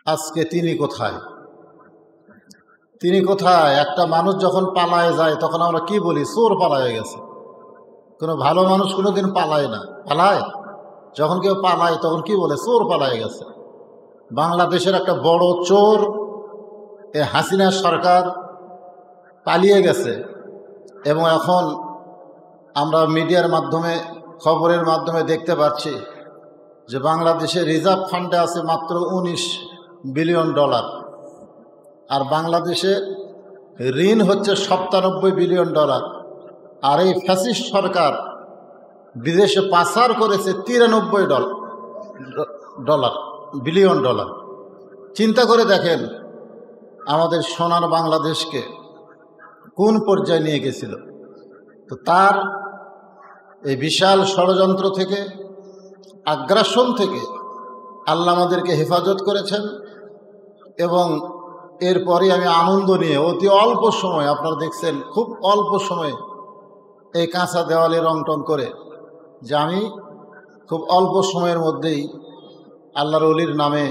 আজকে তিনি কোথায়? তিনি কোথায়? একটা মানুষ যখন পালায় যায় তখন আমরা কি বলি? চোর পালায় গেছে। কোনো ভালো মানুষ কোনোদিন পালায় না। পালায়? যখন কেউ পালায় তখন কি বলে? চোর পালায় গেছে। বাংলাদেশের একটা বড় চোর এ হাসিনা সরকার পালিয়ে গেছে, এবং এখন আমরা মিডিয়ার মাধ্যমে, খবরের মাধ্যমে দেখতে পাচ্ছি যে বাংলাদেশের রিজার্ভ ফান্ডে আছে মাত্র $19 বিলিয়ন, আর বাংলাদেশে ঋণ হচ্ছে $97 বিলিয়ন। আর এই ফ্যাসিস্ট সরকার বিদেশে পাচার করেছে $93 বিলিয়ন। চিন্তা করে দেখেন আমাদের সোনার বাংলাদেশকে কোন পর্যায়ে নিয়ে গেছিল। তো তার এই বিশাল ষড়যন্ত্র থেকে, আগ্রাসন থেকে আল্লাহ আমাদেরকে হেফাজত করেছেন। এবং এরপরে আমি আনন্দ নিয়ে অতি অল্প সময়, আপনারা দেখছেন খুব অল্প সময়ে এই কাঁচা দেওয়ালে রং টং করে, যে আমি খুব অল্প সময়ের মধ্যেই আল্লাহর ওলির নামে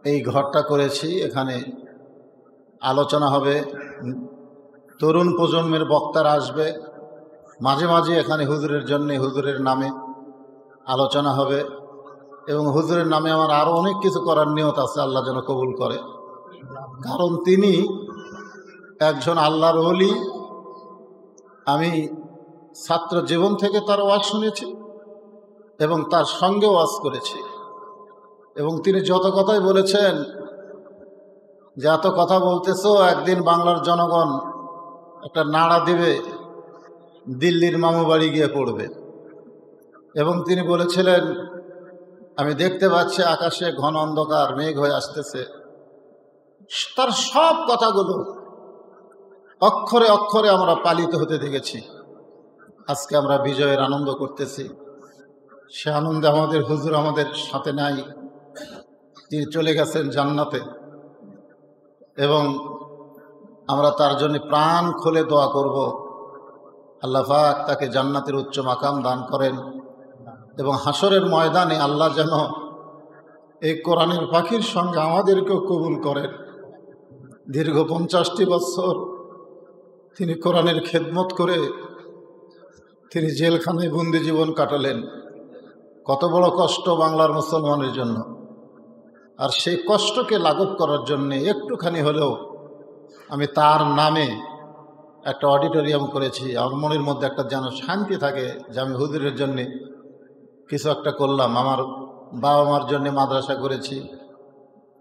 এই ঘরটা করেছি। এখানে আলোচনা হবে, তরুণ প্রজন্মের বক্তারা আসবে, মাঝে মাঝে এখানে হুজুরের জন্য, হুজুরের নামে আলোচনা হবে, এবং হুজুরের নামে আমার আরও অনেক কিছু করার নিয়ত আছে, আল্লাহ যেন কবুল করে। কারণ তিনি একজন আল্লাহর ওলি। আমি ছাত্র জীবন থেকে তার ওয়াজ শুনেছি এবং তার সঙ্গে ওয়াজ করেছি, এবং তিনি যত কথাই বলেছেন যে এত কথা বলতেছো, একদিন বাংলার জনগণ একটা নাড়া দিবে, দিল্লির মামু বাড়ি গিয়ে পড়বে। এবং তিনি বলেছিলেন, আমি দেখতে পাচ্ছি আকাশে ঘন অন্ধকার, মেঘ হয়ে আসতেছে। তার সব কথাগুলো অক্ষরে অক্ষরে আমরা পালিত হতে দেখেছি। আজকে আমরা বিজয়ের আনন্দ করতেছি। সে আনন্দে আমাদের হুজুর আমাদের সাথে নাই, তিনি চলে গেছেন জান্নাতে, এবং আমরা তার জন্য প্রাণ খুলে দোয়া করব, আল্লাহ পাক তাকে জান্নাতের উচ্চ মাকাম দান করেন, এবং হাসরের ময়দানে আল্লাহ যেন এই কোরআনের পাখির সঙ্গে আমাদেরকেও কবুল করেন। দীর্ঘ 50টি বছর তিনি কোরআনের খেদমত করে তিনি জেলখানায় বন্দি জীবন কাটালেন। কত বড় কষ্ট বাংলার মুসলমানের জন্য। আর সেই কষ্টকে লাঘব করার জন্যে একটুখানি হলেও আমি তার নামে একটা অডিটোরিয়াম করেছি। আমার মনের মধ্যে একটা যেন শান্তি থাকে যে আমি হুজুরের জন্যে কিছু একটা করলাম। আমার বাবা মার জন্যে মাদ্রাসা করেছি।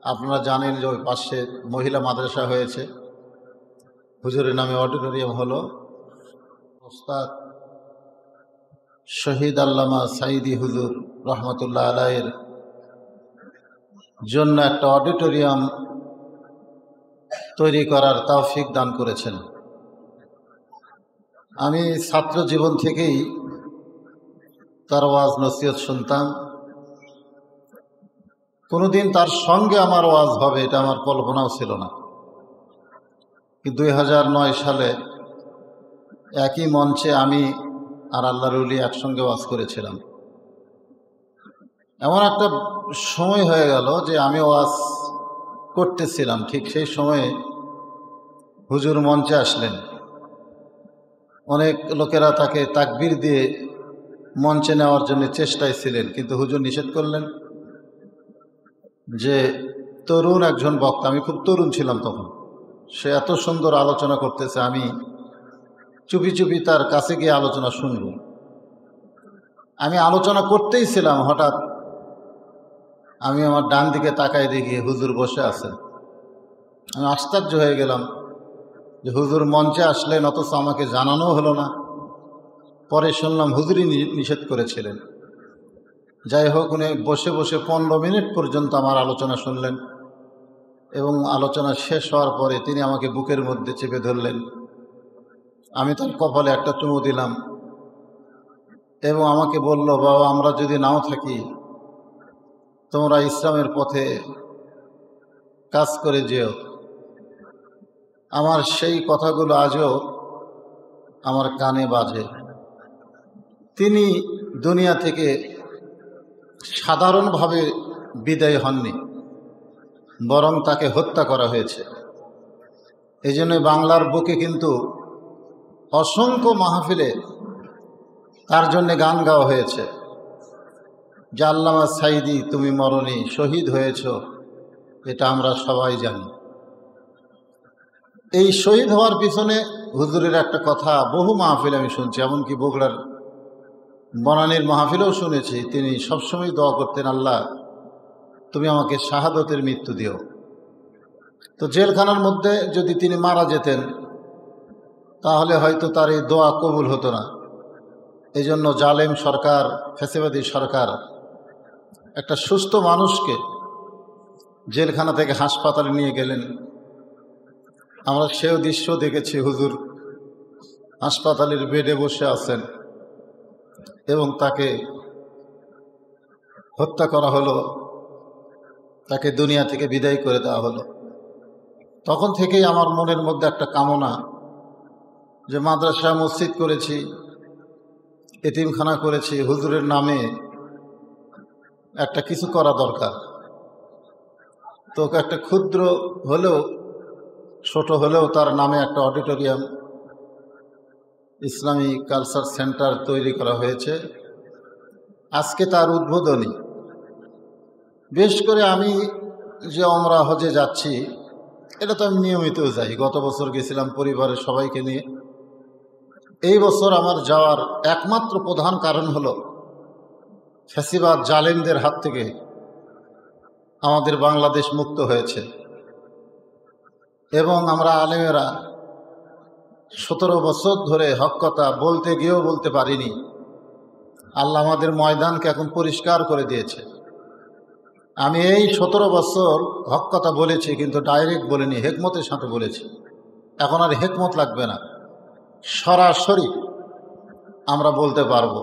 আপনারা জানেন যে ওই পাশে মহিলা মাদ্রাসা হয়েছে, হুজুরের নামে অডিটোরিয়াম হলো। ওস্তাদ শহীদ আল্লামা সাইদি হুজুর রহমতুল্লাহ আলাইয়ের জন্য একটা অডিটোরিয়াম তৈরি করার তৌফিক দান করেছেন। আমি ছাত্র জীবন থেকেই তার ওয়াজ নসিহত শুনতাম। কোনোদিন তার সঙ্গে আমার ওয়াজ হবে এটা আমার কল্পনাও ছিল না। কিন্তু 2009 সালে একই মঞ্চে আমি আর আল্লাহর ওলি একসঙ্গে ওয়াজ করেছিলাম। এমন একটা সময় হয়ে গেল যে আমি ওয়াজ করতেছিলাম, ঠিক সেই সময়ে হুজুর মঞ্চে আসলেন। অনেক লোকেরা তাকে তাকবীর দিয়ে মঞ্চে নেওয়ার জন্য চেষ্টায় ছিলেন, কিন্তু হুজুর নিষেধ করলেন যে তরুণ একজন বক্তা, আমি খুব তরুণ ছিলাম তখন, সে এত সুন্দর আলোচনা করতেছে, আমি চুপি চুপি তার কাছে গিয়ে আলোচনা শুনব। আমি আলোচনা করতেই ছিলাম, হঠাৎ আমি আমার ডান দিকে তাকাই দেখি হুজুর বসে আছেন। আমি আশ্চর্য হয়ে গেলাম যে হুজুর মঞ্চে আসলেন, অথচ আমাকে জানানো হলো না। পরে শুনলাম হুজুরই নিষেধ করেছিলেন। যাই হোক, উনি বসে বসে 15 মিনিট পর্যন্ত আমার আলোচনা শুনলেন, এবং আলোচনা শেষ হওয়ার পরে তিনি আমাকে বুকের মধ্যে চেপে ধরলেন। আমি তার কপালে একটা চুমু দিলাম, এবং আমাকে বলল, বাবা, আমরা যদি নাও থাকি, তোমরা ইসলামের পথে কাজ করে যেও। আমার সেই কথাগুলো আজও আমার কানে বাজে। তিনি দুনিয়া থেকে সাধারণভাবে বিদায় হননি। বরং তাকে হত্যা করা হয়েছে। এই জন্য বাংলার বুকে কিন্তু অসংখ্য মাহফিলে তার জন্য গান গাওয়া হয়েছে যে আল্লামা সাঈদী তুমি মরণী, শহীদ হয়েছ, এটা আমরা সবাই জানি। এই শহীদ হওয়ার পিছনে হুজুরের একটা কথা বহু মাহফিল আমি শুনছি, এমনকি বগুড়ার বনানীর মাহফিলেও শুনেছি। তিনি সবসময় দোয়া করতেন, আল্লাহ তুমি আমাকে শাহাদতের মৃত্যু দিও। তো জেলখানার মধ্যে যদি তিনি মারা যেতেন তাহলে হয়তো তার এই দোয়া কবুল হতো না। এই জন্য জালেম সরকার, ফ্যাসিবাদী সরকার একটা সুস্থ মানুষকে জেলখানা থেকে হাসপাতালে নিয়ে গেলেন। আমরা সেও দৃশ্য দেখেছি, হুজুর হাসপাতালের বেডে বসে আছেন এবং তাকে হত্যা করা হলো, তাকে দুনিয়া থেকে বিদায় করে দেওয়া হলো। তখন থেকেই আমার মনের মধ্যে একটা কামনা যে মাদ্রাসা মসজিদ করেছি, এতিমখানা করেছি, হুজুরের নামে একটা কিছু করা দরকার। তো একটা ক্ষুদ্র হলেও, ছোট হলেও তার নামে একটা অডিটোরিয়াম, ইসলামী কালচার সেন্টার তৈরি করা হয়েছে। আজকে তার উদ্বোধনী। বিশেষ করে আমি যে ওমরা হজে যাচ্ছি, এটা তো আমি নিয়মিত যাই, গত বছর গেছিলাম পরিবারের সবাইকে নিয়ে। এই বছর আমার যাওয়ার একমাত্র প্রধান কারণ হলো ফ্যাসিবাদ জালেমদের হাত থেকে আমাদের বাংলাদেশ মুক্ত হয়েছে এবং আমরা আলেমেরা 17 বছর ধরে হক কথা বলতে গিয়েও বলতে পারিনি। আল্লাহ আমাদের ময়দানকে এখন পরিষ্কার করে দিয়েছে। আমি এই 17 বছর হক কথা বলেছি, কিন্তু ডাইরেক্ট বলিনি, হেকমতের সাথে বলেছি। এখন আর হেকমত লাগবে না, সরাসরি আমরা বলতে পারবো।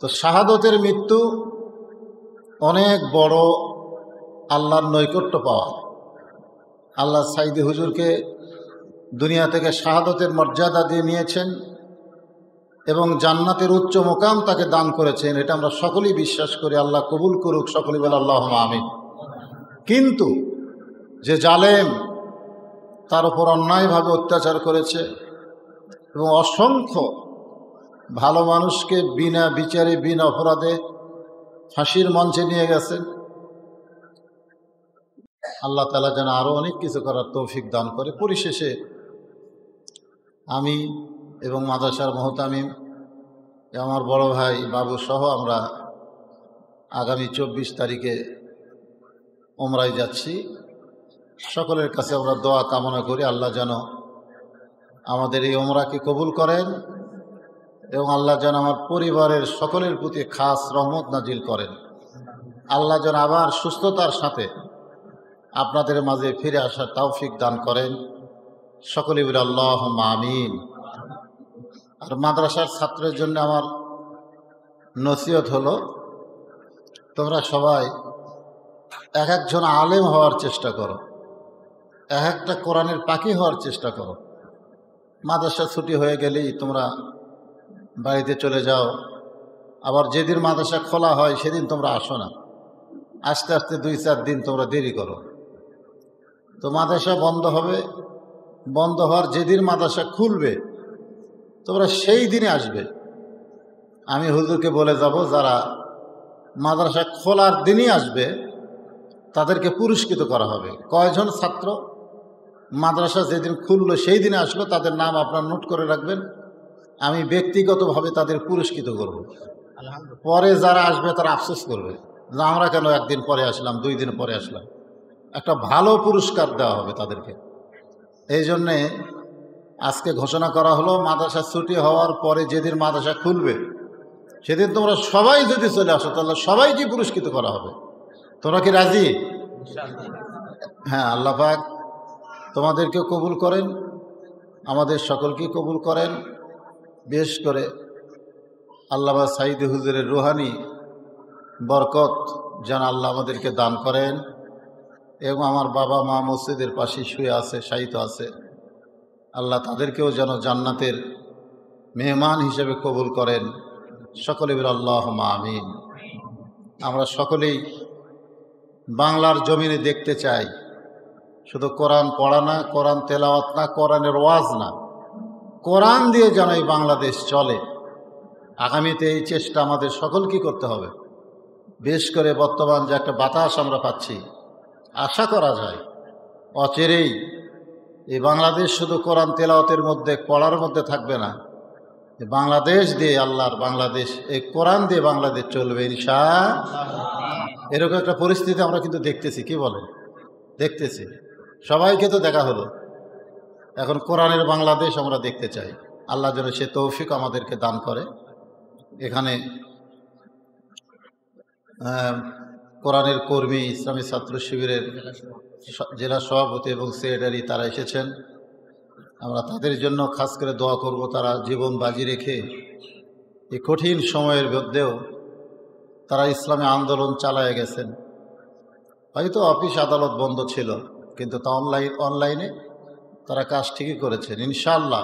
তো শাহাদতের মৃত্যু অনেক বড় আল্লাহর নৈকট্য পাওয়া। আল্লাহ সাঈদী হুজুরকে দুনিয়া থেকে শাহাদতের মর্যাদা দিয়ে নিয়েছেন এবং জান্নাতের উচ্চ মোকাম তাকে দান করেছেন, এটা আমরা সকলেই বিশ্বাস করি। আল্লাহ কবুল করুক, সকলেই বলে আল্লাহুম্মা আমিন। কিন্তু যে জালেম তার উপর অন্যায়ভাবে অত্যাচার করেছে এবং অসংখ্য ভালো মানুষকে বিনা বিচারে, বিনা অপরাধে ফাঁসির মঞ্চে নিয়ে গেছেন, আল্লাহ তাআলা যেন আরও অনেক কিছু করার তৌফিক দান করে। পরিশেষে আমি এবং মাদ্রাসার মুহতামিম, আমার বড় ভাই বাবু সহ আমরা আগামী 24 তারিখে ওমরায় যাচ্ছি। সকলের কাছে আমরা দোয়া কামনা করি, আল্লাহ যেন আমাদের এই ওমরাকে কবুল করেন এবং আল্লাহ যেন আমার পরিবারের সকলের প্রতি খাস রহমত নাজিল করেন। আল্লাহ যেন আবার সুস্থতার সাথে আপনাদের মাঝে ফিরে আসার তৌফিক দান করেন। সকলেই বলে আল্লাহুম্মা আমিন। আর মাদ্রাসার ছাত্রের জন্য আমার নসিহত হলো, তোমরা সবাই এক একজন আলেম হওয়ার চেষ্টা করো, এক একটা কোরআনের পাখি হওয়ার চেষ্টা করো। মাদ্রাসা ছুটি হয়ে গেলেই তোমরা বাড়িতে চলে যাও, আবার যেদিন মাদ্রাসা খোলা হয় সেদিন তোমরা আসো না, আস্তে আস্তে 2-4 দিন তোমরা দেরি করো। তো মাদ্রাসা বন্ধ হবে, বন্ধ হওয়ার যেদিন মাদ্রাসা খুলবে তোমরা সেই দিনে আসবে। আমি হুজুরকে বলে যাব, যারা মাদ্রাসা খোলার দিনই আসবে তাদেরকে পুরস্কৃত করা হবে। কয়জন ছাত্র মাদ্রাসা যেদিন খুললো সেই দিনে আসলো তাদের নাম আপনার নোট করে রাখবেন, আমি ব্যক্তিগতভাবে তাদের পুরস্কৃত করব। পরে যারা আসবে তারা আফসোস করবে যে আমরা কেন একদিন পরে আসলাম, 2 দিন পরে আসলাম। একটা ভালো পুরস্কার দেওয়া হবে তাদেরকে। এই জন্যে আজকে ঘোষণা করা হলো, মাদ্রাসা ছুটি হওয়ার পরে যেদিন মাদ্রাসা খুলবে সেদিন তোমরা সবাই যদি চলে আসো তাহলে সবাইকে পুরস্কৃত করা হবে। তোমরা কি রাজি? হ্যাঁ, আল্লাহ পাক তোমাদেরকেও কবুল করেন, আমাদের সকলকেই কবুল করেন। বিশেষ করে আল্লামা সাঈদী হুজুরের রুহানি বরকত যেন আল্লাহ আমাদেরকে দান করেন এবং আমার বাবা মা মসজিদের পাশে শুয়ে আছে, শায়িত আছে, আল্লাহ তাদেরকেও যেন জান্নাতের মেহমান হিসেবে কবুল করেন। সকলে বলে আল্লাহুম্মা আমিন। আমরা সকলেই বাংলার জমিনে দেখতে চাই। শুধু কোরআন পড়া না, কোরআন তেলাওয়াত না, কোরআনের ওয়াজ না, কোরআন দিয়ে যেন এই বাংলাদেশ চলে। আগামীতে এই চেষ্টা আমাদের সকলকে করতে হবে। বিশেষ করে বর্তমান যে একটা বাতাস আমরা পাচ্ছি, আশা করা যায় অচিরেই এই বাংলাদেশ শুধু কোরআন তেলাওয়াতের মধ্যে, পড়ার মধ্যে থাকবে না। বাংলাদেশ দিয়ে আল্লাহর বাংলাদেশ, এই কোরআন দিয়ে বাংলাদেশ চলবে ইনশাআল্লাহ। এরকম একটা পরিস্থিতি আমরা কিন্তু দেখতেছি। কি বলেন? দেখতেছি। সবাইকে তো দেখা হলো, এখন কোরআনের বাংলাদেশ আমরা দেখতে চাই। আল্লাহ যেন সে তৌফিক আমাদেরকে দান করে। এখানে কোরআনের কর্মী, ইসলামী ছাত্র শিবিরের জেলা সভাপতি এবং সেক্রেটারি তারা এসেছেন। আমরা তাদের জন্য খাস করে দোয়া করব। তারা জীবন বাজি রেখে এই কঠিন সময়ের মধ্যেও তারা ইসলামী আন্দোলন চালায় গেছেন। হয়তো অফিস আদালত বন্ধ ছিল, কিন্তু তা অনলাইনে তারা কাজ ঠিকই করেছেন। ইনশাআল্লাহ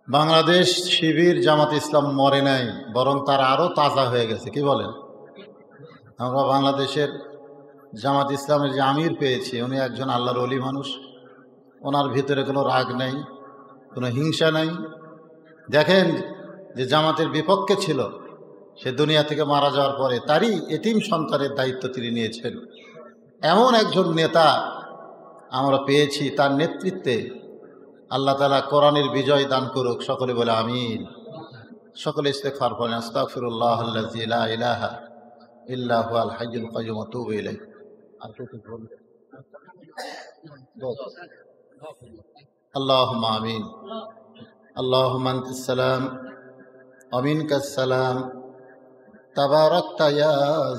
বাংলাদেশ শিবির জামাত ইসলাম মরে নাই, বরং তারা আরও তাজা হয়ে গেছে। কি বলেন? আমরা বাংলাদেশের জামাত ইসলামের যে আমির পেয়েছি, উনি একজন আল্লাহর ওলি মানুষ। ওনার ভিতরে কোনো রাগ নেই, কোনো হিংসা নাই। দেখেন, যে জামাতের বিপক্ষে ছিল, সে দুনিয়া থেকে মারা যাওয়ার পরে তারই এতিম সন্তানের দায়িত্ব তিনি নিয়েছেন। এমন একজন নেতা আমরা পেয়েছি, তার নেতৃত্বে আল্লাহ তাআলা কোরআনের বিজয় দান করুক। সকলে বলে আমিন। সকলে ইস্তেগফার করেন। আস্তাগফিরুল্লাহাল্লাযী লা ইলাহা ইল্লা হুয়াল হাইয়ুল কাইয়্যুম ওয়া আতুবু ইলাইহি। আল্লাহুম্মা আমিন। আল্লাহুম্মা আনতাস সালাম ওয়া মিনকাস সালাম তাবারাকতা ইয়া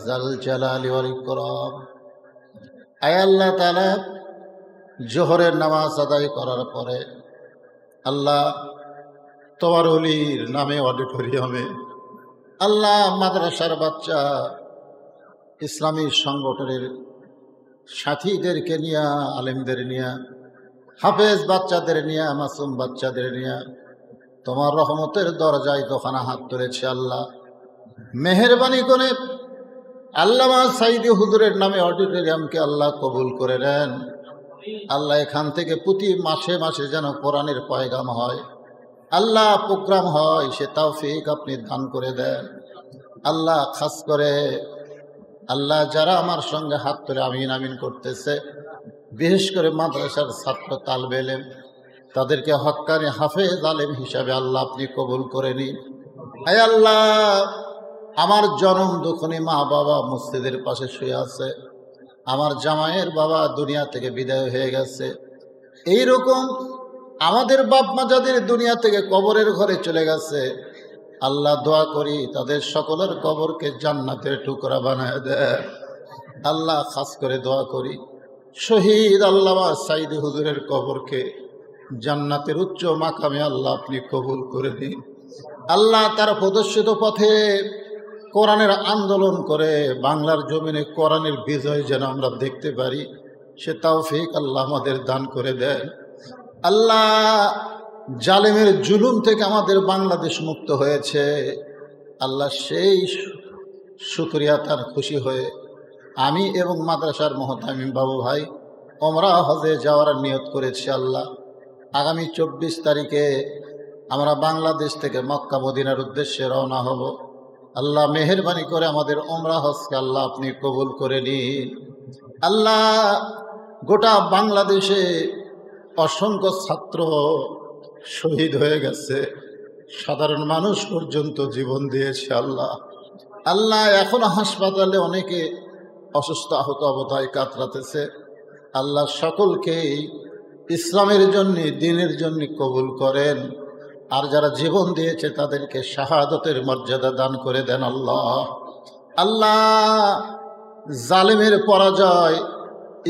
যাল জালালি ওয়াল ইকরাম। আয় আল্লাহ তাআলা, জোহরের নামাজ আদায় করার পরে আল্লাহ তোমার ওলির নামে অডিটোরিয়ামে আল্লাহ মাদ্রাসার বাচ্চা, ইসলামী সংগঠনের সাথীদেরকে নিয়ে, আলেমদের নিয়ে, হাফেজ বাচ্চাদের নিয়ে, মাসুম বাচ্চাদের নিয়ে তোমার রহমতের দরজায় দোকানা হাত তুলেছে। আল্লাহ মেহেরবানি করে আল্লামা সাইদি হুজুরের নামে অডিটোরিয়ামকে আল্লাহ কবুল করে নেন। আল্লাহ এখান থেকে প্রতি মাসে মাসে যেন কোরআনের পয়গাম হয়, আল্লাহ প্রোগ্রাম হয়, সে তৌফিক আপনি দান করে দেন। আল্লাহ খাস করে আল্লাহ যারা আমার সঙ্গে হাত তুলে আমিন আমিন করতেছে, বিশেষ করে মাদ্রাসার ছাত্র তালবে ইলম, তাদেরকে হক্কানি হাফেজ আলেম হিসাবে আল্লাহ আপনি কবুল করে নিন। আয় আল্লাহ, আমার জনম দুঃখনী মা বাবা মসজিদের পাশে শুয়ে আছে, আমার জামাইয়ের বাবা দুনিয়া থেকে বিদায় হয়ে গেছে, এইরকম আমাদের বাপ মা যাদের দুনিয়া থেকে কবরের ঘরে চলে গেছে, আল্লাহ দোয়া করি তাদের সকলের কবরকে জান্নাতের টুকরা বানায় দেয়। আল্লাহ খাস করে দোয়া করি শহীদ আল্লামা সাইদি হুজুরের কবরকে জান্নাতের উচ্চ মাকামে আল্লাহ আপনি কবুল করে দিন। আল্লাহ তার প্রদর্শিত পথে কোরআনের আন্দোলন করে বাংলার জমিনে কোরআনের বিজয় যেন আমরা দেখতে পারি, সে তৌফিক আল্লাহ আমাদের দান করে দেন। আল্লাহ জালেমের জুলুম থেকে আমাদের বাংলাদেশ মুক্ত হয়েছে, আল্লাহ সেই শুকরিয়া তার খুশি হয়ে আমি এবং মাদ্রাসার মোহতামিম বাবু ভাই ওমরা হজে যাওয়ার নিয়ত করেছি। আল্লাহ আগামী 24 তারিখে আমরা বাংলাদেশ থেকে মক্কা মদিনার উদ্দেশ্যে রওনা হব। আল্লাহ মেহেরবানি করে আমাদের ওমরা হজকে আল্লাহ আপনি কবুল করে নিন। আল্লাহ গোটা বাংলাদেশে অসংখ্য ছাত্র শহীদ হয়ে গেছে, সাধারণ মানুষ পর্যন্ত জীবন দিয়েছে। আল্লাহ আল্লাহ এখনো হাসপাতালে অনেকে অসুস্থ আহত অবস্থায় কাতরাতেছে। আল্লাহ সকলকেই ইসলামের জন্য, দ্বীনের জন্য কবুল করেন, আর যারা জীবন দিয়েছে তাদেরকে শাহাদতের মর্যাদা দান করে দেন। আল্লাহ আল্লাহ জালেমের পরাজয়,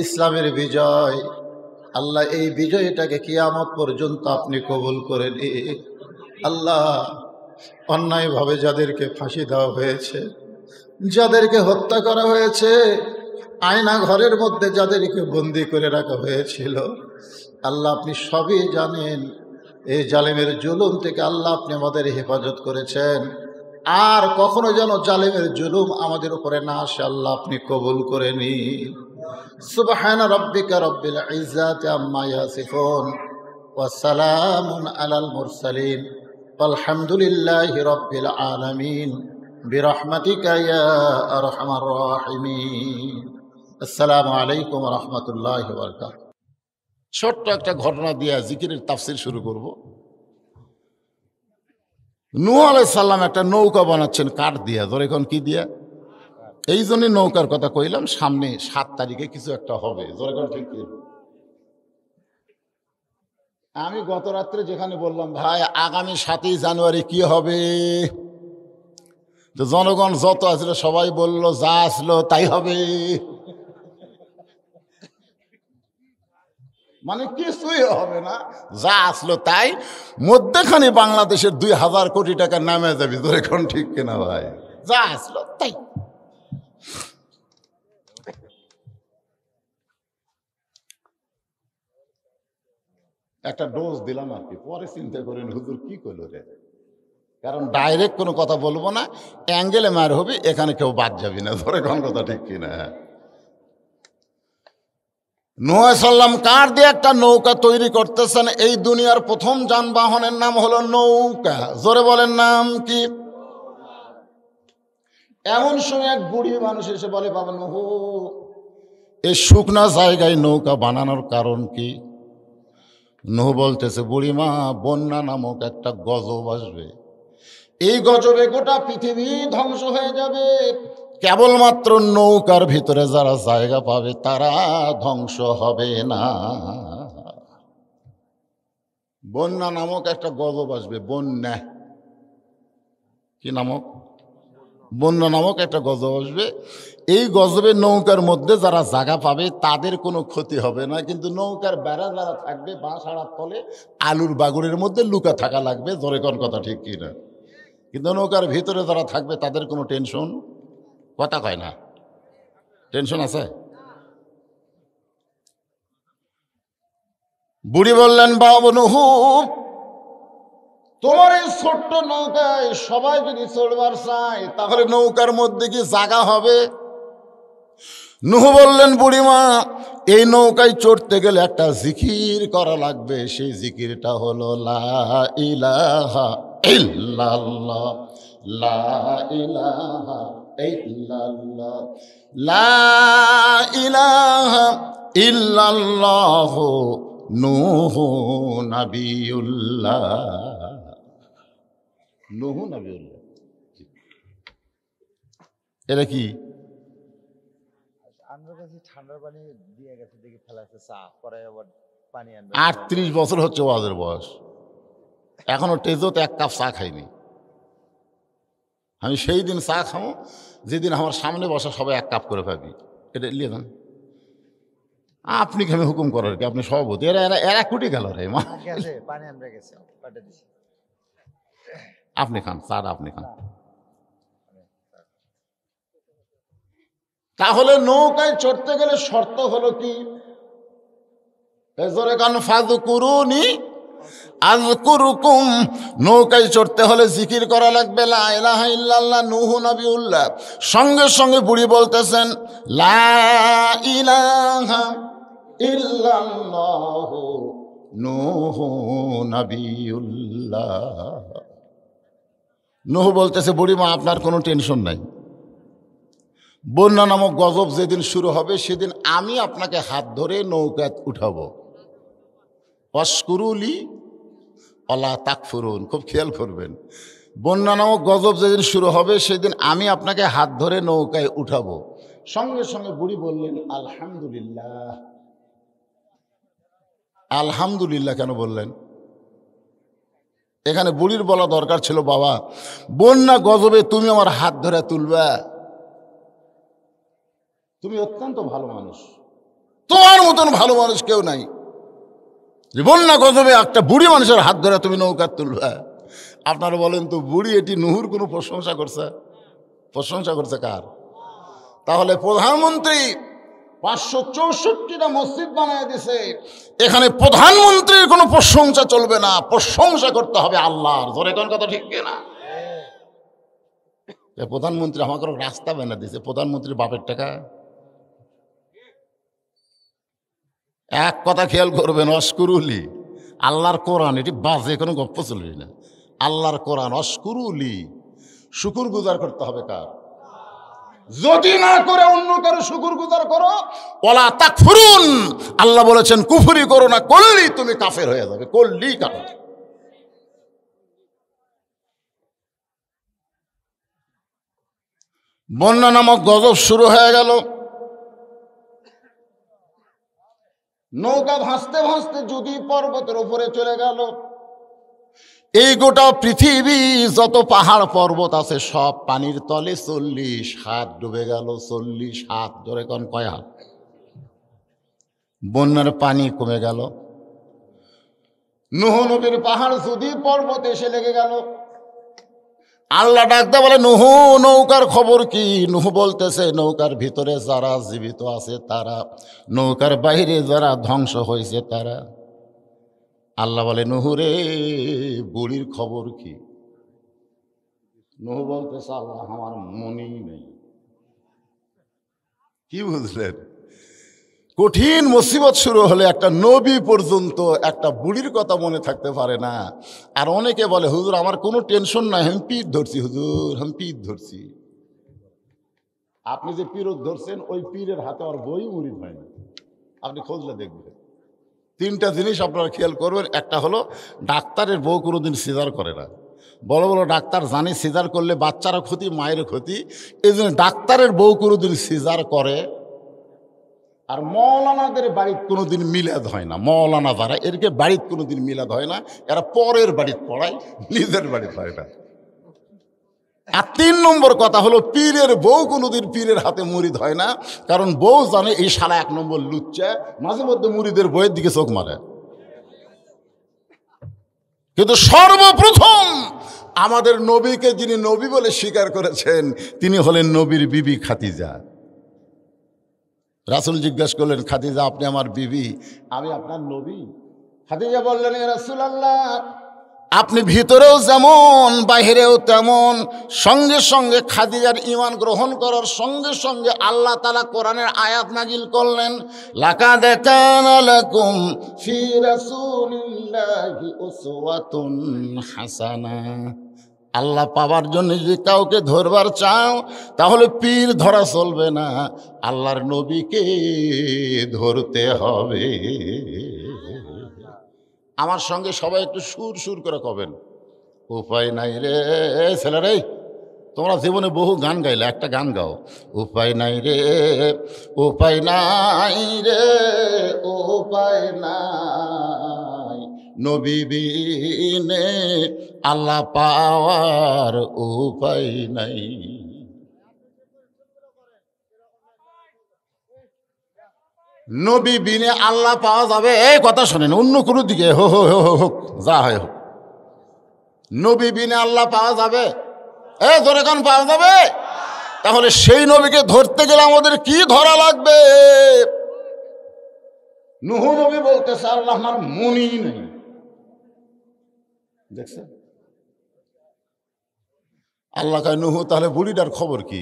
ইসলামের বিজয়, আল্লাহ এই বিজয়টাকে কিয়ামত পর্যন্ত আপনি কবুল করে নিন। আল্লাহ অন্যায়ভাবে যাদেরকে ফাঁসি দেওয়া হয়েছে, যাদেরকে হত্যা করা হয়েছে, আয়না ঘরের মধ্যে যাদেরকে বন্দি করে রাখা হয়েছিল, আল্লাহ আপনি সবই জানেন। এই জালেমের জুলুম থেকে আল্লাহ আপনি আমাদের হেফাজত করেছেন। আর কখনো যেন জালেমের জুলুম আমাদের উপরে না আসে আল্লাহ আপনি কবুল করে নিন। সুবহানা রাব্বিকা রাব্বিল ইজ্জাতি আম্মা ইয়াসিফুন ওয়া সালামুন আলাল মুরসালিন আলহামদুলিল্লাহি রাব্বিল আলামিন বিরহমাতিকা ইয়া আরহামার রাহিমিন। আসসালামু আলাইকুম ওয়া রাহমাতুল্লাহি ওয়া বারাকাতুহু। ছোট্ট একটা ঘটনা দিয়ে জিকিরের তাফসীর শুরু করব। নূহ আলাইহিস সালাম একটা নৌকা বানাচ্ছেন কাঠ দিয়া, ধর এখন কি দিয়া, এই জন্যই নৌকার কথা কইলাম। সামনে 7 তারিখে কিছু একটা হবে, ধর ঠিক। আমি গত রাত্রে যেখানে বললাম ভাই আগামী 7ই জানুয়ারি কি হবে, তো জনগণ যত আসলো সবাই বলল যা আসলো তাই হবে, মানে কিছুই হবে না, যা আসলো তাই। মধ্যখানে বাংলাদেশের 2000 কোটি টাকা নামে যাবে, ধরে এখন ঠিক কিনা ভাই, যা আসলো তাই। একটা ডোজ দিলাম আর কি, পরে চিন্তা করেন হুজুর কি করলো রে, কারণ ডাইরেক্ট কোনো কথা বলবো না, অ্যাঙ্গেলে মার হবে, এখানে কেউ বাদ যাবি না, ধরে কোন কথা ঠিক কিনা। নূহ সাল্লাম কাঠ দিয়ে একটা নৌকা তৈরি করতেছেন। এই দুনিয়ার প্রথম যানবাহনের নাম হলো নৌকা, জোরে বলেন নাম কি। এমন সময় এক বুড়ি মানুষ এসে বলে বাবা নূহ, এই শুকনা জায়গায় নৌকা বানানোর কারণ কি? নূহ বলতেছে বুড়িমা, বন্যা নামক একটা গজব আসবে, এই গজবে গোটা পৃথিবী ধ্বংস হয়ে যাবে, কেবলমাত্র নৌকার ভিতরে যারা জায়গা পাবে তারা ধ্বংস হবে না। বন্যা নামক একটা গজব আসবে, বন্যা কি নামক, বন্যা নামক একটা গজব আসবে। এই গজবে নৌকার মধ্যে যারা জায়গা পাবে তাদের কোনো ক্ষতি হবে না, কিন্তু নৌকার বেড়া যারা থাকবে বাঁশ আড়ার তলে আলুর বাগুড়ের মধ্যে লুকা থাকা লাগবে, ধরে কোন কথা ঠিক কিনা। কিন্তু নৌকার ভিতরে যারা থাকবে তাদের কোনো টেনশন, কথা কয় না, টেনশন আছে। বুড়ি বললেন বাবা নূহ, তোমার এই ছোট্ট নৌকায় সবাই যদি চড়বার চায় তাহলে নৌকার মধ্যে কি জায়গা হবে? নূহ বললেন বুড়িমা, এই নৌকায় চড়তে গেলে একটা জিকির করা লাগবে, সেই জিকিরটা হলো লা ইলাহা ইল্লাল্লাহ, লা ইলাহা ইল্লাল্লাহ, লা ইলাহা ইল্লাল্লাহ নূহ নবিয়ুল্লাহ। নূহ নবিয়ুল্লাহ এটা কি? ঠান্ডার পানি দিয়ে গেছে দেখি ফেলাছে, চা পরে আবার পানি আনবে। 38 বছর হচ্ছে ওয়াজের বয়স, এখনো টেজোতে 1 কাপ চা খাইনি। আমি সেই দিন চা খাবো যেদিন আমার সামনে বসা সবাই 1 কাপ করে পাবি, এটা নিয়ে যান। আপনি আমি হুকুম করার কি, আপনি সভাপতি, এরা এরা এরা কুটি গেল রে মা, আপনি খান স্যার, আপনি খান। তাহলে নৌকায় চড়তে গেলে শর্ত হলো কি? ফাযকুরুনি আযকুরুকুম, নৌকায় চড়তে হলে জিকির করা লাগবে লা ইলাহা ইল্লাল্লাহ নূহ নবিয়ুল্লাহ। সঙ্গে সঙ্গে বুড়ি বলতেছেন লা ইলাহা ইল্লাল্লাহ নূহ নবিয়ুল্লাহ। নূহ বলতেছে বুড়িমা আপনার কোনো টেনশন নাই, বন্যা নামক গজব যেদিন শুরু হবে সেদিন আমি আপনাকে হাত ধরে নৌকায় উঠাবো। ওয়াশকুরুলি ওয়ালা তাকফুরুন, খুব খেয়াল করবেন, বন্যা নামক গজব যেদিন শুরু হবে সেদিন আমি আপনাকে হাত ধরে নৌকায় উঠাবো। সঙ্গে সঙ্গে বুড়ি বললেন আলহামদুলিল্লাহ। আলহামদুলিল্লাহ কেন বললেন? এখানে বুড়ির বলা দরকার ছিল বাবা বন্যা গজবে তুমি আমার হাত ধরে তুলবা, তুমি অত্যন্ত ভালো মানুষ, তোমার মতন ভালো মানুষ কেউ নাই, বন্যা গজবে একটা বুড়ি মানুষের হাত ধরে তুমি নৌকা তুলবা। আপনারা বলেন তো বুড়ি এটি নূহুর কোনো প্রশংসা করছে? প্রশংসা করছে কার? তাহলে প্রধানমন্ত্রী 564টা মসজিদ বানায় দিছে, এখানে প্রধানমন্ত্রীর কোনো প্রশংসা চলবে না, প্রশংসা করতে হবে আল্লাহর। জোরে কোন কথা ঠিক কিনা? প্রধানমন্ত্রী আমাকে রাস্তা বানা দিয়েছে, প্রধানমন্ত্রীর বাপের টাকা। এক কথা খেয়াল করবেন, অস্কুরুলি আল্লাহর কোরআন, এটি বাজে কোনো গপ্প চলবে না। আল্লাহর কোরআন অস্কুরুলি, শুকুর গুজার করতে হবে কার? যদি না করে অন্য কারো শুকুর গুজার করো, ওয়ালা তাকফুরুন, আল্লাহ বলেছেন কুফরি করো না, করলেই তুমি কাফের হয়ে যাবে, করলেই কাফের। বন্যা নামক গজব শুরু হয়ে গেল। নৌকা ভাসতে ভাসতে যদি পর্বতের উপরে চলে গেল। এই গোটা পৃথিবী যত পাহাড় পর্বত আছে সব পানির তলে 40 হাত ডুবে গেল। 40 হাত, ধরে কোন কয় হাত? বন্যার পানি কমে গেল। নূহ নবীর পাহাড় যদি পর্বতে এসে লেগে গেল। আল্লাহ ডাকতে বলে, নূহ নৌকার খবর কি? নূহ বলতেছে, নৌকার ভিতরে যারা জীবিত আছে তারা, নৌকার বাইরে যারা ধ্বংস হয়েছে তারা। আল্লাহ বলে, নূহ রে বুড়ির খবর কি? নূহ বলতেছে, আল্লাহ আমার মনেই নেই। কি বুঝলেন? কঠিন মুসিবত শুরু হলে একটা নবী পর্যন্ত একটা বুড়ির কথা মনে থাকতে পারে না। আর অনেকে বলে, হুজুর আমার কোনো টেনশন নাই, আমি পীর ধরছি হুজুর, আমি পীর ধরছি। আপনি যে পীর ধরছেন ওই পীরের হাতে আর বই মুড়িদ হয় না, আপনি খোঁজলে দেখবেন। 3টা জিনিস আপনারা খেয়াল করবেন। একটা হলো, ডাক্তারের বউ কোনোদিন সিজার করে না। বড় বড় ডাক্তার জানে সিজার করলে বাচ্চারা ক্ষতি, মায়ের ক্ষতি, এই জন্য ডাক্তারের বউ কোনোদিন সিজার করে। আর মৌলানাদের বাড়িতে কোনোদিন মিলাদ হয় না। মৌলানা যারা, এরকে বাড়িতে কোনোদিন মিলাদ হয় না, এরা পরের বাড়িতে পড়ায়, নিজের বাড়িতে হয় না। আর 3 নম্বর কথা হলো, পীরের বউ কোনোদিন পীরের হাতে মুরিদ হয় না, কারণ বউ জানে এই শালা 1 নম্বর লুচ্চা, মাঝে মধ্যে মুরিদের বইয়ের দিকে চোখ মারে। কিন্তু সর্বপ্রথম আমাদের নবীকে যিনি নবী বলে স্বীকার করেছেন তিনি হলেন নবীর বিবি খাদিজা। রাসূল জিজ্ঞাসা করলেন, খাদিজা আপনি আমার বিবি, আমি আপনার নবী? খাদিজা বললেন, ইয়া রাসূলুল্লাহ আপনি ভিতরেও যেমন বাহিরেও তেমন। সঙ্গে সঙ্গে খাদিজার ঈমান গ্রহণ করার সঙ্গে সঙ্গে আল্লাহ তাআলা কোরআনের আয়াত নাজিল করলেন, লাকাদ কানা লাকুম ফি রাসূলিল্লাহি উসওয়াতুন হাসানা। আল্লাহ পাওয়ার জন্য যদি কাউকে ধরবার চাও তাহলে পীর ধরা চলবে না, আল্লাহর নবীকে ধরতে হবে। আমার সঙ্গে সবাই একটু সুর সুর করে কবেন, উপায় নাই রে ছেলেরে, তোমরা জীবনে বহু গান গাইলে, একটা গান গাও, উপায় নাই রে, উপায় নাই রে, উপায় নাই, নবী বিনে আল্লাহ পাওয়ার উপায় নাই। নবী বিনে আল্লাহ পাওয়া যাবে, এই কথা শোনেন, অন্য কোনো দিকে হোক যা হয় হোক, নবী বিনে আল্লাহ পাওয়া যাবে? ধরে কান পাওয়া যাবে? তাহলে সেই নবীকে ধরতে গেলে আমাদের কি ধরা লাগবে? নূহ নবী বলতেছে, আল্লাহ আমার মনই নেই। দেখছেন? আল্লাহ কয়, নূহ তাহলে বুড়িটার খবর কি?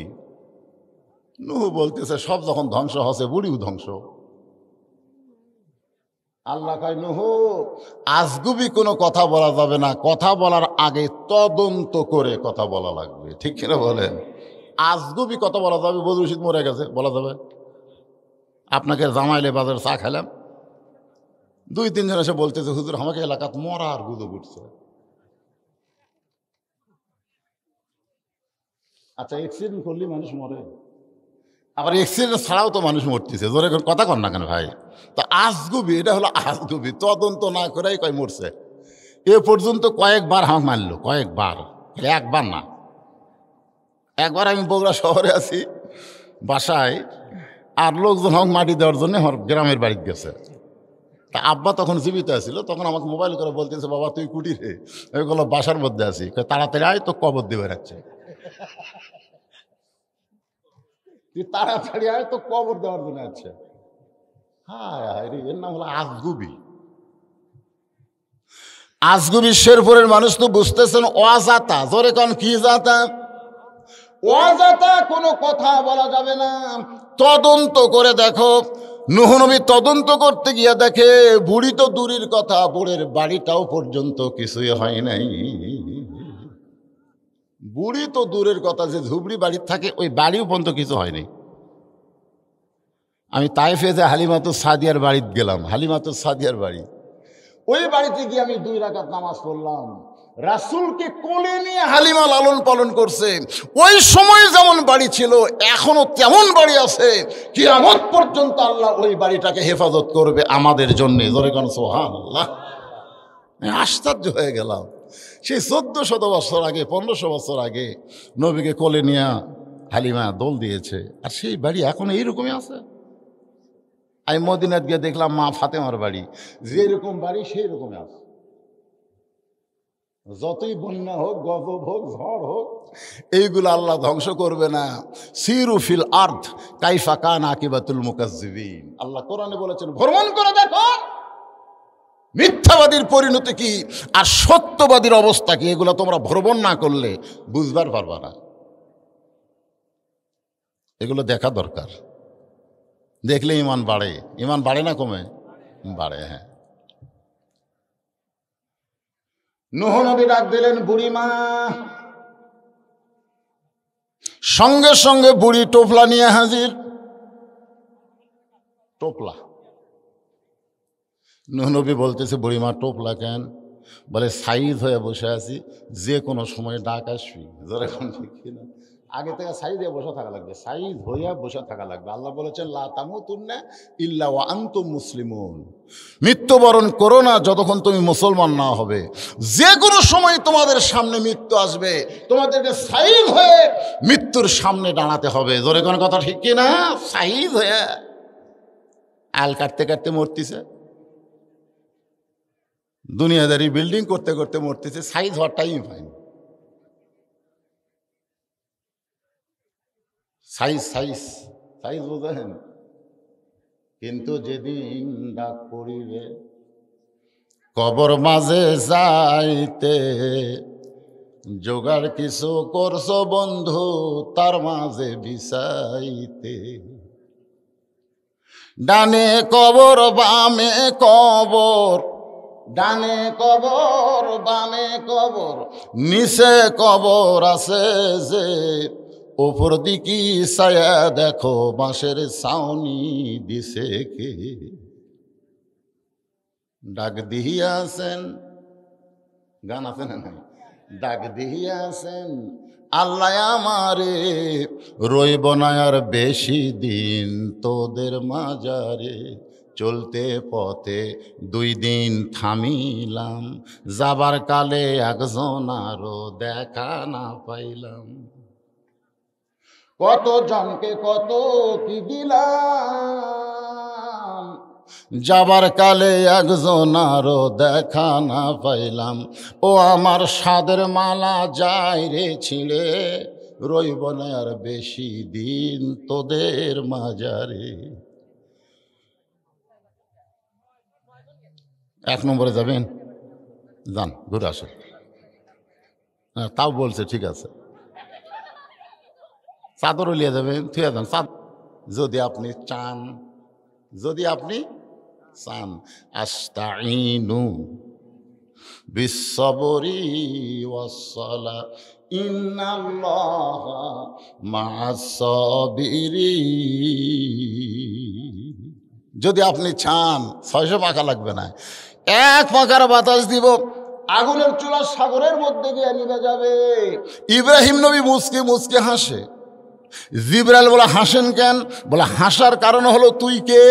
নূহ বলতেছে, সব যখন ধ্বংস হচ্ছে বুড়িও ধ্বংস। আল্লাহ কয়, নূহ আজগুবি কোনো কথা বলা যাবে না, কথা বলার আগে তদন্ত করে কথা বলা লাগবে। ঠিক কিনা বলেন? আজগুবি কথা বলা যাবে? বদরুল রশিদ মরে গেছে বলা যাবে? আপনাকে জামাইলে বাজার চা খেলাম, 2-3 জন এসে বলতেছে, হুজুর আমাকে এলাকাত মরার গুজব উঠছে। আচ্ছা, অ্যাক্সিডেন্ট করলে মানুষ মরে, আবার অ্যাক্সিডেন্ট ছাড়াও তো মানুষ মরতেছে, জোরে কথা কর না কেন ভাই? তো আজগুবি, এটা হলো আজগুবি, তদন্ত না করেই কয় মরছে। এ পর্যন্ত কয়েকবার আমাকে মারলো, কয়েকবার, একবার না। একবার আমি বগুড়া শহরে আছি বাসায়, আর লোকজন আমাকে মাটি দেওয়ার জন্য আমার গ্রামের বাড়িতে গেছে। তা আব্বা তখন জীবিত আছিল, তখন আমাকে মোবাইল করে বলতেছে, বাবা তুই কুটি রে? আমি বললাম বাসার মধ্যে আছি। তাড়াতাড়ি আয়, তো কবর দেবে রাখছে। তুই তাড়াতাড়ি আয়, তো কবর দেওয়ার জন্য আছে। হ্যাঁ, এর নাম হলো আজগুবি। আজগুবি শেরপুরের মানুষ তো বুঝতেছেন, অজাতা, জোরে কন কি জাতা? অযথা কোনো কথা বলা যাবে না, তদন্ত করে দেখো। নূহ নবী তদন্ত করতে গিয়ে দেখে বুড়ি তো দূরের কথা, বুড়ের বাড়িটাও পর্যন্ত কিছুই হয় নাই। বুড়ি তো দূরের কথা, যে ঝুবড়ি বাড়ির থাকে ওই বাড়িও পর্যন্ত কিছু হয়নি। আমি তাইফে যে হালিমাতুস সাদিয়ার বাড়িতে গেলাম, হালিমাতুস সাদিয়ার বাড়ি, ওই বাড়িতে গিয়ে আমি 2 রাকাত নামাজ পড়লাম। রাসূলকে কোলে নিয়ে হালিমা লালন পালন করছে। ওই সময় যেমন বাড়ি ছিল এখনো তেমন বাড়ি আছে, কিয়ামত পর্যন্ত আল্লাহ ওই বাড়িটাকে হেফাজত করবে আমাদের জন্য। জোরে কোন সুবহানাল্লাহ। আশ্চর্য হয়ে গেলাম। সেই 1400 বছর আগে, 1500 বছর আগে নবীকে কোলে নিয়ে হালিমা দোল দিয়েছে, আর সেই বাড়ি এখন এইরকমই আছে। আমি মদিনাত গিয়ে দেখলাম মা ফাতেমার বাড়ি, যেরকম বাড়ি সেই রকমই আছে। যতই বন্যা হোক, গজব হোক, ঝড় হোক, এইগুলো আল্লাহ ধ্বংস করবে না। সিরু ফিল আরদ কাইফা কান আকিবাতুল মুকাজ্জিবিন, আল্লাহ কোরআনে বলেছেন ভ্রমণ করে দেখো মিথ্যাবাদীর পরিণতি কি আর সত্যবাদীর অবস্থা কি। এগুলো তোমরা ভ্রমণ না করলে বুঝবার পারবা না। এগুলো দেখা দরকার, দেখলে ইমান বাড়ে। ইমান বাড়ে না কমে? বাড়ে। হ্যাঁ, নূহ নবী ডাক দিলেন বুড়িমা, সঙ্গে সঙ্গে বুড়ি টোপলা নিয়ে হাজির। টোপলা। নূহ নবী বলতেছে বুড়িমা টোপলা কেন? বলে সাইজ হয়ে বসে আছি, যে কোনো সময় ডাক আসবি। যেরকম ঠিক না, আগে থেকে সাইজ হয়ে বসে থাকা লাগবে, সাইজ হইয়া বসে থাকা লাগবে। আল্লাহ বলেছেন লা তামুতুন্না ইল্লা ওয়া আনতুম মুসলিমুন, মৃত্যুবরণ করো না যতক্ষণ তুমি মুসলমান না হবে। যে কোনো সময় তোমাদের সামনে মৃত্যু আসবে, তোমাদেরকে সাইজ হয়ে মৃত্যুর সামনে দাঁড়াতে হবে। জোরে কোনো কথা ঠিক কিনা? সাইজ হয়ে আল কাটতে কাটতে মরতেছে, দুনিয়াদারি বিল্ডিং করতে করতে মরতেছে, সাইজ হওয়ার টাইম পায়নি। সাইজ সাইজ সাইজ বোঝেন? কিন্তু যেদিন ডাক পড়িবে কবর মাঝে যাইতে, জোগাড় কিছু করছো বন্ধু তার মাঝে বিছাইতে। ডানে কবর বামে কবর, ডানে কবর বামে কবর, নিচে কবর আছে যে, ওপর দিকে ছায়া দেখো বাঁশের ছাউনি দিছে কে। ডাক দিয়াছেন, গান আছে না নাই? ডাক দিয়াছেন আল্লাহ আমারে, রইব না আর বেশি দিন তোদের মাজারে। চলতে পথে 2 দিন থামিলাম, যাবার কালে একজন আরো দেখা না পাইলাম। কত জনকে কত কি দিলাম, যাবার কালে একজন আরো দেখা না পাইলাম। ও আমার সাদের মালা যাই রে ছিঁড়ে, রইব না আর বেশি দিন তোদের মাজারে। 1 নম্বরে যাবেন? যান, ঘুরে আসেন। হ্যাঁ, তাও বলছে ঠিক আছে, চাদরও নিয়ে যাবেন, থুয়ে যান চাঁদ, যদি আপনি চান, যদি আপনি চান। আস্তাইনু বিসসবরি ওয়াসসালাহ ইন্নাল্লাহা মা'আস সাবিরিন। যদি আপনি চান 600 পাখা লাগবে না, 1 পাখার বাতাস দিব, আগুনের চুলা সাগরের মধ্যে গিয়ে নিভে যাবে। ইব্রাহিম নবী মুচকে মুচকে হাসে। জিবরাইল বলে হাসেন কেন? বলে হাসার কারণ হলো তুই কে?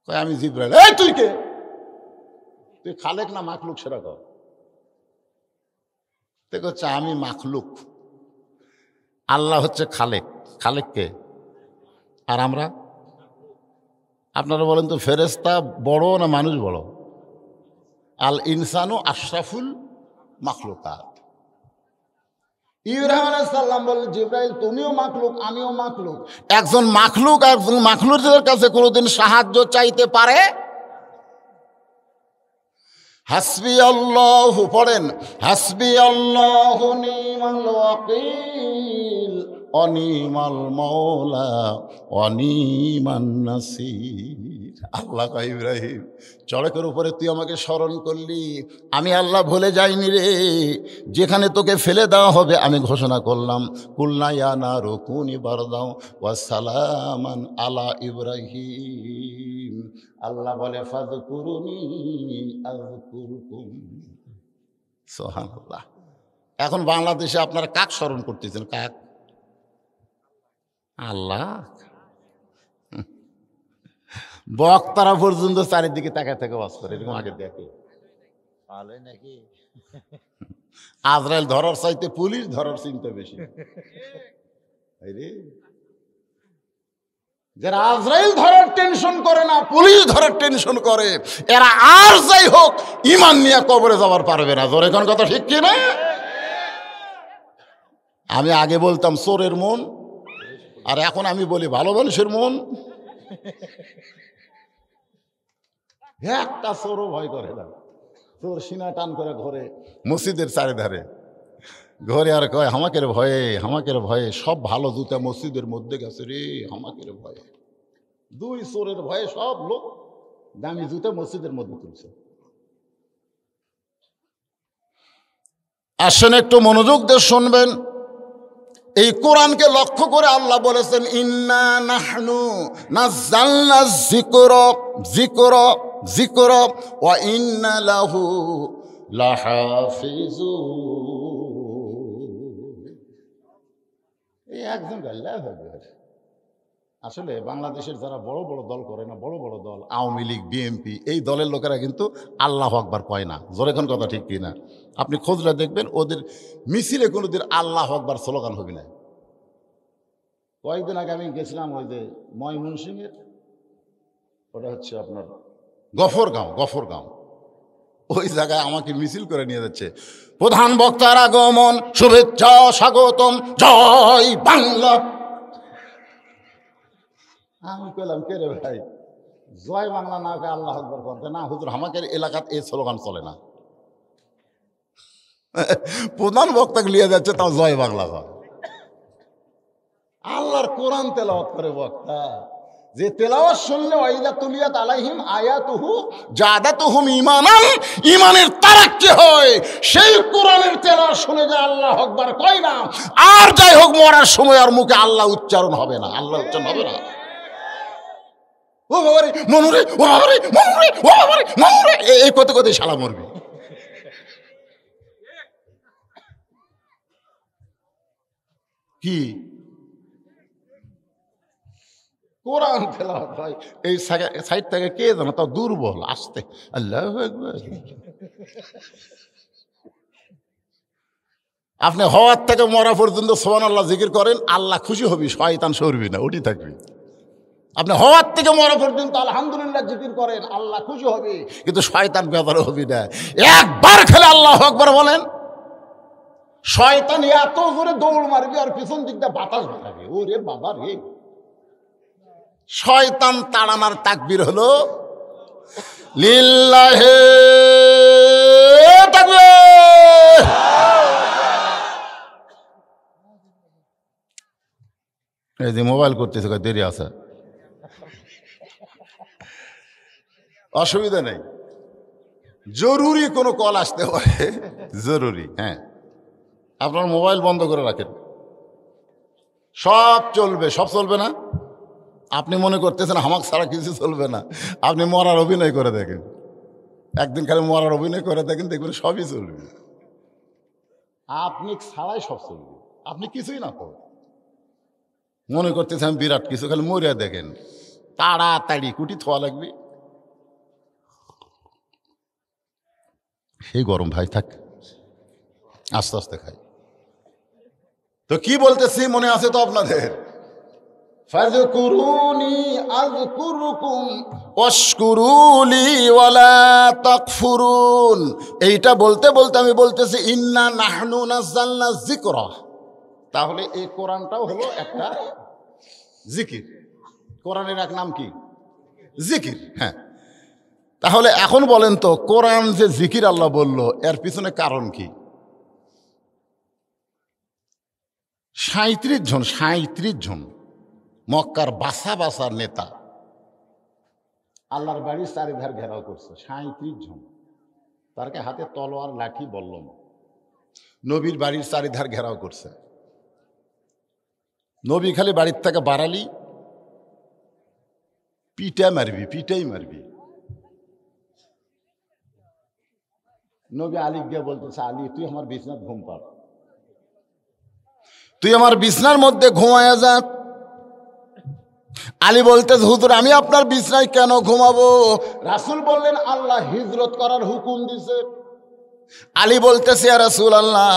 আমি জিবরাইল। এই তুই কে? তুই খালেক না মাখলুক সেটা কর। হচ্ছে আমি মাখলুক, আল্লাহ হচ্ছে খালেক। খালেক কে? আর আমরা? আপনারা বলেন তো ফেরেশতা বড় না মানুষ বড়? আল ইনসানু আশরাফুল মাখলুকাত। ইব্রাহিম আলাইহিস সালাম বললেন জিবরাইল তুমিও মাখলুক আমিও মাখলুক। একজন মাখলুক একজন মাখলুকের কাছে কোনোদিন সাহায্য চাইতে পারে? হাসবি আল্লাহু পড়েন, হাসবি আল্লাহু নিমাল ওয়াকিল অনিমাল মৌলা অনিমান নাসির। আল্লাহ কয় ইব্রাহিম চড়কের উপরে তুই আমাকে স্মরণ করলি, আমি আল্লাহ ভুলে যাইনি রে। যেখানে তোকে ফেলে দেওয়া হবে আমি ঘোষণা করলাম কুলনা ইয়া নারু কুনি বারদাও ওয়া সালামান আলা ইব্রাহিম। আল্লাহ বলে ফাযকুরুনি আযকুরকুম। সুবহানাল্লাহ। এখন বাংলাদেশে আপনারা কাক স্মরণ করতেছেন? কাক? আল্লাহ। বক্তারা পর্যন্ত চারিদিকে তাকায় থেকে বাস করে, এরকম আগে দেখে নাকি আজরাইল ধরার চাইতে পুলিশ ধরার চিন্তা বেশি। যারা আজরাইল ধরার টেনশন করে না, পুলিশ ধরার টেনশন করে, এরা আর যাই হোক ঈমান নিয়ে কবরে যাবার পারবে না। জোরে কোন কথা ঠিক কি না? আমি আগে বলতাম চোরের মন, আর এখন আমি বলি ভালো মানুষের মন। একটা চোরও ভয় করে না। চোর সিনা টান করে ঘরে, মসজিদের চারিধারে ঘরে, আর কয় হামাকের ভয়ে, হামাকের ভয়ে সব ভালো জুতা মসজিদের মধ্যে গেছে রে, হামাকের ভয়ে। দুই চোরের ভয়ে সব লোক দামি জুতা মসজিদের মধ্যে তুলছে। আসেন একটু মনোযোগ দিয়ে শুনবেন। এই কোরআনকে লক্ষ্য করে আল্লাহ বলেছেন ইন্না নাহনু নাযালনা যিকরা যিকরা যিকরা ওয়া ইন্না লাহু লাহাফিজুন। এই একজন আল্লাহু আকবার। আসলে বাংলাদেশের যারা বড় বড় দল করে না, বড় বড় দল আওয়ামী লীগ, বিএনপি, এই দলের লোকেরা কিন্তু আল্লাহু আকবার কয় না। জোরে কোন কথা ঠিক কিনা? আপনি খোঁজলে দেখবেন ওদের মিছিলে কোনোদিন আল্লাহু আকবার স্লোগান হবে না। কয়েকদিন আগে আমি গেছিলাম ওই যে ময়মনসিংহের, ওটা হচ্ছে আপনার গফরগাঁও, গফরগাঁও, ওই জায়গায় আমাকে মিছিল করে নিয়ে যাচ্ছে। প্রধান বক্তার আগমন, শুভেচ্ছা স্বাগতম, জয় বাংলা। আমি কইলাম কে রে ভাই, জয় বাংলা না কে আল্লাহু আকবার করতে? না হুজুর, আমাদের এলাকাত এই স্লোগান চলে না। প্রধান বক্তাকে নিয়ে যাচ্ছে, তাও জয় বাংলা কর। আল্লাহর কোরআন তেলাওয়াত করে বক্তা, যে তেলাওয়াত শুনলে ওয়াইদা তুলিয়াত আলাইহিম আয়াতুহু জাদাতুহুম ঈমানান, ঈমানের তারাক্কি হয়। সেই কোরআনের তেলাওয়াত শুনে যে আল্লাহু আকবার কয় না, আর যাই হোক মরার সময় আর মুখে আল্লাহ উচ্চারণ হবে না, আল্লাহ উচ্চারণ হবে না। ও বাবারে মনুরে, ও বাবারে মনুরে, ও বাবারে মনুরে, এই কত কত শালা মরবি। কি কোরআন তেলাওয়াত হয় এই সাইড থেকে কে জানো, তাও দুর্বল আসতে আল্লাহু আকবার। আপনি হওয়ার থেকে মরা পর্যন্ত সুবহানাল্লাহ জিকির করেন, আল্লাহ খুশি হবি, শয়তান সরবি না, ওটি থাকবি। আপনি হওয়ার থেকে মরা পর্যন্ত আলহামদুলিল্লাহ জিকির করেন, আল্লাহ খুশি হবে, কিন্তু শয়তান বেজার হবি না। একবার খেলে আল্লাহু আকবার বলেন, শয়তান এত জোরে দৌড় মারবি আর পিছন দিক দিয়ে বাতাস বাতাবে, ওরে বাবা রে। শয়তান তাড়ানোর তাকবীর হলো লিল্লাহি তাকবীর। এই যে মোবাইল করতেছে, দেরি আছে, অসুবিধা নেই। জরুরি কোনো কল আসতে পারে, জরুরি। হ্যাঁ, আপনার মোবাইল বন্ধ করে রাখেন, সব চলবে। সব চলবে না? আপনি মনে করতেছেন হামাক ছাড়া কিছু চলবে না, আপনি মরার অভিনয় করে দেখেন, একদিন খালি মরার অভিনয় করে দেখেন, দেখবেন সবই চলবে। আপনি ছাড়াই সব চলবে, আপনি কিছুই না করেন। মনে করতেছেন বিরাট কিছু, খালি মরিয়া দেখেন, তাড়াতাড়ি কুটি থোয়া লাগবে। সেই গরম ভাই, থাক আস্তে আস্তে খাই। তো কি বলতেছি মনে আছে তো আপনাদের? ফাযকুরুনি আযকুরুকুম ওয়াশকুরুলি ওয়ালা তাকফুরুন। এইটা বলতে বলতে আমি বলতেছি ইন্না নাহনু নাযালনা যিকরা। তাহলে এই কোরআনটাও হলো একটা জিকির। কোরআনের এক নাম কি? জিকির। হ্যাঁ, তাহলে এখন বলেন তো, কোরআন যে জিকির আল্লাহ বলল, এর পিছনে কারণ কি? 37 জন মক্কার বাসা বাসার নেতা আল্লাহর বাড়ির চারিধার ঘেরাও করছে। 37 জন, তারকে হাতে তলোয়ার লাঠি বললাম, নবীর বাড়ির চারিধার ঘেরাও করছে। নবী খালি বাড়ির থেকে বাড়ালি পিটাই মারবি। নবী আলী গিয়ে বলতেছে, আলী তুই আমার বিছনার ঘুম পাড়, তুই আমার বিছনার মধ্যে ঘুমায়া যা। আলী বলতেছে, হুজুর আমি আপনার বিছনায় কেন ঘুমাবো? রাসূল বললেন, আল্লাহ হিজরত করার হুকুম দিছে। আলী বলতেছে, ইয়া রাসূলুল্লাহ,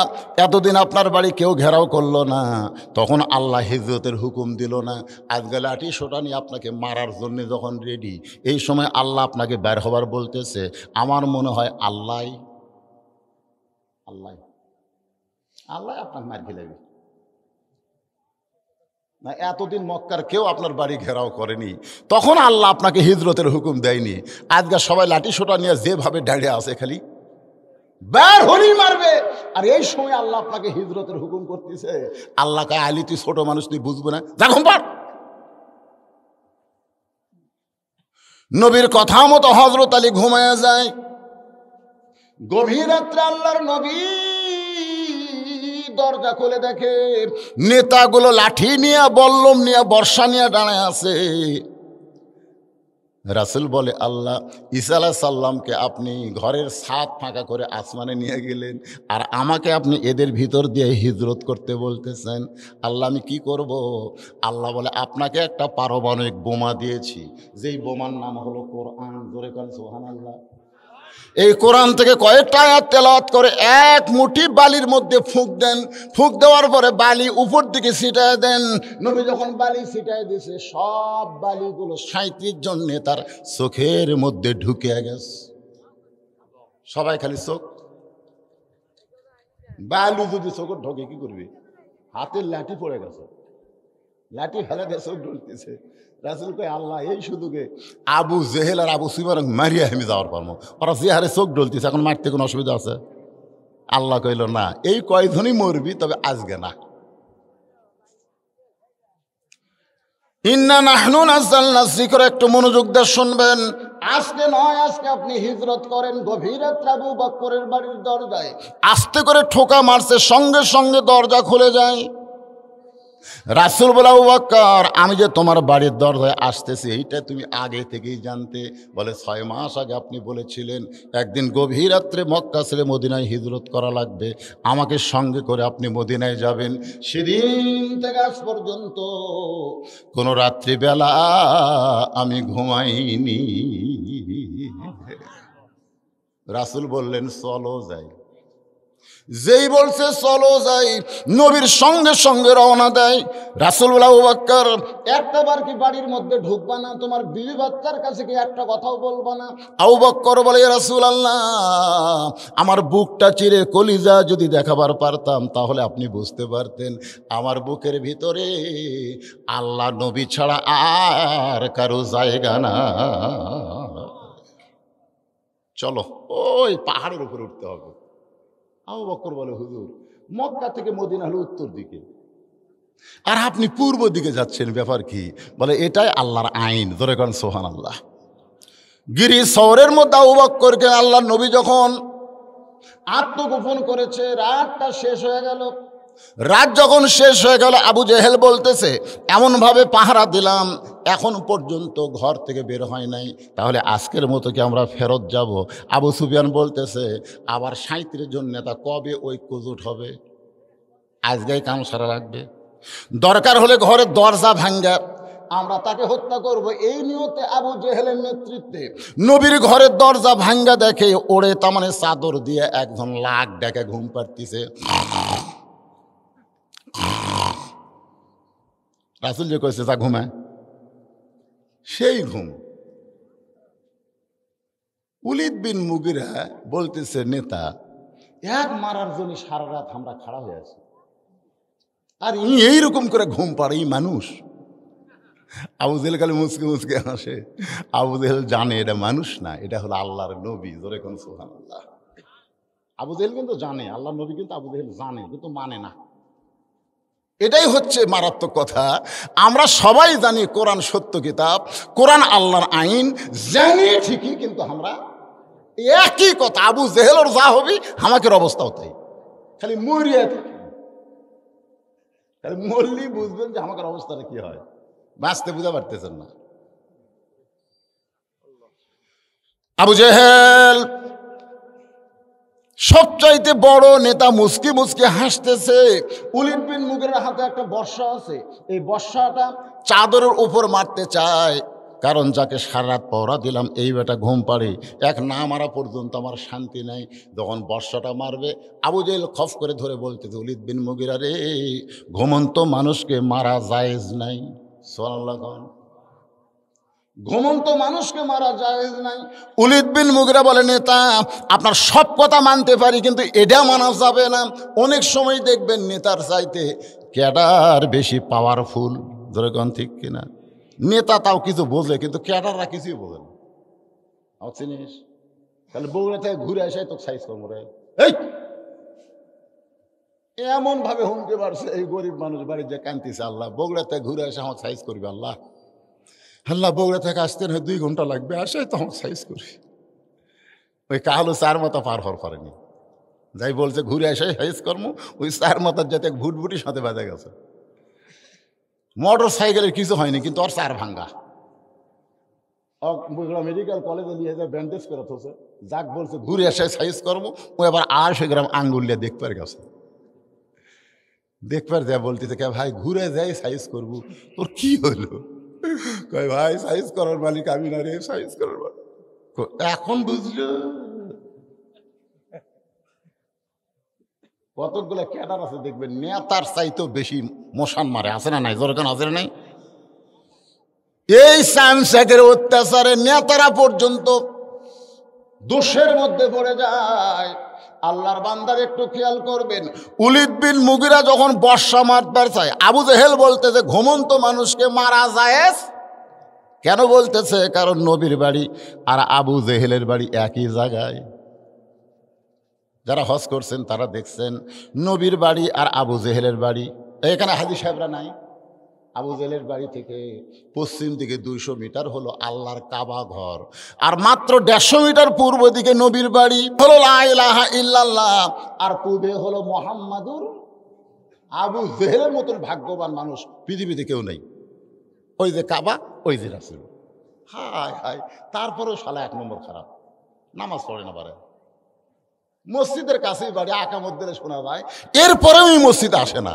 এতদিন আপনার বাড়ি কেউ ঘেরাও করলো না, তখন আল্লাহ হিজরতের হুকুম দিল না। আজকে লাঠি সোটা নিয়ে আপনাকে মারার জন্য যখন রেডি, এই সময় আল্লাহ আপনাকে বের হবার বলতেছে। আমার মনে হয় আল্লাহ আপনাকে মার খেলাবে না। এতদিন মক্কার কেউ আপনার বাড়ি ঘেরাও করেনি, তখন আল্লাহ আপনাকে হিজরতের হুকুম দেয়নি। আজকে সবাই লাঠি সোটা নিয়ে যেভাবে দাঁড়িয়ে আছে, খালি বের হলেই মারবে। আর এই সময় আল্লাহ আপনাকে হিজরতের হুকুম করতেছে। আল্লাহ কে, আলী তুই ছোট মানুষ, তুই বুঝবে না, যা ঘুম পাড়। নবীর কথা মতো হযরত আলী ঘুমায়া যায়। গভীর রাত্রে আল্লাহর নবী দরজা খুলে দেখে নেতাগুলো লাঠি নিয়ে, বল্লম নিয়ে, বর্ষা নিয়ে দাঁড়ায় আছে। রাসূল বলে, আল্লাহ, ঈসা আলাইহিস সালামকে আপনি ঘরের ছাদ ফাঁকা করে আসমানে নিয়ে গেলেন, আর আমাকে আপনি এদের ভিতর দিয়ে হিজরত করতে বলতেছেন। আল্লাহ আমি কি করব? আল্লাহ বলে, আপনাকে একটা পারমাণবিক বোমা দিয়েছি, যেই বোমার নাম হলো কোরআন। জোরে করেন সুবহানাল্লাহ। এই কোরআন থেকে কয়েকটা আয়াত তেলাওয়াত করে এক মুঠি বালির মধ্যে ফুঁক দেন। ফুঁক দেওয়ার পরে বালি উপর দিকে ছিটায় দেন। নবী যখন বালি ছিটায় দিয়েছে, সব বালিগুলো 37 জন নেতার চোখের মধ্যে ঢুকে গেছে। সবাই খালি চোখ, বালু যদি চোখ ঢোকে কি করবি? হাতের লাঠি পড়ে গেছে, লাঠি ফেলে দিয়ে চোখ ঢুকতেছে। রাসূল কয়, আল্লাহ এই শুধুকে আবু জেহেল আর আবু সুফিয়ান মারিয়া আমি যাওয়ার পারবো, ওরা যে হারে চোখ ঢলতেছে, এখন মারতে কোনো অসুবিধা আছে? আল্লাহ কইল, না, এই কয়জনই মরবি, তবে আজকে না। ইন্না নাহনু নাযালনা যিকরা, একটু মনোযোগ দিয়ে শুনবেন। আজকে নয়, আজকে আপনি হিজরত করেন। গভীর রাত্রে আবু বকরের বাড়ির দরজায় আস্তে করে ঠোকা মারছে, সঙ্গে সঙ্গে দরজা খুলে যায়। রাসূল বলে, আবু বকর, আমি যে তোমার বাড়ির দরজায় আসতেছি এইটা তুমি আগে থেকেই জানতে? বলে, 6 মাস আগে আপনি বলেছিলেন একদিন গভীর রাত্রে মক্কা ছেড়ে মদিনায় হিজরত করা লাগবে, আমাকে সঙ্গে করে আপনি মদিনায় যাবেন। সেদিন থেকে আজ পর্যন্ত কোনো রাত্রিবেলা আমি ঘুমাইনি। রাসূল বললেন, চলো যাই। যেই বলছে চলো যাই, নবীর সঙ্গে সঙ্গে রওনা দেয়। রাসূল বলে, আবু বকর, একটা বার কি বাড়ির মধ্যে ঢুকবা না? তোমার বিবি বাচ্চার কাছে কি একটা কথাও বলবা না? আবু বকর বলে, ইয়া রাসূলুল্লাহ, আমার বুকটা চিরে কলিজা যদি দেখাবার পারতাম, তাহলে আপনি বুঝতে পারতেন আমার বুকের ভিতরে আল্লাহ নবী ছাড়া আর কারো জায়গা না। চলো, ওই পাহাড়ের উপরে উঠতে হবে। আবু বকর বলে, হুজুর, মক্কা থেকে মদিনা হলো উত্তর দিকে, আর আপনি পূর্ব দিকে যাচ্ছেন, ব্যাপার কি? বলে, এটাই আল্লাহর আইন। ধরে করেন সুবহানাল্লাহ। গিরি শহরের মধ্যে আবু বকরকে আল্লাহর নবী যখন আত্মগোপন করেছে, রাতটা শেষ হয়ে গেল। রাত যখন শেষ হয়ে গেল, আবু জেহেল বলতেছে, এমনভাবে পাহারা দিলাম, এখন পর্যন্ত ঘর থেকে বের হয় নাই, তাহলে আজকের মতো কি আমরা ফেরত যাব? আবু সুফিয়ান বলতেছে, আবার 37 জন নেতা কবে ঐক্যজোট হবে? আজকেই কাম সারা লাগবে। দরকার হলে ঘরের দরজা ভাঙ্গা আমরা তাকে হত্যা করব, এই নিয়তে আবু জেহেলের নেতৃত্বে নবীর ঘরের দরজা ভাঙ্গা দেখে ওড়ে, তার মানে চাদর দিয়ে একজন লাখ ডেকে ঘুম পাড়তিছে। রাসূল যে কইছে যা ঘুমায়, সেই ঘুম। উলিদ বিন মুগিরা বলতেছে, নেতা এক মারার জন্য সারা রাত আমরা খাড়া হয়ে আছি, আর এইরকম করে ঘুম পাড়ে এই মানুষ। আবু জেহেল খালি মুচকে মুচকে হাসে। আবু জেহেল জানে এটা মানুষ না, এটা হলো আল্লাহর নবী। জোরে কোন সুবহানাল্লাহ। আবু জেহেল কিন্তু জানে আল্লাহর নবী, কিন্তু আবু জেহেল জানে কিন্তু মানে না। এটাই হচ্ছে মারাত্মক কথা। আমরা সবাই জানি কোরআন সত্য কিতাব, কোরআন আল্লাহর আইন, জানি ঠিকই, কিন্তু আমরা একই কথা, আবু জেহেলর যা হবি আমাকের অবস্থাও তাই। খালি মরিয়া থাকি, খালি মরলি বুঝবেন যে আমাকের অবস্থাটা কি হয়, বাঁচতে বুঝা পারতেছেন না। আবু জেহেল সবচাইতে বড় নেতা, মুসকি মুসকি হাসতেছে। উলিদ বিন মুগিরার হাতে একটা বর্ষা আছে, এই বর্ষাটা চাদরের উপর মারতে চায়, কারণ যাকে সারা রাত পহরা দিলাম এই বেটা ঘুম পাড়ে, এক না মারা পর্যন্ত আমার শান্তি নাই। যখন বর্ষাটা মারবে, আবু জেহেল খফ করে ধরে বলতেছে, উলিদ বিন মুগিরা রে, ঘুমন্ত মানুষকে মারা জায়েজ নাই। সুবহানাল্লাহ। ঘুমন্ত মানুষকে মারা জায়েজ নাই। উলিদ বিন মুগিরা বলে, নেতা আপনার সব কথা মানতে পারি, কিন্তু এটা মানা যাবে না। অনেক সময় দেখবেন নেতার চাইতে ক্যাডার বেশি পাওয়ারফুল। যেরকম ঠিক কিনা? নেতা তাও কিছু বোঝে, কিন্তু ক্যাডাররা কিছুই বোঝে না। চিনিস তাহলে বগুড়া থেকে ঘুরে আসে তো সাইজ করবো রে, এই এমন ভাবে হুমকে পারছে এই গরিব মানুষ বাড়ি যে কান্তিছে, আল্লাহ বগুড়া থেকে ঘুরে আসে আমার সাইজ করবে। আল্লাহ আল্লাহ বগুড়া থেকে আসতে না 2 ঘন্টা লাগবে, আসে তো আমার সাইজ করি। ওই কালো 4 মাথা পার হওয়ার পারেনি, যাই বলছে ঘুরে আসে সাইজ কর্ম, ওই 4 মাথার যাতে ভুটভুটির সাথে বাজা গেছে। মোটর সাইকেলের কিছু হয়নি, কিন্তু ওর 4 ভাঙ্গা। বগুড়া মেডিকেল কলেজে নিয়ে যায় ব্যান্ডেজ করে থোছে, যাক বলছে ঘুরে আসে সাইজ কর্ম, ও এবার 250 গ্রাম আঙ্গুলিয়া দেখবার গেছে। দেখবার যা বলতেছে, কে ভাই ঘুরে যাই সাইজ করবো, তোর কি হলো? কয় ভাই সাইজ করার মালিক আমি না রে, সাইজ করার মালিক। এখন বুঝলো কতগুলো ক্যাডার আছে দেখবেন নেতার চাইতেও বেশি মশান মারে, আছে না নাই? জোরকান আছে না নাই? এই সামসাকের অত্যাচারে নেতারা পর্যন্ত দোষের মধ্যে পড়ে যায়। আল্লাহর বান্দার একটু খেয়াল করবেন, উলিদ বিন মুগিরা যখন বর্ষা মারবার চায়, আবু জেহেল বলতেছে ঘুমন্ত মানুষকে মারা জায়েজ। কেন বলতেছে? কারণ নবীর বাড়ি আর আবু জেহেলের বাড়ি একই জায়গায়। যারা হজ করছেন তারা দেখছেন নবীর বাড়ি আর আবু জেহেলের বাড়ি, এখানে হাজী সাহেবরা নাই। আবু জেহেলের বাড়ি থেকে পশ্চিম দিকে 200 মিটার হলো আল্লাহর কাবা ঘর, আর মাত্র 150 মিটার পূর্ব দিকে নবীর বাড়ি হলো লা ইলাহা ইল্লাল্লাহ, আর পূর্বে হলো মুহাম্মাদুর। আবু জেহেলের মতন ভাগ্যবান মানুষ পৃথিবীতে কেউ নেই। ওই যে কাবা, ওই যে রাসূল। হায় হায়, তারপরেও শালা 1 নম্বর খারাপ, নামাজ পড়ে না পারে। মসজিদের কাছেই বাড়ি, আকামত দিলে শোনা যায়, এরপরেও এই মসজিদে আসে না।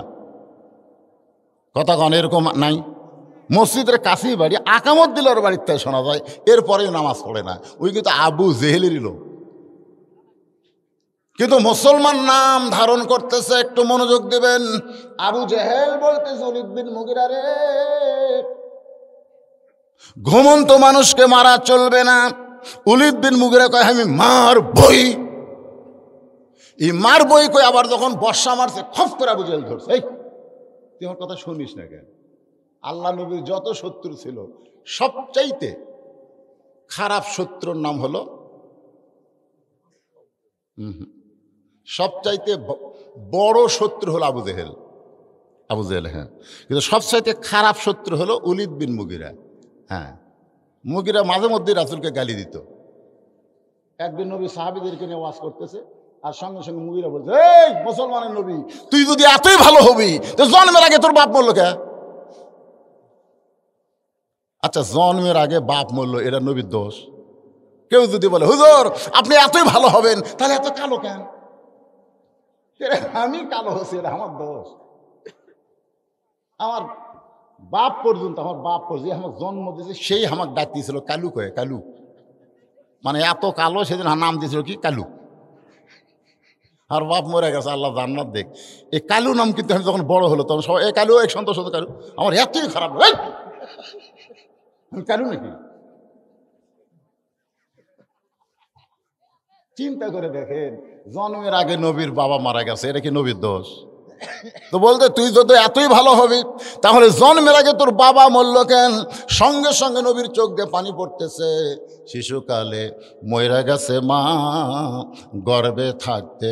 কথা কন এরকম নাই? মসজিদের কাছেই বাড়ি, আকামত দিলে ওর বাড়িতে শোনা যায়, এরপরেও নামাজ পড়ে না। ওই কিন্তু আবু জেহেলেরই লোক, কিন্তু মুসলমান নাম ধারণ করতেছে। একটু মনোযোগ দেবেন। আবু জেহেল বলতেছে, উলিদ বিন মুগিরা রে, ঘুমন্ত মানুষকে মারা চলবে না। উলিদ বিন মুগিরা কয় আমি মারবই। এই মারবই কই, আবার যখন বর্ষা মারছে খপ করে আবু জেহেল ধরছে, এই তুই আমার কথা শুনিস না কেন? আল্লাহ নবীর যত শত্রু ছিল, সবচাইতে খারাপ শত্রুর নাম হলো, সবচাইতে বড় শত্রু হলো আবু জেহেল। আবু জেহেল, হ্যাঁ, কিন্তু সবচাইতে খারাপ শত্রু হলো উলিদ বিন মুগিরা। হ্যাঁ, মুগিরা মাঝে মধ্যে রাসূলকে গালি দিত। একদিন নবী সাহাবীদেরকে নিয়ে ওয়াজ করতেছে, আর সঙ্গে সঙ্গে মুগিরা বলছে, এই মুসলমানের নবী, তুই যদি এতই ভালো হবি তো জন্মের আগে তোর বাপ মরলো কে? আচ্ছা, জন্মের আগে বাপ মরলো, এটা নবীর দোষ? কেউ যদি বলে হুজুর আপনি এতই ভালো হবেন, তাহলে এত কালো কেন? আমি কালো হচ্ছি, এটা আমার দোষ? আমার বাপ পর্যন্ত, আমার বাপ যে আমাকে জন্ম দিয়েছে সেই আমাকে ডাক দিয়েছিল কালু, কয়ে কালু, মানে এত কালো, সেদিন নাম দিয়েছিল কি কালু। আর বাপ মরে গেছে, আল্লাহ জান্নাত দেখ। এই কালু নাম কিন্তু আমি যখন বড় হলো তখন সবাই, এ কালু, এক সন্তোষ হতো কালু। আমার এতই খারাপ, আমি কালু নাকি? চিন্তা করে দেখেন, জন্মের আগে নবীর বাবা মারা গেছে, এটা কি নবীর দোষ? তো বলতে তুই যদি এতই ভালো হবি তাহলে জন্মের আগে তোর বাবা মরল কেন? সঙ্গে সঙ্গে নবীর চোখ দিয়ে পানি পড়তেছে। শিশুকালে মইরা গেছে মা, গর্ভে থাকতে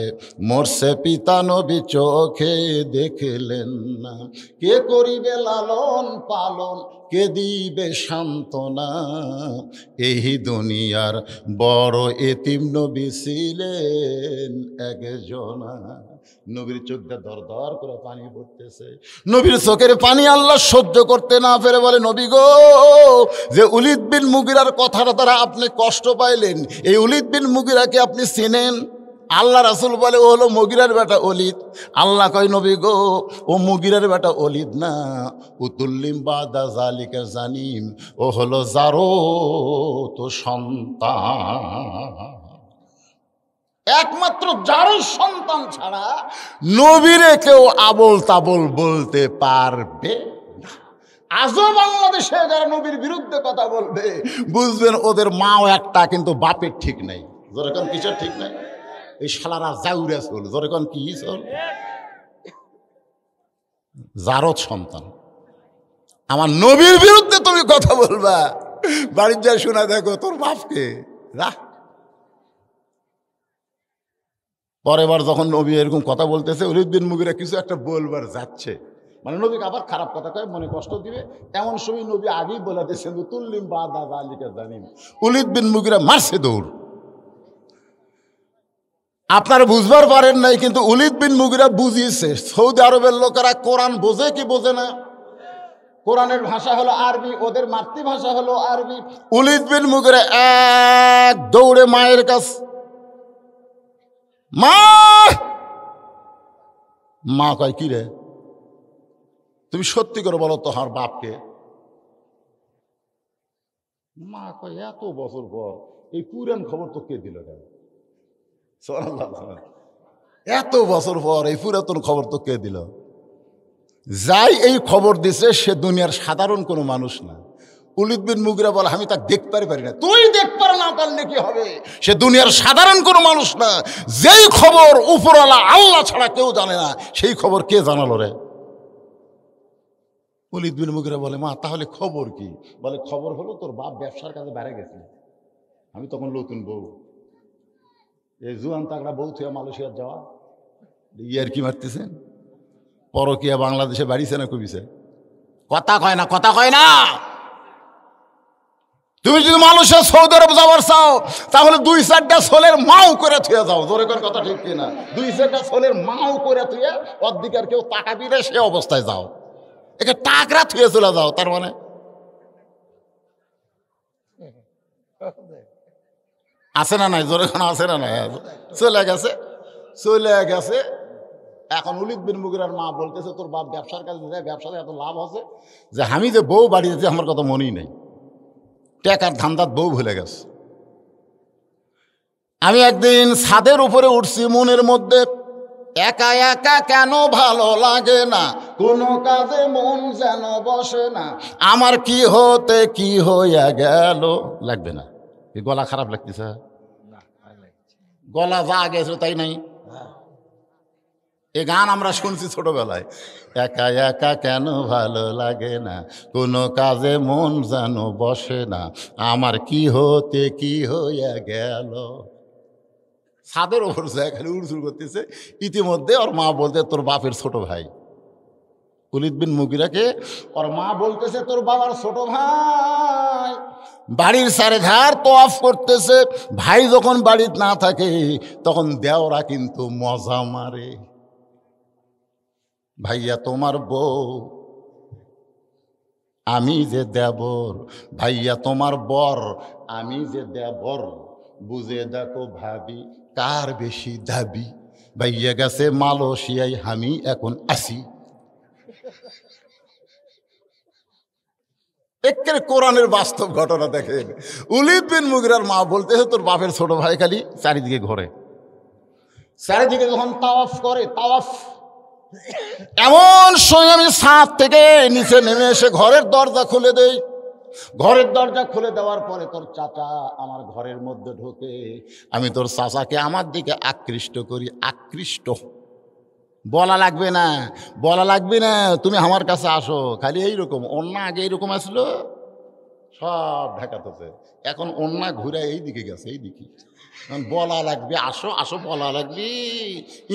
মরছে পিতা, নবী চোখে দেখলেন না। কে করিবে লালন পালন, কে দিবে সান্ত্বনা, এই দুনিয়ার বড় এতিম নবী ছিলেন একজনা। নবীর চোখ দিয়ে দর দর করে পানি পড়তেছে। নবীর চোখের পানি আল্লাহ সহ্য করতে না পেরে বলে, নবী গো, যে উলিদ বিন মুগিরার কথাটা দ্বারা আপনি কষ্ট পাইলেন, এই উলিদ বিন মুগিরাকে আপনি চিনেন? আল্লাহ রাসূল বলে, ও হলো মুগিরার বেটা অলিদ। আল্লাহ কয়, নবী গো, ও মুগিরার বেটা অলিদ না, উতুল্লিম বাদা জালিকা জানিম, ও হলো যারো তো সন্তান। একমাত্র যারও সন্তান ছাড়া নবীরে কেউ আবল তাবল বলতে পারবে না। আজও বাংলাদেশে যারা নবীর বিরুদ্ধে কথা বলবে, বুঝবেন ওদের মাও একটা, কিন্তু বাপের ঠিক নাই। যেরকম কিসের ঠিক নাই? এই শালারা জাউরা চল, যেরকম কি চল, জারদ সন্তান। আমার নবীর বিরুদ্ধে তুমি কথা বলবা, বাড়ির যা শোনা দেখো তোর বাপকে রাহ। পরের বার যখন নবী এরকম কথা বলতেছে, উলিদ বিন মুগিরা কিছু একটা বলবার যাচ্ছে, মানে নবীকে আবার খারাপ কথা কয়, মনে কষ্ট দিবে, এমন সময় নবী আগেই বলে দিয়েছেন, তুল্লিম বা দাদা আলিকা জানিম। উলিদ বিন মুগিরা মারছে দৌড়। আপনারা বুঝবার পারেন নাই, কিন্তু উলিদ বিন মুগিরা বুঝিয়েছে। সৌদি আরবের লোকেরা কোরআন বোঝে কি বোঝে না? কোরআনের ভাষা হলো আরবি, ওদের মাতৃভাষা হলো আরবি। উলিদ বিন মুগিরা এক দৌড়ে মায়ের কাছে, মা। মা কয়, কি রে, তুমি সত্যি করে বলো তো আমার বাপকে? মা কয়, এত বছর পর এই পুরান খবর তো কে দিল? এত বছর পর এই পুরাতন খবর তো কে দিল? যাই এই খবর দিছে সে দুনিয়ার সাধারণ কোনো মানুষ না। উলিদ বিন মুগিরা বলে, আমি তাকে দেখতে পারি না। তুই দেখতে না পারলে কি হবে? সে দুনিয়ার সাধারণ কোনো মানুষ না। যেই খবর উপরওয়ালা আল্লাহ ছাড়া কেউ জানে না, সেই খবর কে জানালো রে? উলিদ বিন মুগিরা বলে, মা তাহলে খবর কি? বলে, খবর হলো তোর বাপ ব্যবসার কাজে বাইরে গেছে। আমি তখন নতুন বউ, এই জুয়ান তাগড়া বউ থুয়া মালয়েশিয়ার যাওয়া, ইয়ার কি মারতেছেন? পরকিয়া বাংলাদেশে বাড়িছে না কমিছে? কথা কয় না, কথা কয় না। তুমি যদি মালয়েশিয়া সৌদি আরব যাওয়ার চাও, তাহলে 2-4টা ছোলের মাও করে থুয়ে যাও। জোরে করে কথা ঠিক কিনা? 2-4টা ছোলের মাও করে থুয়ে, অর্ধেক আর কেউ তাকাবি না সে অবস্থায় যাও। একে টাকরা থুয়ে চলে যাও। তার মানে আছে না নাই? জোরে কোনো আছে না নাই? চলে গেছে, চলে গেছে। এখন উলিদ বিন মুগিরার মা বলতেছে, তোর বাপ ব্যবসার কাজে যায়, ব্যবসাতে এত লাভ আছে যে আমি যে বউ বাড়ি যেতে আমার কথা মনেই নেই, টেকার ধান্দাত বউ ভুলে গেছে। আমি একদিন ছাদের উপরে উঠছি, মনের মধ্যে একা একা কেন ভালো লাগে না, কোনো কাজে মন যেন বসে না, আমার কি হতে কি হইয়া গেল। লাগবে না? গলা খারাপ লাগতেছে? গলা যা গেছে তাই নাই? এই গান আমরা শুনছি ছোটবেলায়। একা একা কেন ভালো লাগে না, কোনো কাজে মন যেন বসে না, আমার কি হতে কি হইয়া গেল। ছাদের ওপর যায় খালি উড়ঝুড় করতেছে। ইতিমধ্যে ওর মা বলতে, তোর বাপের ছোট ভাই উলিদ বিন মুগিরাকে ওর মা বলতেছে, তোর বাবার ছোট ভাই বাড়ির চারিধার তওয়াফ করতেছে। ভাই যখন বাড়িতে না থাকে তখন দেওরা কিন্তু মজা মারে। ভাইয়া তোমার বউ, আমি যে দেবর, ভাইয়া তোমার বর, আমি যে দেবর, বুঝে দেখো ভাবি কার বেশি দাবি, ভাইয়া গেছে মালয়েশিয়ায় আমি এখন আসি। একের কোরআনের বাস্তব ঘটনা দেখেন। উলিদ বিন মুগিরার মা বলতেছে, তোর বাপের ছোট ভাই খালি চারিদিকে ঘোরে, চারিদিকে যখন তাওয়াফ করে, তাওয়াফ এমন সময় আমি ছাদ থেকে নিচে নেমে এসে ঘরের দরজা খুলে দেই। ঘরের দরজা খুলে দেওয়ার পরে তোর চাচা আমার ঘরের মধ্যে ঢোকে। আমি তোর চাচাকে আমার দিকে আকৃষ্ট করি, আকৃষ্ট বলা লাগবে না, বলা লাগবে না, তুমি আমার কাছে আসো। খালি এইরকম অন্য আগে এইরকম আসলো, সব ঢাকাতেছে। এখন অন্য ঘুরে এই দিকে গেছে, এই দিকে। বলা লাগবে, আসো আসো, বলা লাগবে।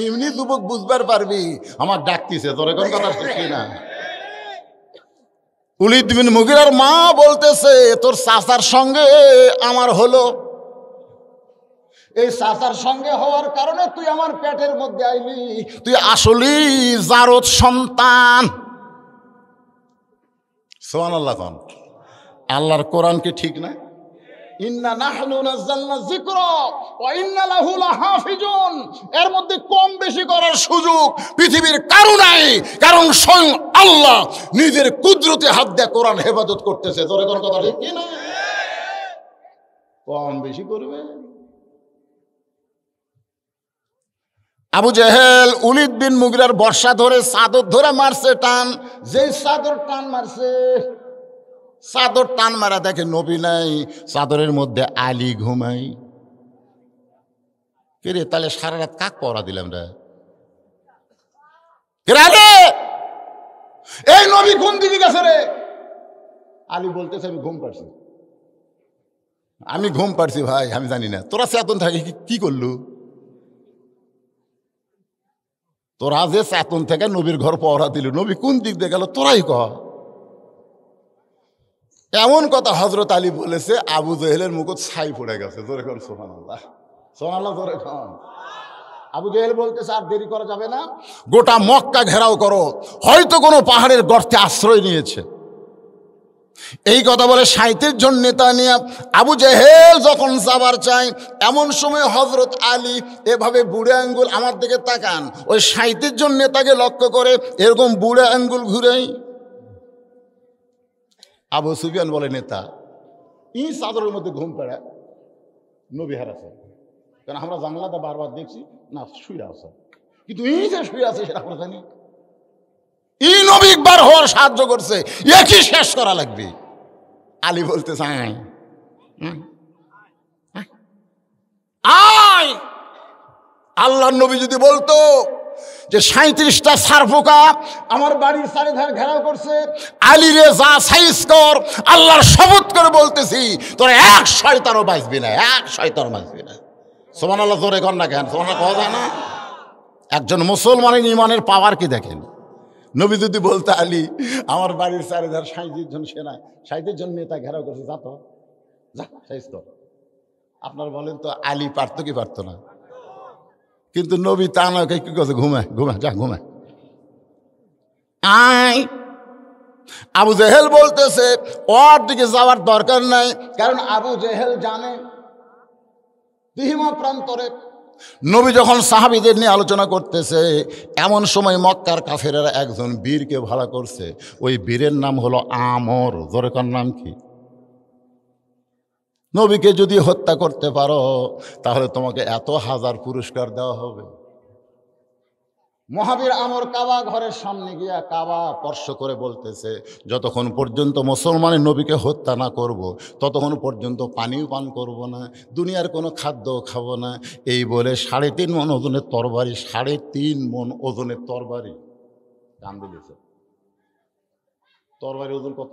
এমনি যুবক বুঝবার পারবি আমার ডাকতিছে, তোর এখন কথা ঠিক না। উলিদ বিন মুগিরার মা বলতেছে, তোর চাচার সঙ্গে আমার হলো, এই চাচার সঙ্গে হওয়ার কারণে তুই আমার পেটের মধ্যে আইলি, তুই আসলি জারদ সন্তান। সুবহানাল্লাহ। কোন আল্লাহর কোরআন কি ঠিক না? ইন্না নাহনু নাযালনা যিকরা ওয়া ইন্না লাহু লাহাফিজুন। এর মধ্যে কম বেশি করার সুযোগ পৃথিবীর কারো নাই, কারণ স্বয়ং আল্লাহ নিজের কুদরতে হাত দিয়ে কোরআন হেফাজত করতেছে। তোর কোন কথা ঠিক কি না? কম বেশি করবে। আবু জেহেল উলিদ বিন মুগিরার বর্ষা ধরে চাদর ধরে মারছে টান। যেই চাদর টান মারছে, চাদর টান মারা দেখে নবী নাই, চাদরের মধ্যে আলী ঘুমাই। কে রে, তাহলে সারা রাত কাক পড়া দিলাম রে? এই নবী কোন দিকে গেছে রে? আলী বলতেছে, আমি ঘুম পাড়ছি, আমি ঘুম পাড়ছি। ভাই আমি জানি না তোরা চেতন থাকে কি করলু? তোরা যে চেতন থেকে নবীর ঘর পহরা দিল, নবী কোন দিক দিয়ে গেল তোরাই কহ। এমন কথা হযরত আলী বলেছে, আবু জেহেলের মুকুট ছাই পড়ে গেছে। জোরে কোন সুবহানাল্লাহ, সুবহানাল্লাহ জোরে কোন। আবু জেহেল বলতেছে, আর দেরি করা যাবে না, গোটা মক্কা ঘেরাও করো, হয়তো কোনো পাহাড়ের গর্তে আশ্রয় নিয়েছে। এই কথা বলে 37 জন নেতা নিয়ে আবু জেহেল যখন যাবার চায়, এমন সময় হযরত আলী এভাবে বুড়ে আঙ্গুল, আমার দিকে তাকান, ওই 37 জন নেতাকে লক্ষ্য করে এরকম বুড়ে আঙ্গুল ঘুরাই। আবু সুফিয়ান বলে, নেতা ই চাদরের মধ্যে ঘুম পাড়া নবী হারাছে, কারণ আমরা জানলাতে বারবার দেখছি না শুয়ে আছে, কিন্তু এই যে শুয়ে আছে সেটা আমরা জানি। ই নবী একবার হওয়ার সাহায্য করছে, একই শেষ করা লাগবে। আলী বলতে চাই, আয়। আল্লাহর নবী যদি বলতো যে 37টা সারপোকা আমার বাড়ির চারিধার ঘেরাও করছে, আলী রে যা সাইজ কর, আল্লাহর শপথ করে বলতেছি তোরা এক শয়তানও বাঁচবি না, এক শয়তানও বাঁচবি না। সুবহানাল্লাহ জোরে কর না কেন? সুবহানাল্লাহ কওয়া যায় না? একজন মুসলমানের ঈমানের পাওয়ার কি দেখেন। নবী যদি বলতে, আলী আমার বাড়ির চারিধার 37 জন সেনা, 37 জন নেতা ঘেরাও করছে, যা তো যা সাইজ কর। আপনার বলেন তো আলী পারতো কি পারতো না? কিন্তু নবী তা নয়, কি করছে, ঘুমায় ঘুমায়, যা ঘুমায়। আয়। আবু জেহেল বলতেছে ওর দিকে যাওয়ার দরকার নাই, কারণ আবু জেহেল জানে তিহিমা প্রান্তরে নবী যখন সাহাবীদের নিয়ে আলোচনা করতেছে, এমন সময় মক্কার কাফেরেরা একজন বীরকে ভাড়া করছে। ওই বীরের নাম হলো আমর। জোরে কার নাম কি? নবীকে যদি হত্যা করতে পারো তাহলে তোমাকে এত হাজার পুরস্কার দেওয়া হবে। মহাবীর আমর কাবা ঘরের সামনে গিয়া কাবা স্পর্শ করে বলতেছে, যতক্ষণ পর্যন্ত মুসলমানের নবীকে হত্যা না করব, ততক্ষণ পর্যন্ত পানিও পান করব না, দুনিয়ার কোনো খাদ্য খাবো না। এই বলে 3.5 মণ ওজনের তরবারি, 3.5 মণ ওজনের তরবারি কান দিয়েছে। তরবারি ওজন কত?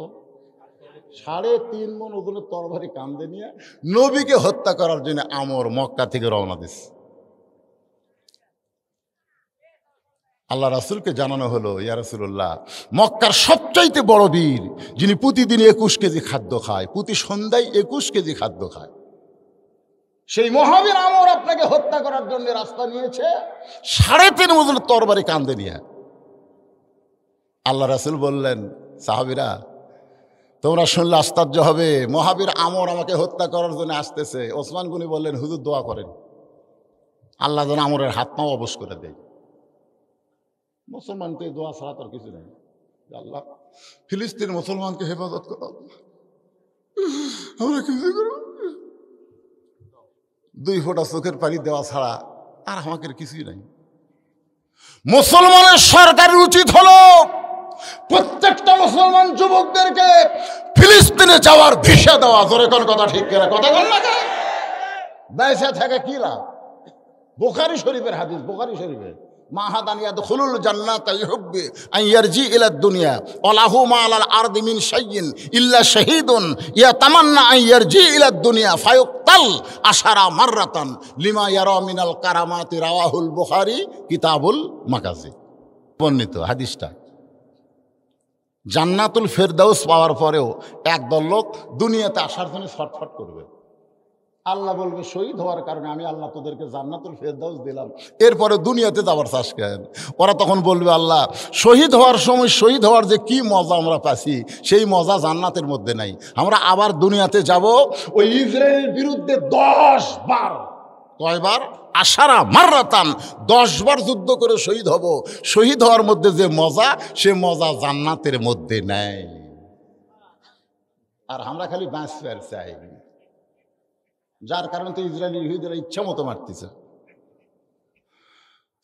3.5 মণ ওজনের তরবারি কান্দে নিয়ে নবীকে হত্যা করার জন্য আমর মক্কা থেকে রওনা দিছে। আল্লাহ রাসূলকে জানানো হলো, ইয়া রাসূলুল্লাহ, মক্কার সবচাইতে বড় বীর, যিনি প্রতিদিন 21 কেজি খাদ্য খায়, প্রতি সন্ধ্যায় 21 কেজি খাদ্য খায়, সেই মহাবীর আমর আপনাকে হত্যা করার জন্য রাস্তা নিয়েছে 3.5 মণ তরবারি কান্দে নিয়ে। আল্লাহ রাসূল বললেন, সাহাবীরা তোমরা শুনলে আশ্চর্য হবে, মহাবীর আমর আমাকে হত্যা করার জন্য আসতেছে। ওসমান গনি বললেন, হুজুর দোয়া করেন আল্লাহ যেন আমরের হাত পাও অবশ করে দেয়। মুসলমানকে দোয়া ছাড়া তার কিছু নেই। আল্লাহ ফিলিস্তিন মুসলমানকে হেফাজত করো, আমরা কিছু করব, 2 ফোঁটা চোখের পানি দেওয়া ছাড়া আর আমাদের কিছুই নাই। মুসলমানের সরকারের উচিত হলো প্রত্যেকটা মুসলমান যুবকদেরকে ফিলিস্তিনে যাওয়ার ভিসা দেওয়া। জোরে কোন কথা ঠিক কিনা? কথা বল না, বেঁচে থাকে কি লাভ? বুখারী শরীফের হাদিস, বুখারী শরীফে মাহাদান ইয়াদখুলুল জান্নাতা ইউহিব্বু আন ইয়ারজি ইলা দুনিয়া ওয়া লাহু মা আলাল আরদি মিন শাইইন ইল্লা শাহীদুন ইয়াতামান্না আন ইয়ারজি ইলা দুনিয়া ফায়ুক্তাল আশারা মাররাতান লিমা ইয়ারা মিনাল কারামাতি রাওয়াহুল বুখারী কিতাবুল মাগাজি। বর্ণিত হাদিসটা। জান্নাতুল ফেরদাউস পাওয়ার পরেও একদল লোক দুনিয়াতে আসার জন্য ছটফট করবে। আল্লাহ বলবে শহীদ হওয়ার কারণে আমি আল্লাহ তোদেরকে জান্নাতুল ফেরদাউস দিলাম, এরপরে দুনিয়াতে যাবার চাষ কেন? ওরা তখন বলবে আল্লাহ শহীদ হওয়ার সময় শহীদ হওয়ার যে কি মজা আমরা পাচ্ছি সেই মজা জান্নাতের মধ্যে নাই। আমরা আবার দুনিয়াতে যাব ওই ইসরায়েলের বিরুদ্ধে 10 বার, কয়বার? আশারা মাররাতান, 10 বার যুদ্ধ করে শহীদ হব। শহীদ হওয়ার মধ্যে যে মজা সে মজা জান্নাতের মধ্যে নেই। আর আমরা খালি বাঁচতে চাই, যার কারণে তো ইসরায়েলি ইহুদিরা ইচ্ছা মতো মারতেছে,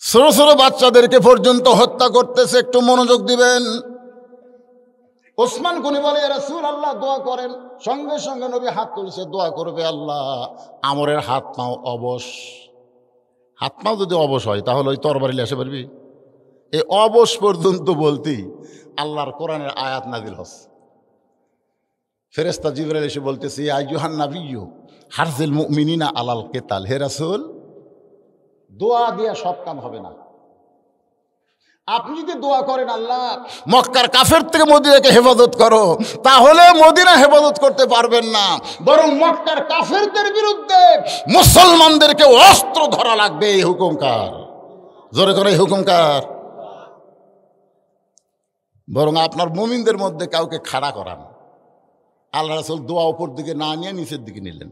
ছোট ছোট বাচ্চাদেরকে পর্যন্ত হত্যা করতেছে। একটু মনোযোগ দিবেন। ওসমান গনি বলে রাসূলুল্লাহ দোয়া করেন। সঙ্গে সঙ্গে নবী হাত তুলছে, দোয়া করবে আল্লাহ আমরের হাত পাও অবশ। হাত পাও যদি অবশ হয় তাহলে ওই তরবারি আসে পারবি? এই অবশ পর্যন্ত বলতেই আল্লাহর কোরআনের আয়াত নাজিল হচ্ছে। ফেরেশতা জিবরাইল এসে বলতেছে ইয়া আইয়ুহান নাবিয়্যু হারজিল মুমিনিনা আলাল কিতাল। হে রাসূল, দোয়া দিয়া সব কাম হবে না। আপনি যদি দোয়া করেন আল্লাহ মক্কার কাফের থেকে মদিনাকে হেফাজত করো, তাহলে মদিনা হেফাজত করতে পারবেন না, বরং মক্কার কাফেরদের বিরুদ্ধে মুসলমানদেরকে অস্ত্র ধরা লাগবে। এই হুকুম কার? জোরে করে এই হুকুম কার? বরং আপনার মুমিনদের মধ্যে কাউকে খাড়া করান। আল্লাহ রাসূল দোয়া উপর দিকে না নিয়ে নিচের দিকে নিলেন।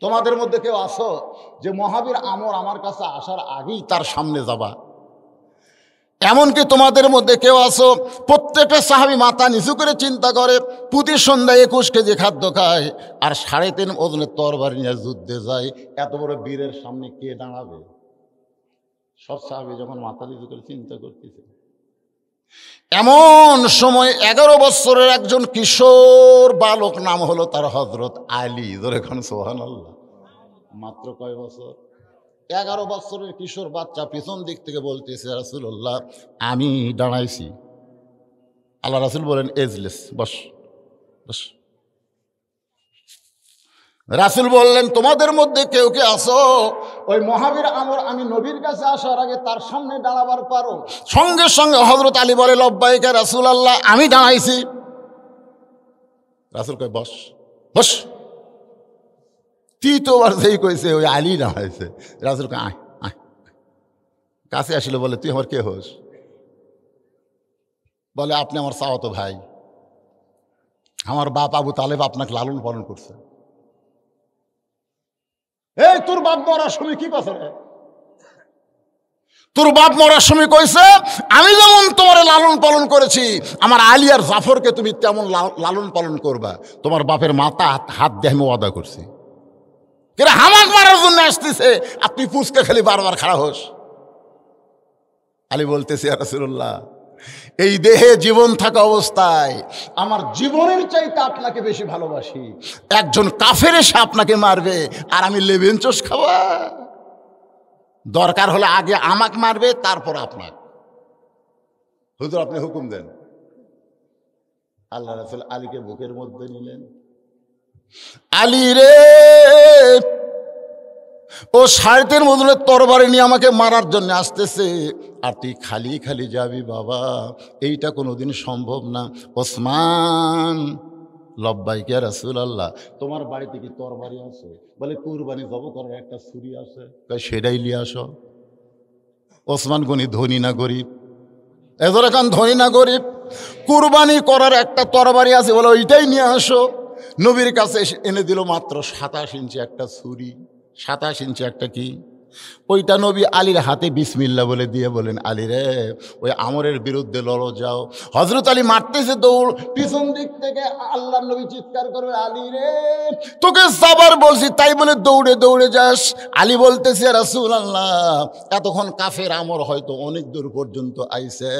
তোমাদের মধ্যে কেউ আসো যে মহাবীর আমর আমার কাছে আসার আগেই তার সামনে যাবা? এমনকি তোমাদের মধ্যে কেউ আসো প্রত্যেকটা সাহাবী মাথা নিচু করে চিন্তা করে প্রতি সন্ধ্যায় 21 কেজি খাদ্য খায় আর 3.5 ওজনের তরবারি নিয়ে যুদ্ধে যায়, এত বড় বীরের সামনে কে দাঁড়াবে? সব সাহাবী যখন মাথা নিচু করে চিন্তা করতেছে, এমন সময় 11 বছরের একজন কিশোর বালক, নাম হলো তার হযরত আলী। ধরে এখন সুবহানাল্লাহ। মাত্র কয় বছর? 11 বছরের কিশোর বাচ্চা পিছন দিক থেকে বলতেছে রাসূলুল্লাহ আমি দাঁড়াইছি। আল্লাহ রাসূল বলেন এজলিস, বস বস। রাসূল বললেন তোমাদের মধ্যে কেউ কে আসো ওই মহাবীর আমর আমি নবীর কাছে আসার আগে তার সামনে দাঁড়াবার পারো? সঙ্গে সঙ্গে হযরত আলী বলে লব্বাইকা রাসূলুল্লাহ আমি দাঁড়াইছি। রাসূল কয় বস বস। তৃতীয়বার যেই কইছে ওই আলী দাঁড়াইছে। রাসূল কয় আয় আয়। কাছে আসলে বলে তুই আমার কে হোস? বলে আপনি আমার চাওয়াতো ভাই, আমার বাপ আবু তালেব আপনাকে লালন পালন করছে। এই তোর বাপ মরার সময় কি কথা রে? তোর বাপ মরার সময় কইছে আমি যেমন তোমার লালন পালন করেছি আমার আলী আর জাফরকে তুমি তেমন লালন পালন করবা। তোমার বাপের মাথা হাত দিয়ে আমি ওয়াদা করছি। কেরে হামাক মারার জন্য আসতেছে, আপনি পুচকে খালি বারবার খাড়া হোস। আলী বলতেছে ইয়া রাসূলুল্লাহ এই দেহে জীবন থাকা অবস্থায় আমার জীবনের চাইতে আপনাকে বেশি ভালোবাসি। একজন কাফের এসে আপনাকে মারবে আর আমি লেবেন চোষ খাওয়া? দরকার হলে আগে আমাকে মারবে তারপর আপনাকে। হুজুর আপনি হুকুম দেন। আল্লাহ রাসূল আলীকে বুকের মধ্যে নিলেন। আলী রে, ও 3.5 ওজনের তরবারি নিয়ে আমাকে মারার জন্য আসতেছে আর তুই খালি খালি যাবি বাবা, এইটা কোনোদিন সম্ভব না। ওসমান লব্বাইকা রাসূলুল্লাহ তোমার বাড়িতে কি তরবারি আছে? বলে কুরবানি জব করার একটা ছুরি আছে। সেটাই নিয়ে আসো। ওসমান গনি ধনী না গরিব? এজর এখন ধনী না গরিব? কুরবানি করার একটা তরবারি আছে, বলে ওইটাই নিয়ে আসো। নবীর কাছে এনে দিল মাত্র 27 ইঞ্চি একটা ছুরি। 27 ইঞ্চি একটা কি? ওইটা নবী আলীর হাতে বিসমিল্লাহ বলে দিয়ে বলেন আলী রে ওই আমরের বিরুদ্ধে লড়ো যাও। হযরত আলী মারতেছে দৌড়, পিছন দিক থেকে আল্লাহর নবী চিৎকার করবে আলী রে তোকে যাবার বলছি তাই বলে দৌড়ে দৌড়ে যাস। আলী বলতেছে রাসূলুল্লাহ এতক্ষণ কাফের আমর হয়তো অনেক দূর পর্যন্ত আইছে,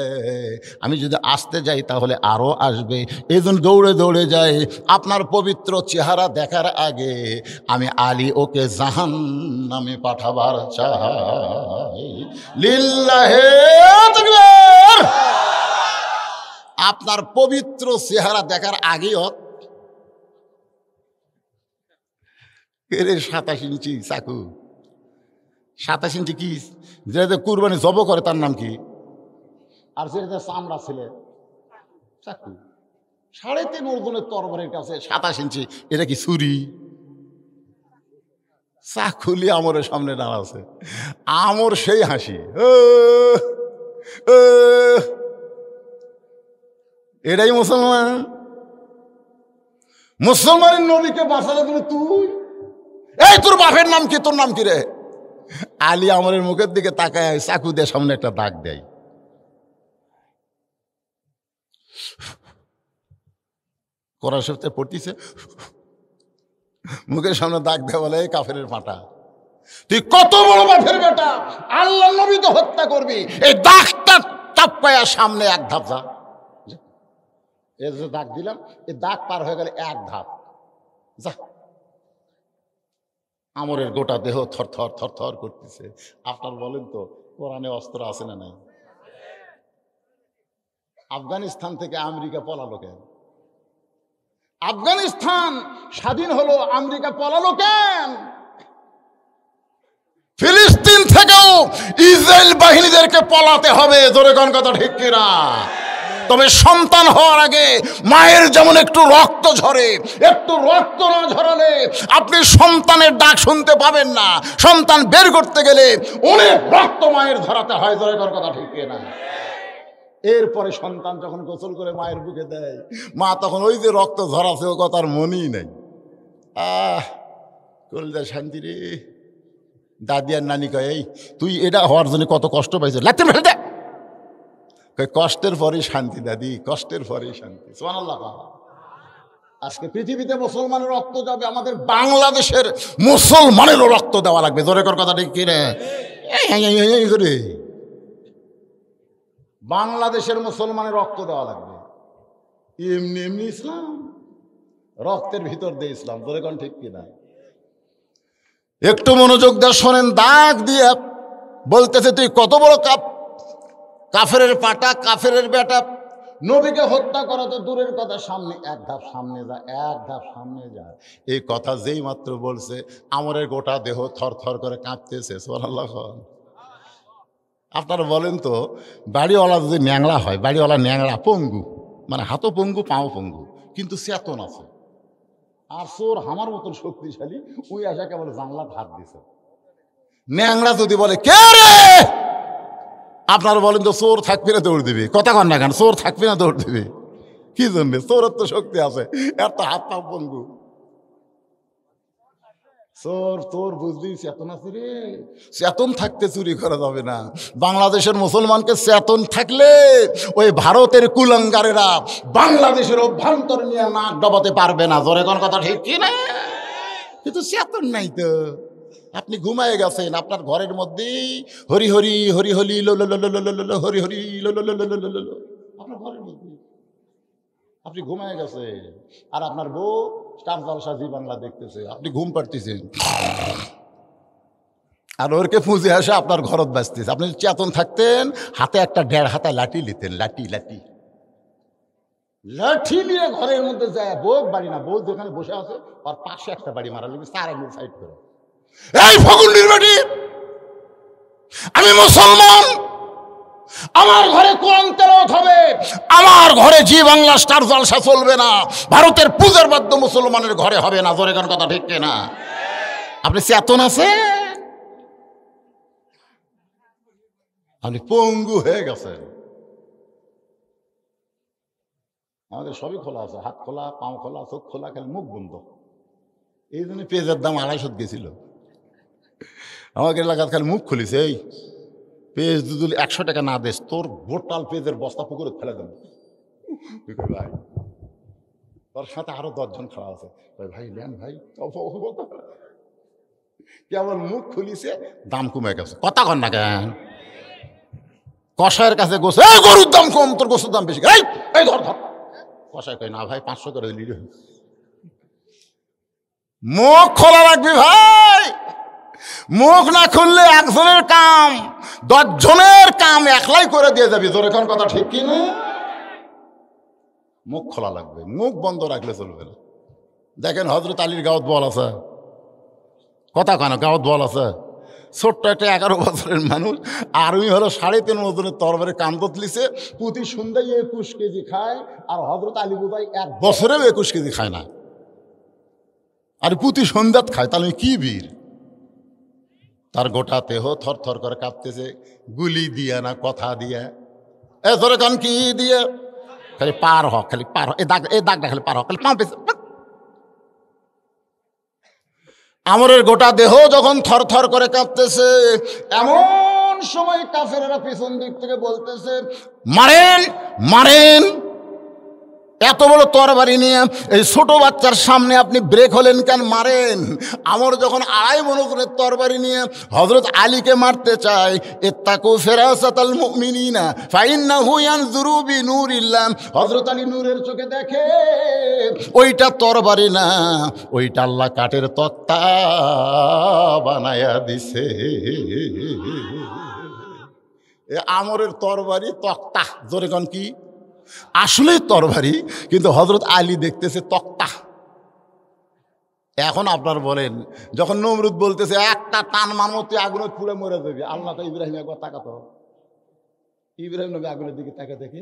আমি যদি আসতে যাই তাহলে আরও আসবে, এই জন্য দৌড়ে দৌড়ে যাই। আপনার পবিত্র চেহারা দেখার আগে আমি আলী ওকে জাহান্নামে পাঠাবার চাই লিল্লাহে তাকবীর। আপনার পবিত্র চেহারা দেখার আগেই 27 ইঞ্চি চাকু, 27 ইঞ্চি কি যেটা কুরবানি জব করে তার নাম কি? আর যেটা চামড়া ছেলে চাকু, 3.5 ওজনের তরবারির কাছে 27 ইঞ্চি, এটা কি ছুরি? চাকুলি আমরের সামনে দাঁড়াচ্ছে, আমর সেই হাসি, এটাই মুসলমান। মুসলমানের নবীকে বাঁচালে তুমি তুই, এই তোর বাপের নাম কি, তোর নাম কি রে? আলী আমরের মুখের দিকে তাকায় চাকু দিয়ে সামনে একটা দাগ দেয়। কোরআন শরীফে পড়তিছে, মুখের সামনে দাগ দেয়, বলে এই কাফেরের পাটা, তুই কত বড় বাপের বেটা, আল্লাহ নবী তো হত্যা করবি, এই দাগটা চাপায়া সামনে এক ধাপ যা। এর যে দাগ দিলাম, এই দাগ পার হয়ে গেলে এক ধাপ যা। আমরের গোটা দেহ থর থর থর থর করতেছে। আপনার বলেন তো কোরআনে অস্ত্র আছে না নাই? আফগানিস্তান থেকে আমেরিকা পলালো কেন? আফগানিস্তান স্বাধীন হলো, আমেরিকা পলালো কেন? ফিলিস্তিন থেকেও ইসরায়েল বাহিনীদেরকে পলাতে হবে, জোরে কোন কথা ঠিক কিনা? তবে সন্তান হওয়ার আগে মায়ের যেমন একটু রক্ত ঝরে, একটু রক্ত না ঝরালে আপনি সন্তানের ডাক শুনতে পাবেন না। সন্তান বের করতে গেলে অনেক রক্ত মায়ের ঝরাতে হয়, জোরে কোন কথা ঠিক কিনা? এরপরে সন্তান যখন গোসল করে মায়ের বুকে দেয়, মা তখন ওই যে রক্ত ঝরাছে ও কথার মনেই নেই। কলজা শান্তি রে। দাদি আর নানি কয়, এই তুই এটা হওয়ার জন্য কত কষ্ট পাইছ, লাগতে ফেলে দে। কষ্টের পরেই শান্তি দাদি, কষ্টের পরেই শান্তি। সুবহানাল্লাহ। আজকে পৃথিবীতে মুসলমানের রক্ত যাবে, আমাদের বাংলাদেশের মুসলমানেরও রক্ত দেওয়া লাগবে, জোরে কর কথা ঠিক কিনা? করে বাংলাদেশের মুসলমানের রক্ত দেওয়া লাগবে। এমনি এমনি ইসলাম, রক্তের ভিতর দিয়ে ইসলাম, জোরে কোন ঠিক কিনা? একটু মনোযোগ দিয়ে শোনেন, দাগ দিয়ে বলতেছে তুই কত বড় কাফেরের পাটা, কাফেরের বেটা, নবীকে হত্যা করা তো দূরের কথা, সামনে এক ধাপ সামনে যা, এক ধাপ সামনে যা। এই কথা যেই মাত্র বলছে, আমরের গোটা দেহ থর থর করে কাঁপতেছে। সুবহানাল্লাহ। আপনারা বলেন তো, বাড়িওয়ালা যদি ন্যাংলা হয়, বাড়িওয়ালা ন্যাংলা পঙ্গু, মানে হাতও পঙ্গু পাও পঙ্গু, কিন্তু চেতন আছে। আর চোর আমার মতন শক্তিশালী, ওই আশা কেবল জানলা হাত দিছে। ন্যাংলা যদি বলে কে রে, আপনারা বলেন তো চোর থাকবে না দৌড় দিবে, কথা কন না কেন? চোর থাকবে না দৌড় দিবে কি জন্যে? চোরের তো শক্তি আছে, এর তো হাত পা পঙ্গু। চোর তোর বুঝলি চেতন আছে রে, চেতন থাকতে চুরি করা যাবে না। বাংলাদেশের মুসলমানকে চেতন থাকলে ওই ভারতের কুলাঙ্গারেরা বাংলাদেশের অভ্যন্তর নিয়ে নাক ডবাতে পারবে না, জোরে কোন কথা ঠিক কি না? কিন্তু চেতন নাই তো। আপনি ঘুমায় গেছেন, আপনার ঘরের মধ্যেই হরি হরি হরি হরি লো লো লো লো লো লো হরি হরি লো লো লো লো লো লো লো, আপনার ঘরের মধ্যে আপনি ঘুমায় গেছেন, আর আপনার বউ স্টার জলসা জি বাংলা দেখতেছে, আপনি ঘুম পাড়তেছেন, আর ওরকে পুঁজে আসে আপনার ঘরত বাঁচতেছে। আপনি চেতন থাকতেন, হাতে একটা 1.5 হাতা লাঠি নিতেন, লাঠি লাঠি লাঠি নিয়ে ঘরের মধ্যে যায়, বউ বাড়ি না, বউ যেখানে বসে আছে আর পাশে একটা বাড়ি মারা লাগবে, 4 আঙুল সাইড করে, এই ফগুন্ডির বাড়ি, আমি মুসলমান, আমার ঘরে কোরআন তেলাওয়াত হবে, আমার ঘরে জি বাংলা স্টার জলসা চলবে না, ভারতের পূজার বাদ্য মুসলমানের ঘরে হবে না, জোরে কোন কথা ঠিক কিনা? আপনি চেতন আছে, আপনি পঙ্গু হয়ে গেছেন। আমাদের সবই খোলা আছে, হাত খোলা, পাও খোলা, চোখ খোলা, খালি মুখ বন্ধ। এই জন্য পেঁয়াজের দাম 250 গেছিল। আমাকে এলাকার খালি মুখ খুলিছে, এই পেঁয়াজ যদি 100 টাকা না দেস, তোর বোটাল পেঁয়াজের বস্তা পুকুরে ফেলে দেন। ভাই তোর সাথে আরো 10 জন খাওয়া আছে, ভাই নেন ভাই, কেমন মুখ খুলিছে, দাম কমে গেছে। কথা কন না কেন? কষায়ের কাছে গোস, এই গরুর দাম কম, তোর গোসের দাম বেশি, এই ধর ধর। কষায় কয় না ভাই 500 করে দিলি। মুখ খোলা রাখবি ভাই, মুখ না খুললে একজনের কাম 10 জনের কাম একলাই করে দিয়ে যাবি। তোর এখন কথা ঠিক কি না? মুখ খোলা লাগবে, মুখ বন্ধ রাখলে চলবে না। দেখেন হযরত আলীর গাওয়াত বল আছে, কথা কেন গাওয়াত বল আছে। ছোট্ট একটা 11 বছরের মানুষ, আর্মি হলো 3.5 ওজনের তরবারি কান্দত লিছে, প্রতি সন্ধ্যায় 21 কেজি খায়। আর হযরত আলী বোধহয় 1 বছরেও 21 কেজি খায় না, আর প্রতি সন্ধ্যাত খায়। তাহলে কি বীর! তার গোটা দেহ থর থর করে কাঁপতেছে, গুলি দিয়া না কথা দিয়া। ধরে কান কি দিয়ে, খালি পার হ, খালি পার হ, এই দাগটা খালি পার হ, খালি পাম্পে। আমরের গোটা দেহ যখন থর থর করে কাঁপতেছে, এমন সময় কাফেরেরা পিছন দিক থেকে বলতেছে, মারেন মারেন। এত বড় তরবারি নিয়ে এই ছোট বাচ্চার সামনে আপনি ব্রেক হলেন কেন? মারেন। আমর যখন 2.5 মণ ওজনের তরবারি নিয়ে হযরত আলীকে মারতে চায়, ইত্তাকু ফিরাসাতাল মুমিনিনা ফাইন্নাহু ইয়ানজুরু বিনুরিল্লাহ। হযরত আলী নূরের চোখে দেখে ওইটা তরবারি না, ওইটা আল্লাহ কাঠের তক্তা বানায়া দিছে। আমরের তরবারি তক্তা, জোরে কোন কি? আসলে তরবারি, কিন্তু হযরত আলী দেখতেছে তক্তা। এখন আপনার বলেন, যখন নমরুদ বলতেছে একটা টান মারমো তুই আগুনে পুড়ে মরে যাবি, আল্লাহ তো ইব্রাহিম একবার তাকাতো। ইব্রাহিম নবী আগুনের দিকে তাকে দেখে,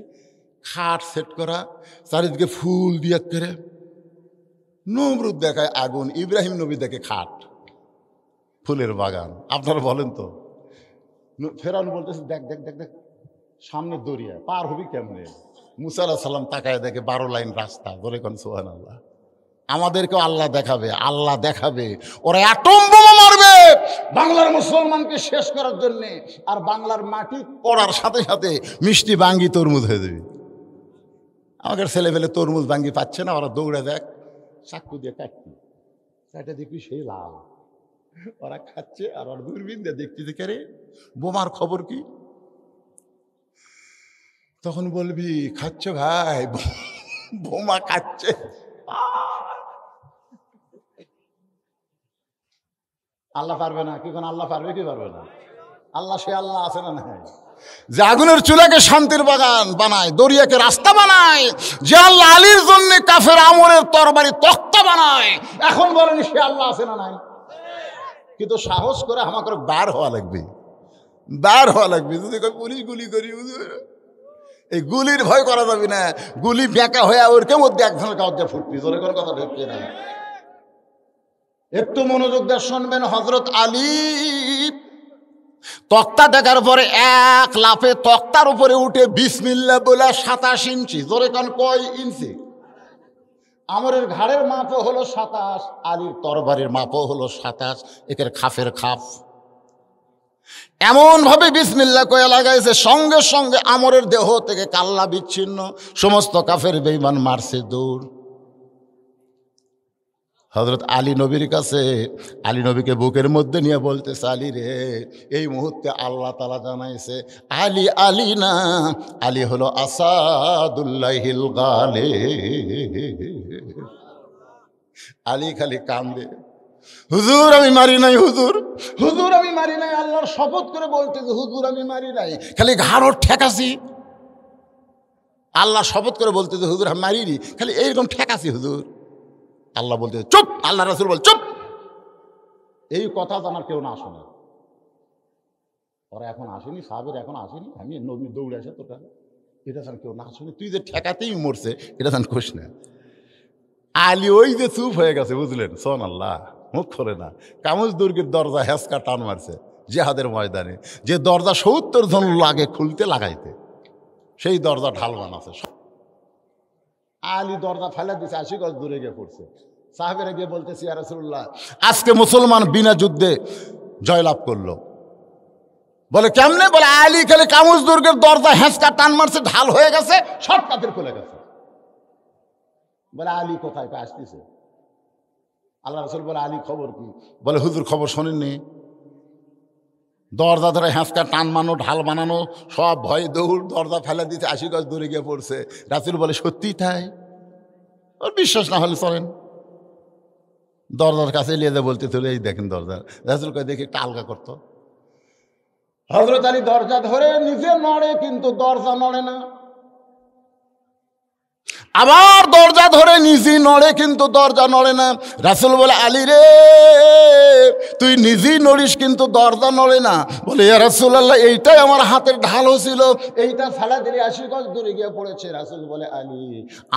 খাট সেট করা, চারিদিকে ফুল দিয়ে করে। নমরুদ দেখায় আগুন, ইব্রাহিম নবী দেখে খাট, ফুলের বাগান। আপনারা বলেন তো, ফেরাউন বলতেছে দেখ দেখ দেখ দেখ সামনে দরিয়া, পার হবি কেমনে? মুসা আলাইহিস সালাম তাকায় দেখে 12 লাইন রাস্তা। বলে কোন সুবহানাল্লাহ। আমাদেরকেও আল্লাহ দেখাবে, আল্লাহ দেখাবে। ওরা অ্যাটম বোমা মারবে বাংলার মুসলমানকে শেষ করার জন্য, আর বাংলার মাটি পড়ার সাথে সাথে মিষ্টি বাঙ্গি তরমুজ হয়ে যাবে। আমাদের ছেলেবেলে তরমুজ বাঙ্গি পাচ্ছে না, ওরা দৌড়ে দেখ চাকু দিয়ে কাটতি, কাটে দেখবি সেই লাল। ওরা খাচ্ছে আর ওরা দূরবীন দিয়ে দেখতে কে রে বোমার খবর কি? তখন বলবি খাচ্ছ ভাই, বোমা খাচ্ছে। আল্লাহ পারবে না? কি কোন আল্লাহ পারবে কি পারবে না? আল্লাহ সে আল্লাহ আছে না নাই? যে আগুনের চুলাকে শান্তির বাগান বানায়, দরিয়াকে রাস্তা বানায়, যে আল্লাহ আলীর জন্য কাফের আমরের তরবারি তক্তা বানায়, এখন বলেন সে আল্লাহ আছে না নাই? কিন্তু সাহস করে আমাকে বার হওয়া লাগবে, বার হওয়া লাগবে। যদি পুলিশ গুলি করি, এই গুলির ভয় করা যাবে না। গুলি বেঁকা হয়ে ওরকে মধ্যে একজনের কাউকে ফুটবি, জোরে করে কথা ঢুকছে না। একটু মনোযোগ দিয়ে শুনবেন। হযরত আলী তক্তা দেখার পরে এক লাফে তক্তার উপরে উঠে বিসমিল্লাহ বলে 27 ইঞ্চি, জোরে কান কয় ইঞ্চি? আমরের ঘাড়ের মাপও হলো 27, আলীর তরবারির মাপও হলো 27। একের খাফের খাফ এমন ভাবে বিসমিল্লাহ কয়ে লাগাইছে, সঙ্গে সঙ্গে আমরের দেহ থেকে কাল্লা বিচ্ছিন্ন, সমস্ত কাফের বেঈমান মারছে দৌড়। হযরত আলী নবীর কাছে, আলী নবীকে বুকের মধ্যে নিয়ে বলতেছে, আলী রে, এই মুহূর্তে আল্লাহ তাআলা জানাইছে আলী আলী না, আলী হলো আসাদুল্লাহিল গালিব। আলী খালি কান্দে, হুজুর আমি মারি নাই, হুজুর হুজুর আমি মারি নাই। আল্লাহর শপথ করে বলতেছে হুজুর আমি মারি নাই, খালি ঘাড় ঠেকাছি। আল্লাহ শপথ করে বলতেছে হুজুর আমি মারিনি, খালি এইরকম ঠেকাছি হুজুর। আল্লাহ বলতে চুপ, আল্লাহ রাসূল বল চুপ। এই কথা জানার কেউ না শোনে। ওরা এখন আসেনি, সাহাবের এখন আসেনি, আমি নবী দৌড়ে আসে তোটা, এটা যেন কেউ না শুনে। তুই যে ঠেকাতেই মরছে এটা যেন খুশ না। আলী ওই যে চুপ হয়ে গেছে, বুঝলেন? সোন আল্লাহ, মুখ খোলে না। কামুজ দুর্গের দরজা হেসকা টান মারছে জিহাদের ময়দানে, যে দরজা 70 জন লাগে খুলতে লাগাইতে, সেই দরজা ঢাল বানাচ্ছে। আলী দরজা ফেলে দিছে, 80 গজ দূরে গিয়ে পড়ছে। সাহাবেরা গিয়ে বলতেছি ইয়া রাসূলুল্লাহ, আজকে মুসলমান বিনা যুদ্ধে জয়লাভ করলো। বলে কেমনে? বলে আলী খালি কামুজ দুর্গের দরজা হেঁচকা টান মারছে, ঢাল হয়ে গেছে, সব কাদের খুলে গেছে। বলে আলী কোথায়? আসতেছে। আল্লাহ রাসূল বলে আলী খবর কি? বলে হুজুর খবর শোনেননি? দরজা ধরে হেঁচকা টান মানো, ঢাল বানানো, সব ভয়ে দৌড়, দরজা ফেলে দিতে 80 গজ দূরে গিয়ে পড়ছে। রাসূল বলে সত্যি তাই? ওর বিশ্বাস না হলে চলেন, দরজার কাছে নিয়ে যা বলতে চলে, এই দেখেন দরজা। রাসূল কয় দেখি একটা আলগা করতো। হযরত আলী দরজা ধরে নিজে নড়ে, কিন্তু দরজা নড়ে না। আবার দরজা ধরে নিজেই নড়ে, কিন্তু দরজা নড়ে না। রাসূল বলে, আলী রে, তুই নিজেই নড়িস কিন্তু দরজা নড়ে না। বলে, ইয়া রাসূলুল্লাহ, এইটাই আমার হাতের ঢালও ছিল, এইটা ফেলা দিলে 80 গজ দূরে গিয়ে পড়েছে। রাসূল বলে, আলী,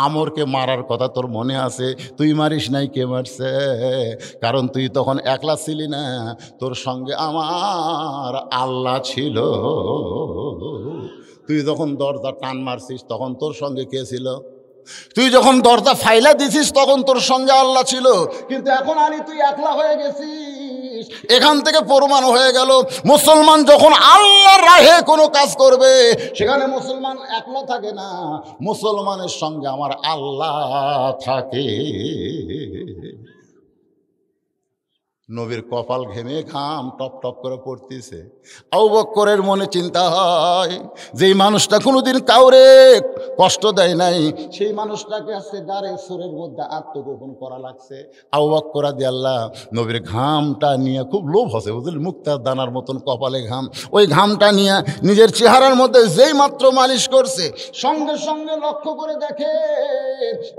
আমরকে মারার কথা তোর মনে আছে? তুই মারিস নাই, কে মারছে? কারণ তুই তখন একলা ছিলি না, তোর সঙ্গে আমার আল্লাহ ছিল। তুই যখন দরজা টান মারছিস তখন তোর সঙ্গে কে ছিল? তুই যখন দরজা ফাইলা দিছিস তখন তোর সঙ্গে আল্লাহ ছিল। কিন্তু এখন আলী তুই একলা হয়ে গেছিস। এখান থেকে প্রমাণ হয়ে গেল, মুসলমান যখন আল্লাহর রাহে কোনো কাজ করবে সেখানে মুসলমান একলা থাকে না, মুসলমানের সঙ্গে আমার আল্লাহ থাকে। নবীর কপাল ঘেমে ঘাম টপ টপ করে পড়তেছে। আবু বকরের মনে চিন্তা হয়, যেই মানুষটা কোনোদিন কাউরে কষ্ট দেয় নাই, সেই মানুষটাকে আজকে গারে সুরের মধ্যে আত্মগোপন করা লাগছে। আবু বকর রাদিয়াল্লাহু নবীর ঘামটা নিয়ে খুব লোভ হচ্ছে, বুঝলেন, মুক্তার দানার মতন কপালে ঘাম। ওই ঘামটা নিয়ে নিজের চেহারার মধ্যে যেই মাত্র মালিশ করছে, সঙ্গে সঙ্গে লক্ষ্য করে দেখে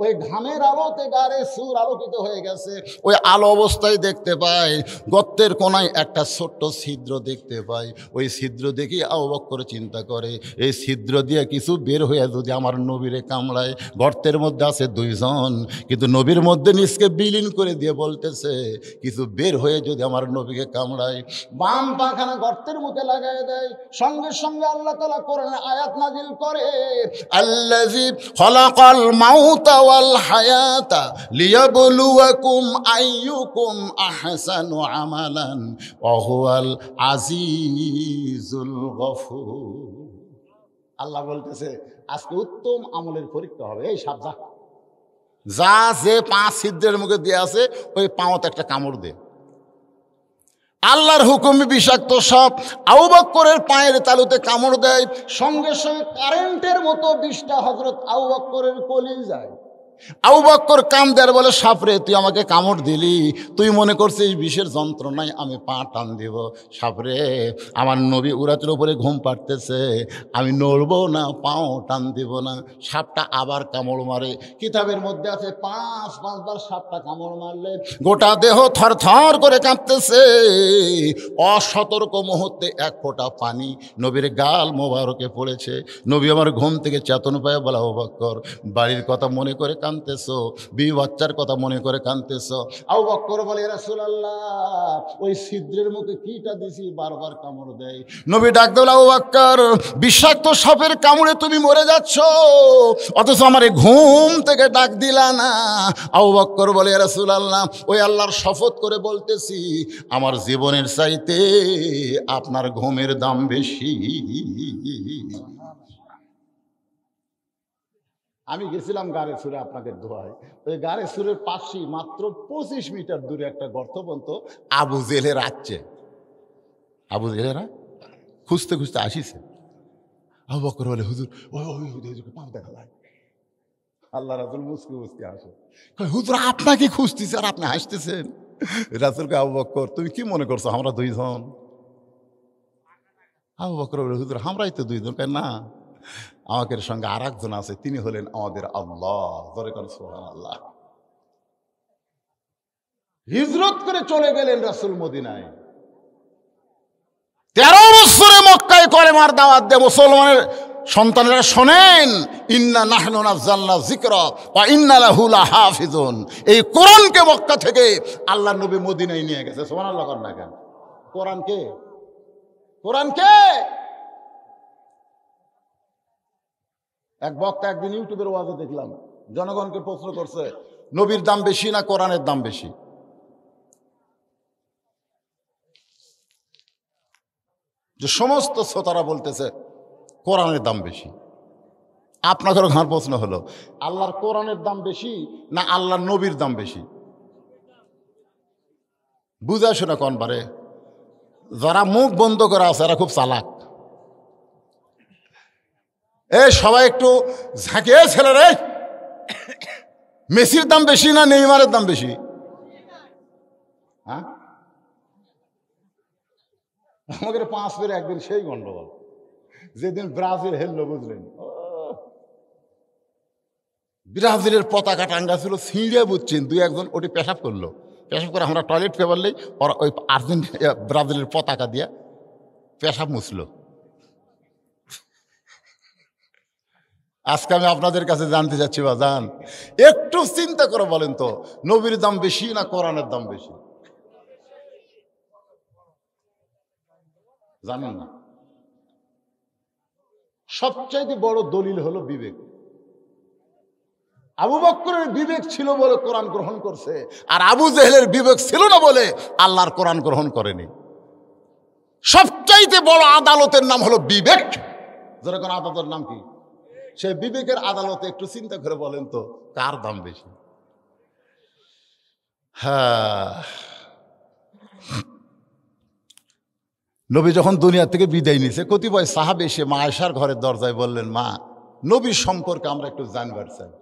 ওই ঘামের আলোতে গারে সুর আলোকিত হয়ে গেছে। ওই আলো অবস্থায় দেখতে পায় গর্তের কোনায় একটা ছোট্ট ছিদ্র দেখতে পাই। ওই ছিদ্র দেখি আবু বকর চিন্তা করে, এই ছিদ্র দিয়ে কিছু বের হয়ে যদি আমার নবীরে কামড়ায়। গর্তের মধ্যে আছে 2 জন, কিন্তু নবীর মধ্যে নিজকে বিলীন করে দিয়ে বলতেছে, কিছু বের হয়ে যদি আমার নবীকে কামড়ায়। বাম পাখানা গর্তের মুখে লাগাই দেয়। সঙ্গে সঙ্গে আল্লাহ তাআলা কোরআনে আয়াত নাজিল করে, আল্লাযী খালাকাল মাউতা ওয়াল হায়াতা লিয়াবলুয়াকুম আইয়ুকুম আহসানু আমালান ওয়া হুয়াল আজিজুল গফুর। আল্লাহ বলতেছে, আজকে উত্তম আমলের পরীক্ষা হবে। এই সাবজা যা যে 5 ছিদ্রের মুখে দিয়ে আছে, ওই পাওয়াতে একটা কামড় দে। আল্লাহর হুকুমে বিষাক্ত সাপ আবু বকরের পায়ের তালুতে কামড় দেয়। সঙ্গে সঙ্গে কারেন্টের মতো বিষটা হযরত আবু বকরের কলিজায়। আবু বকর কান্দে আর বলে, সাপরে, তুই আমাকে কামড় দিলি, তুই মনে করছিস বিষের যন্ত্রণায় আমি পা টান দিব? সাপরে, আমার নবী উরাতের উপরে ঘুম পাড়তেছে, আমি নড়বো না, পাও টান দিব না। সাপটা আবার কামড় মারে। কিতাবের মধ্যে আছে 5 বার সাপটা কামড় মারলে গোটা দেহ থরথর করে কাঁপতেছে। অসতর্ক মুহূর্তে 1 ফোঁটা পানি নবীর গাল মোবারকে পড়েছে। নবী আমার ঘুম থেকে চেতন পায়, বলে, আবু বকর, বাড়ির কথা মনে করে কাঁদতেছো, বিবি বাচ্চার কথা মনে করে কাঁদতেছো। আবু বকর বলে, ইয়া রাসূলুল্লাহ, ওই ছিদ্রের মুখে কিটা দিছি, বারবার কামড় দেয়। নবী ডাক দিল, আবু বকর, বিষাক্ত সাপের কামড়ে তুমি মরে যাচ্ছ, অথচ আমারে ঘুম থেকে ডাক দিলা না। আবু বকর বলে, ইয়া রাসূলুল্লাহ, ওই আল্লাহর শপথ করে বলতেছি, আমার জীবনের চাইতে আপনার ঘুমের দাম বেশি। আমি গেছিলাম গাড়ে সুরে, আপনাকে দোয়ায়। ওই গাড়ে সুরের পাশেই মাত্র 25 মিটার দূরে একটা গর্ত বন্ত আবু জেলের আসছে। আবু জেলেরা খুঁজতে খুঁজতে আসিছে। আবু বকর বলে, হুজুর, হুজুর পাপ দেখা যায়। আল্লাহ রাসূল মুসকি মুসকি আসে, হুজুর আপনাকে খুঁজতেছে আর আপনি হাসতেছেন। রাসূলকে, আবু বকর, তুমি কি মনে করছো আমরা 2 জন? আবু বকর বলে, হুজুর আমরাই তো 2 জন। না, আমাদের সঙ্গে আর একজন আছে, তিনি হলেন আমাদের আল্লাহ। সুবহানাল্লাহ। হিজরত করে চলে গেলেন রাসূল মদিনায়। 13 বছরে মক্কায় কলেমার দাওয়াত দিয়ে মুসলমানের সন্তানেরা শোনেন, ইন্না নাহনু নাযালনা যিকরা ওয়া ইন্না লাহু লাহাফিজুন। এই কোরআনকে মক্কা থেকে আল্লাহ নবী মদিনায় নিয়ে গেছে। সুবহানাল্লাহ। কর না কেন? কোরআনকে, কোরআনকে। এক বক্তা একদিন ইউটিউবের ওয়াজে দেখলাম, জনগণকে প্রশ্ন করছে, নবীর দাম বেশি না কোরআনের দাম বেশি? যে সমস্ত শ্রোতারা বলতেছে কোরআনের দাম বেশি। আপনাদের ঘর প্রশ্ন হলো, আল্লাহর কোরআনের দাম বেশি না আল্লাহর নবীর দাম বেশি? বুঝা শোনা কোন বারে? যারা মুখ বন্ধ করে আছে এরা খুব চালাক। সবাই একটু ঝাঁকিয়ে ছেলে রে, মেসির দাম বেশি না নেইমারের দাম বেশি? হ্যাঁ, আমাদের 5 ফের একদিন সেই গন্ডগোল, যেদিন ব্রাজিল হেললো বুঝলেন, ব্রাজিলের পতাকা টাঙ্গা ছিল, ছিঁড়ে বুঝছেন 2-1 ওটি পেশাব করলো, পেশাব করে আমরা টয়লেট পেপার নেই, ওরা ওই আর্জেন্টিনা ব্রাজিলের পতাকা দিয়া পেশাব মুছলো। আজকে আমি আপনাদের কাছে জানতে চাচ্ছি বাজান, একটু চিন্তা করে বলেন তো, নবীর দাম বেশি না কোরআনের দাম বেশি? জানেন না? সবচাইতে বড় দলিল হলো বিবেক। আবু বকরের বিবেক ছিল বলে কোরআন গ্রহণ করছে, আর আবু জেহেলের বিবেক ছিল না বলে আল্লাহর কোরআন গ্রহণ করেনি। সবচাইতে বড় আদালতের নাম হলো বিবেক। যেরকম আদালতের নাম কি? সেই বিবেকের আদালতে একটু চিন্তা করে বলেন তো, কার দাম বেশি? হ্যাঁ, নবী যখন দুনিয়া থেকে বিদায় নিছে, কতিপয় সাহাবে এসে মা আয়েশার ঘরের দরজায় বললেন, মা, নবীর সম্পর্কে আমরা একটু জানবার চাই।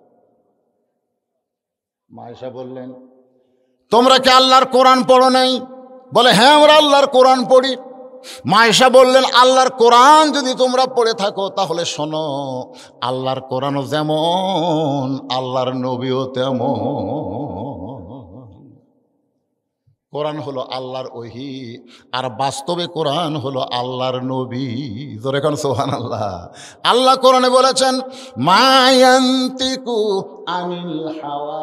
মা আয়েশা বললেন, তোমরা কি আল্লাহর কোরআন পড়ো নাই? বলে, হ্যাঁ, আমরা আল্লাহর কোরআন পড়ি। মা আয়েশা বললেন, আল্লাহর কোরআন যদি তোমরা পড়ে থাকো তাহলে শোনো, আল্লাহর কোরআনও যেমন আল্লাহর নবীও তেমন। কোরআন হলো আল্লাহর ওহী, আর বাস্তবে কোরআন হলো আল্লাহর নবী। জোরে কোন সুবহানাল্লাহ। আল্লাহ কোরআনে বলেছেন, মা ইয়ান্তিকু আনিল হাওয়া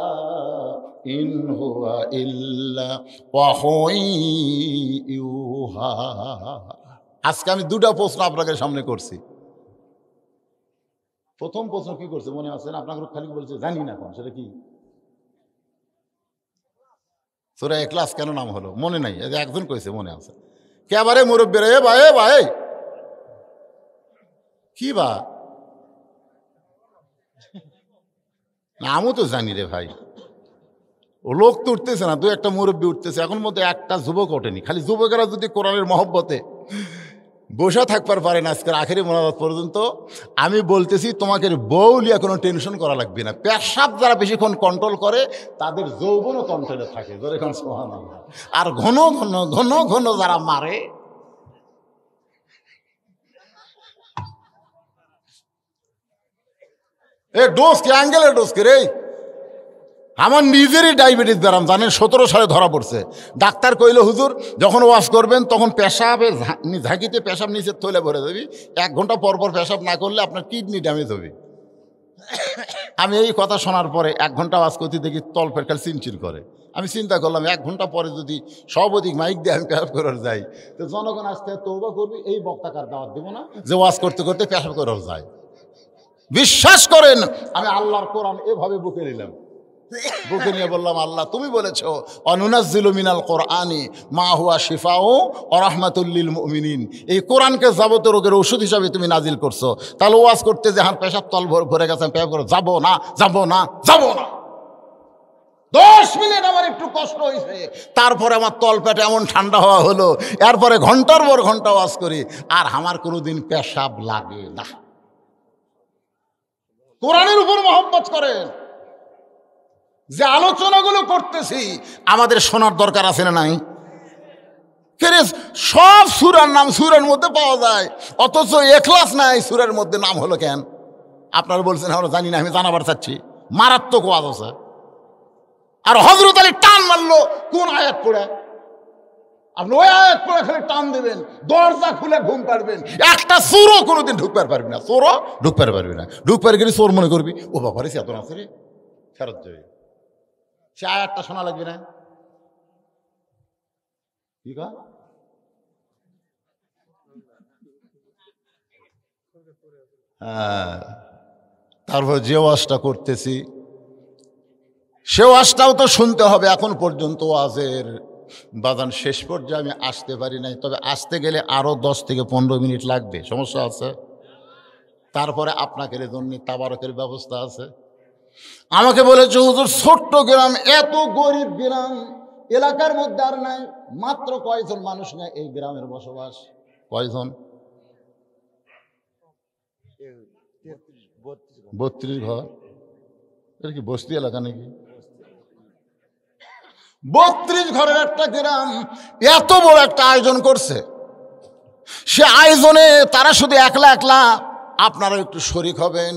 ইন হুয়া ইল্লা ওয়াহয়ুন ইউহা। আজকে আমি 2টা প্রশ্ন আপনাদের সামনে করছি। প্রথম প্রশ্ন কি করছে মনে আছে? আপনাকে খালি বলছে জানি না কোন, সেটা কি? সূরা ইখলাস কেন নাম হলো মনে নাই, একজন কইছে মনে আছে। কেবারে মুরব্বীরা, এ ভাই, এ ভাই, কি বা নামও তো জানি রে ভাই। ও লোক তো উঠতেছে না, 2-1টা মুরব্বী উঠতেছে, এখন মধ্যে একটা যুবক ওঠেনি। খালি যুবকেরা যদি কোরআনের মহব্বতে বসে থাকবার পারেন আজকের আখেরি মোনাজাত পর্যন্ত, আমি বলতেছি তোমাকে বউ লিয়া কোনো টেনশন করা লাগবে না। পেশাব যারা বেশিক্ষণ কন্ট্রোল করে তাদের যৌবনও কন্ট্রোলে থাকে। যেরকম সুবহানাল্লাহ। আর ঘন ঘন ঘন ঘন যারা মারে, এ ডোজ কে, অ্যাঙ্গেলের ডোজ কে রে। আমার নিজেরই ডায়াবেটিস ব্যারাম জানেন, 17 সালে ধরা পড়ছে। ডাক্তার কইল, হুজুর যখন ওয়াশ করবেন তখন পেশাবে ঝাঁকিতে পেশাব নিচে থইলে ভরে দেবি, 1 ঘন্টা পর পর পেশাব না করলে আপনার কিডনি ড্যামেজ হবে। আমি এই কথা শোনার পরে 1 ঘন্টা ওয়াশ করতে দেখি তলপেট খালি চিনচিন করে। আমি চিন্তা করলাম 1 ঘন্টা পরে যদি সব অধিক মাইক দিয়ে আমি পেশাব করার যাই, তো জনগণ আসতে তওবা করবি, এই বক্তাকার দাওয়াত দেবো না যে ওয়াশ করতে করতে পেশাব করার যায়। বিশ্বাস করেন, আমি আল্লাহর কোরআন এভাবে বুকে নিলাম, বুকে নিয়ে বললাম, আল্লাহ তুমি বলেছ অনুনাজ্জিলু মিনাল কোরআনি মা হুয়া শিফাউ ওয়া রাহমাতুল লিল মুমিনিন। এই কোরআনকে যাবতীয় রোগের ওষুধ হিসাবে তুমি নাজিল করছো। তাহলে ওয়াজ করতে যে হার পেশাব তল ভরে গেছে, পেশাব করে যাবো না, যাবো না, যাবো না। 10 মিনিট আমার একটু কষ্ট হয়েছে, তারপরে আমার তল পেটে এমন ঠান্ডা হওয়া হলো, এরপরে ঘন্টার পর ঘন্টা ওয়াজ করি, আর আমার কোনোদিন পেশাব লাগে না। কোরআনের উপর মহব্বত করেন। যে আলোচনাগুলো করতেছি আমাদের শোনার দরকার আছে না নাই? সব সূরার নাম সূরার মধ্যে পাওয়া যায়, অথচ ইখলাস নাই সূরার মধ্যে, নাম হলো কেন? আপনারা বলছেন আমরা জানি না, আমি জানাবার চাচ্ছি। মারাত্মক ওয়াজ আছে। আর হযরত আলী টান মারলো কোন আয়াত পড়ে? আপনি ওই আয়াত পড়ে খালি টান দেবেন, দরজা খুলে ঘুম পারবেন, একটা চোরও কোনোদিন ঢুকতে পারবি না। চোরও ঢুকতে পারবি না। ঢুকতে গেলে চোর মনে করবি, ও বাবা রে এত আছে রে, ফেরত যাবে। সে আয়াতটা শোনা লাগবে না? কি কয়? হ্যাঁ, তারপর যে ওয়াজটা করতেছি সে ওয়াজটাও তো শুনতে হবে। এখন পর্যন্ত ওয়াজের বাদান শেষ পর্যায়ে আমি আসতে পারি নাই, তবে আসতে গেলে আরো 10 থেকে 15 মিনিট লাগবে। সমস্যা আছে? তারপরে আপনাকে জন্য তাবারকের ব্যবস্থা আছে। আমাকে বলেছে, হুজুর ছোট্ট গ্রাম, এত গরিব গ্রাম, এলাকার মধ্যে আর নাই, মাত্র কয়জন মানুষ নেই এই গ্রামের বসবাস? কয়জন? 32 ঘর। এটা কি বস্তি এলাকা নাকি? 32 ঘরের একটা গ্রাম এত বড় একটা আয়োজন করছে। সে আয়োজনে তারা শুধু একলা একলা, আপনারা একটু শরিক হবেন।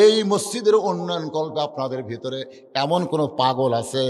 এই মসজিদের উন্নয়ন কল্পে আপনাদের ভিতরে এমন কোনো পাগল আছে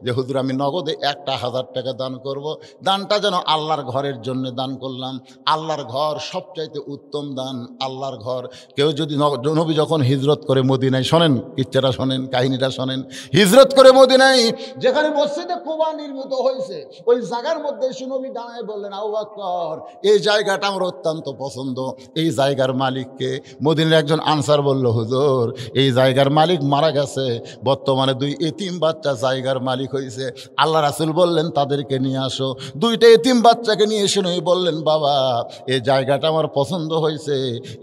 যে হুজুর আমি নগদে 1000 টাকা দান করব, দানটা যেন আল্লাহর ঘরের জন্য দান করলাম। আল্লাহর ঘর সবচাইতে উত্তম দান, আল্লাহর ঘর। কেউ যদি নবী যখন হিজরত করে মদিনায়, শোনেন কিচ্ছাটা শোনেন, কাহিনীটা শোনেন। হিজরত করে মদিনায় যেখানে মসজিদে কুবা নির্মিত হয়েছে, ওই জায়গার মধ্যে এসে নবী দাঁড়ায় বললেন, আবু বকর এই জায়গাটা আমার অত্যন্ত পছন্দ, এই জায়গার মালিককে? মদিনার একজন আনসার বলল, হুজুর এই জায়গার মালিক মারা গেছে, বর্তমানে 2 এতিম বাচ্চা জায়গার মালিক হয়েছে। আল্লাহ রাসূল বললেন তাদেরকে নিয়ে আসো। 2টা এতিম বাচ্চাকে নিয়ে এসে নবী বললেন, বাবা এই জায়গাটা আমার পছন্দ হয়েছে,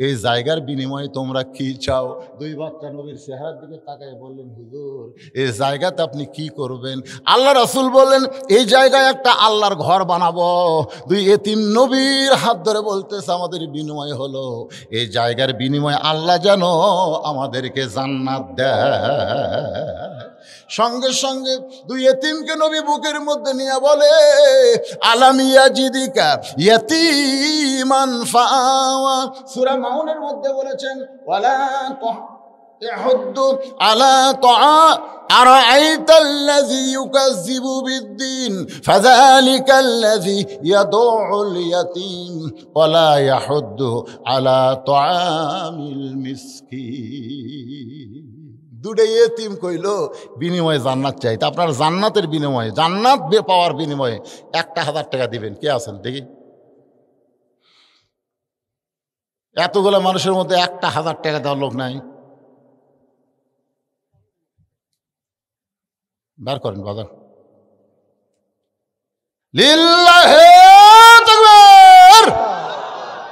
এই জায়গার বিনিময়ে তোমরা কি চাও? 2 বাচ্চা নবীর চেহারার দিকে তাকায় বললেন, হুজুর এই জায়গাতে আপনি কি করবেন? আল্লাহ রাসূল বললেন, এই জায়গায় একটা আল্লাহর ঘর বানাবো। 2 এতিম নবীর হাত ধরে বলতেছে, আমাদের বিনিময় হলো এই জায়গার বিনিময়ে আল্লাহ যেন আমাদেরকে জান্নাত দেয়। সঙ্গে সঙ্গে 2 এতিমকে নবী বুকের মধ্যে নিয়ে বলে, আলাম ইয়াজিদিকা ইয়াতীমান ফাআওয়া। সূরা মাউনের মধ্যে বলেছেন, ওয়ালা ইয়াহুদ্দু আলা তাআ আরাআইতাল্লাযী ইউকাযযিবু বিদ্দীন ফাযালিকাল্লাযী ইয়াদউল ইয়াতীম ওয়ালা ইয়াহুদ্দু আলা তাআমিল মিসকিন। 2টা এতিম কইল বিনিময়ে জান্নাত চাই। তা আপনার জান্নাতের বিনিময়ে, জান্নাত পাওয়ার বিনিময়ে 1000 টাকা দিবেন। কে আছেন দেখি? এতগুলো মানুষের মধ্যে 1000 টাকা দেওয়ার লোক নাই? বার করেন বাজার। লিল্লাহি তাকবীর।